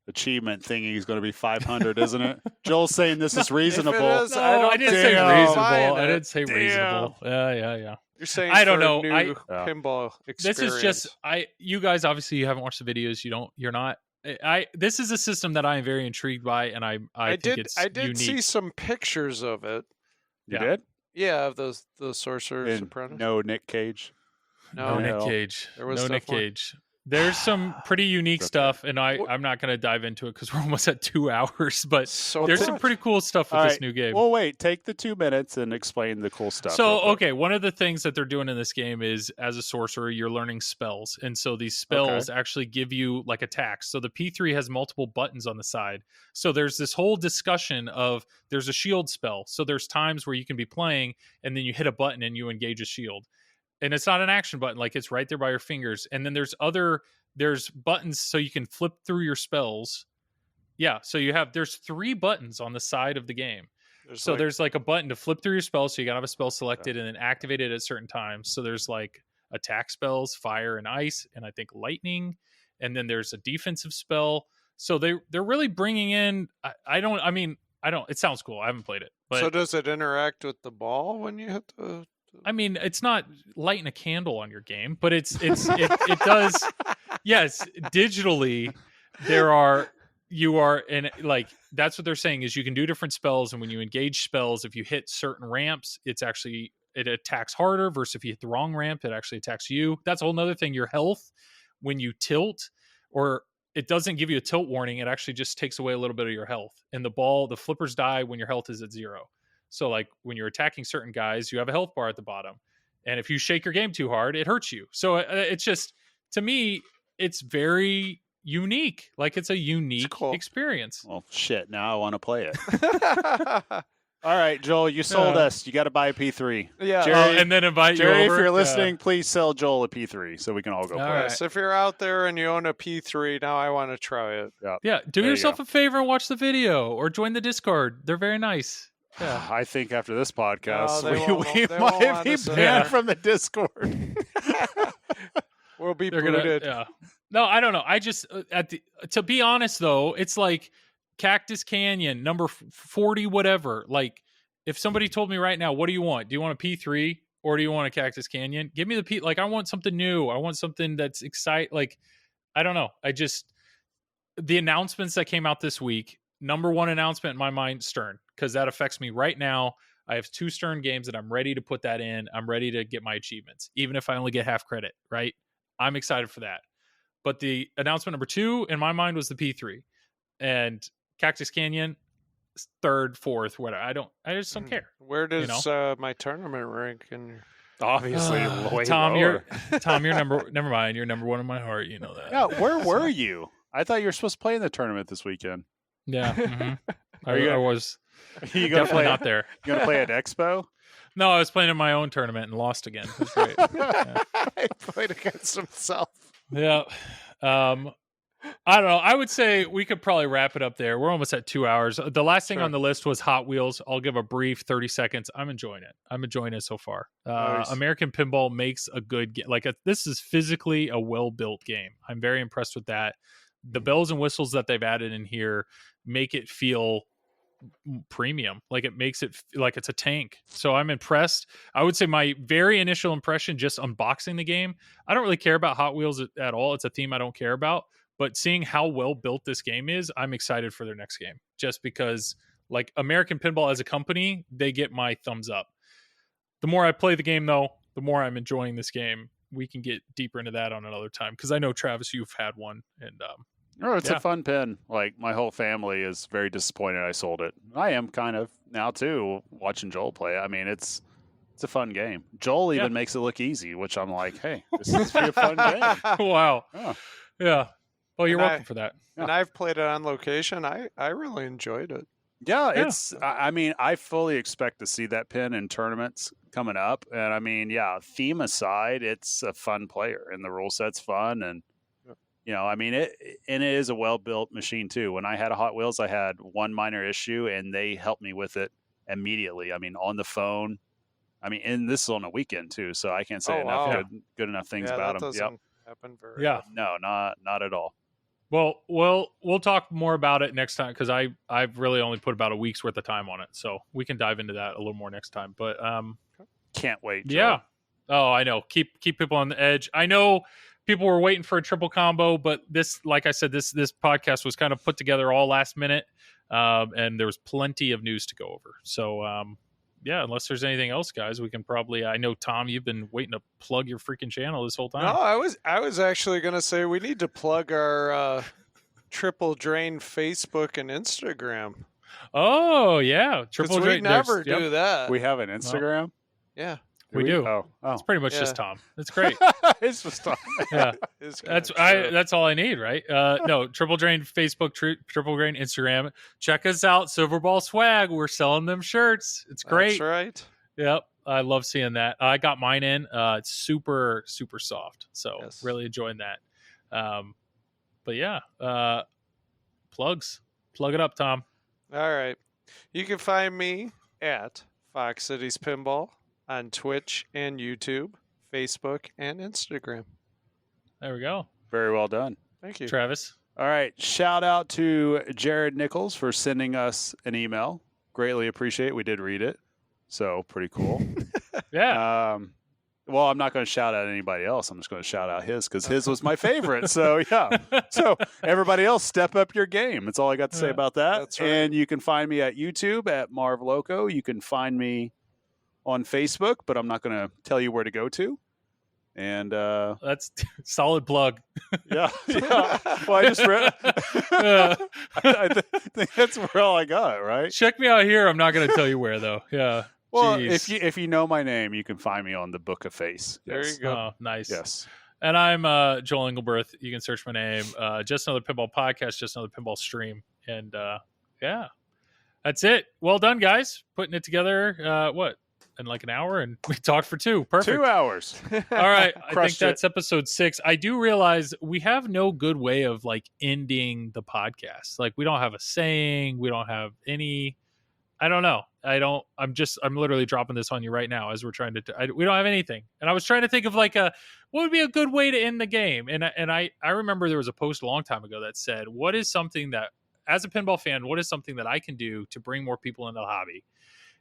achievement thingy is going to be 500, isn't it? Joel's saying this is reasonable. is, I don't I didn't think say I'm reasonable. buying I it. didn't say Damn. reasonable. Yeah. You're saying I don't for a know. new I- Yeah. pinball This experience. is just you guys obviously you haven't watched the videos. You're not this is a system that I am very intrigued by, and I think it's I did unique. see some pictures of it. You Yeah. did? Yeah, of the Sorcerer's And Apprentice. no Nick Cage. No Nick No. Cage. There was No Nick definitely- Cage. There's some pretty unique Okay. stuff, and I'm not going to dive into it because we're almost at 2 hours. But So there's much. some pretty cool stuff with All this right. new game. Well, wait. Take the 2 minutes and explain the cool stuff. So, real quick. okay, one of the things that they're doing in this game is, as a sorcerer, you're learning spells. And so these spells actually give you like attacks. So the P3 has multiple buttons on the side. So there's this whole discussion of there's a shield spell. So there's times where you can be playing and then you hit a button and you engage a shield. And it's not an action button, like it's right there by your fingers. And then there's buttons so you can flip through your spells. Yeah, so there's 3 buttons on the side of the game. There's like a button to flip through your spells, so you gotta have a spell selected and then activate it at certain times. So there's like attack spells, fire and ice, and I think lightning, and then there's a defensive spell. So they're really bringing in. I don't. It sounds cool. I haven't played it, but so does it interact with the ball when you hit the? I mean, it's not lighting a candle on your game, but it does. Yes, digitally, you are in, like, that's what they're saying is you can do different spells, and when you engage spells, if you hit certain ramps, it attacks harder versus if you hit the wrong ramp, it actually attacks you. That's a whole nother thing. Your health, when you tilt, or it doesn't give you a tilt warning, it actually just takes away a little bit of your health. And the flippers die when your health is at 0. So like when you're attacking certain guys, you have a health bar at the bottom. And if you shake your game too hard, it hurts you. So it's just, to me, it's very unique. Like it's a unique cool. experience. Well, shit. Now I want to play it. All right, Joel, you sold us. You got to buy a P3. Yeah. Jerry, And then invite Jerry, you over. if you're listening, please sell Joel a P3 so we can all go play. right. Yes, if you're out there and you own a P3, now I want to try it. Yeah. Do There you yourself go. a favor and watch the video or join the Discord. They're very nice. Yeah. I think after this podcast, No, they won't- we they won't might want be us in banned there. from the Discord. We'll be They're booted. gonna, yeah. No, I don't know. I just to be honest though, it's like Cactus Canyon number 40, whatever. Like if somebody told me right now, what do you want? Do you want a P3 or do you want a Cactus Canyon? Give me the P. Like I want something new. I want something that's exciting. Like I don't know. The announcements that came out this week. Number one announcement in my mind, Stern, because that affects me right now. I have 2 Stern games and I'm ready to put that in. I'm ready to get my achievements, even if I only get half credit, right? I'm excited for that. But the announcement number 2 in my mind was the P3 and Cactus Canyon, 3rd, 4th, whatever. I just don't care. Where does my tournament rank? And Obviously, way Tom, lower. you're never mind. You're number 1 in my heart. You know that. Yeah, where were you? I thought you were supposed to play in the tournament this weekend. Yeah. Mhm. Are you I gonna- was Are you gonna definitely play? not there. You gonna play at Expo? No, I was playing in my own tournament and lost again. It was great. I played against himself. Yeah. I don't know. I would say we could probably wrap it up there. We're almost at 2 hours. The last thing Sure. on the list was Hot Wheels. I'll give a brief 30 seconds. I'm enjoying it. I'm enjoying it so far. Nice. American Pinball makes a good game. This is physically a well-built game. I'm very impressed with that. The bells and whistles that they've added in here make it feel premium. Like it makes it like it's a tank. So I'm impressed. I would say my very initial impression, just unboxing the game, I don't really care about Hot Wheels at all. It's a theme I don't care about. But seeing how well built this game is, I'm excited for their next game. Just because, like, American Pinball as a company, they get my thumbs up. The more I play the game, though, the more I'm enjoying this game. We can get deeper into that on another time because I know, Travis, you've had one, and Oh, it's Yeah. a fun pin. Like my whole family is very disappointed I sold it. I am kind of now too, watching Joel play. I mean, it's a fun game. Joel even Yeah. makes it look easy, which I'm like, hey, this is a fun game. wow, Oh. yeah. Well, you're And welcome for that. And I've played it on location. I really enjoyed it. Yeah, Yeah. it's. I mean, I fully expect to see that pin in tournaments coming up. And I mean, yeah, theme aside, it's a fun player, and the rule set's fun, and you know, I mean, it is a well built machine too. When I had a Hot Wheels, I had one minor issue, and they helped me with it immediately. I mean, on the phone. I mean, and this is on a weekend too, so I can't say Oh, enough wow. good enough things Yeah, about that them. doesn't happen very Yeah. often. No, not at all. Well, we'll talk more about it next time because I've really only put about a week's worth of time on it, so we can dive into that a little more next time. But Can't wait. Joel. yeah. Oh, I know. Keep people on the edge. I know people were waiting for a triple combo, but this, like I said, this podcast was kind of put together all last minute, and there was plenty of news to go over. So, yeah, unless there's anything else, guys, we can probably. I know, Tom, you've been waiting to plug your freaking channel this whole time. No, I was actually going to say we need to plug our Triple Drain Facebook and Instagram. Oh yeah, Triple We Drain. never do that. We have an Instagram. Yeah, we do. Oh, It's pretty much just Tom. It's great. It's just Tom. Yeah, it's that's all I need, right? No, Triple Drain Facebook, Triple Drain Instagram. Check us out, Silverball Swag. We're selling them shirts. It's great. That's right. Yep, I love seeing that. I got mine in. It's super soft. So Yes. really enjoying that. But yeah, plugs. Plug it up, Tom. All right. You can find me at Fox Cities Pinball on Twitch and YouTube, Facebook, and Instagram. There we go. Very well done. Thank you. Travis. All right. Shout out to Jared Nichols for sending us an email. Greatly appreciate it. We did read it. So pretty cool. Yeah. Well, I'm not going to shout out anybody else. I'm just going to shout out his because his was my favorite. So, yeah. So, everybody else, step up your game. That's all I got to say about that. That's right. And you can find me at YouTube at Marv Loco. You can find me on Facebook, but I'm not going to tell you where to go to. And That's solid plug. yeah. Well, I just read. I think that's where all I got, right? Check me out here. I'm not going to tell you where, though. Yeah. Well, Jeez. if you know my name, you can find me on the Book of Face. There Yes. you go. Oh, nice. Yes. And I'm Joel Engelberth. You can search my name. Just Another Pinball Podcast, Just Another Pinball Stream. And yeah, that's it. Well done, guys. Putting it together, what, in like an hour? And we talked for 2. Perfect. 2 hours. All right. I think Crushed that's episode 6. I do realize we have no good way of like ending the podcast. Like we don't have a saying. We don't have any. I don't know. I'm literally dropping this on you right now as we're trying to, we don't have anything. And I was trying to think of like what would be a good way to end the game. And I remember there was a post a long time ago that said, what is something that, as a pinball fan, what is something that I can do to bring more people into the hobby?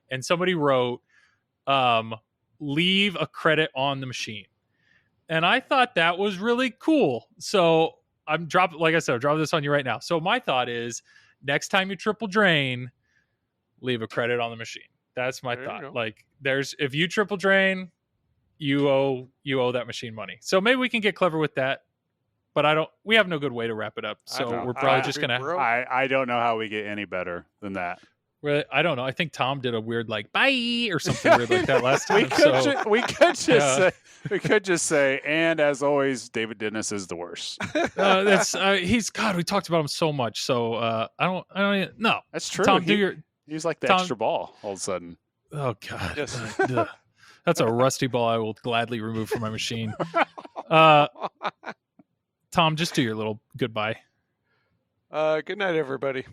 And somebody wrote, leave a credit on the machine. And I thought that was really cool. So I'm dropping this on you right now. So my thought is next time you triple drain, leave a credit on the machine. That's my thought. Like if you triple drain, you owe that machine money. So maybe we can get clever with that, but we have no good way to wrap it up. So we're probably just going to, I don't know how we get any better than that. I don't know. I think Tom did a weird like bye or something weird like that last time. We could just say, and as always, David Dennis is the worst. We talked about him so much. So I don't even, no. That's true. Tom, He's like the Tom, extra ball all of a sudden. Oh God. Yes. That's a rusty ball I will gladly remove from my machine. Tom, just do your little goodbye. Good night, everybody.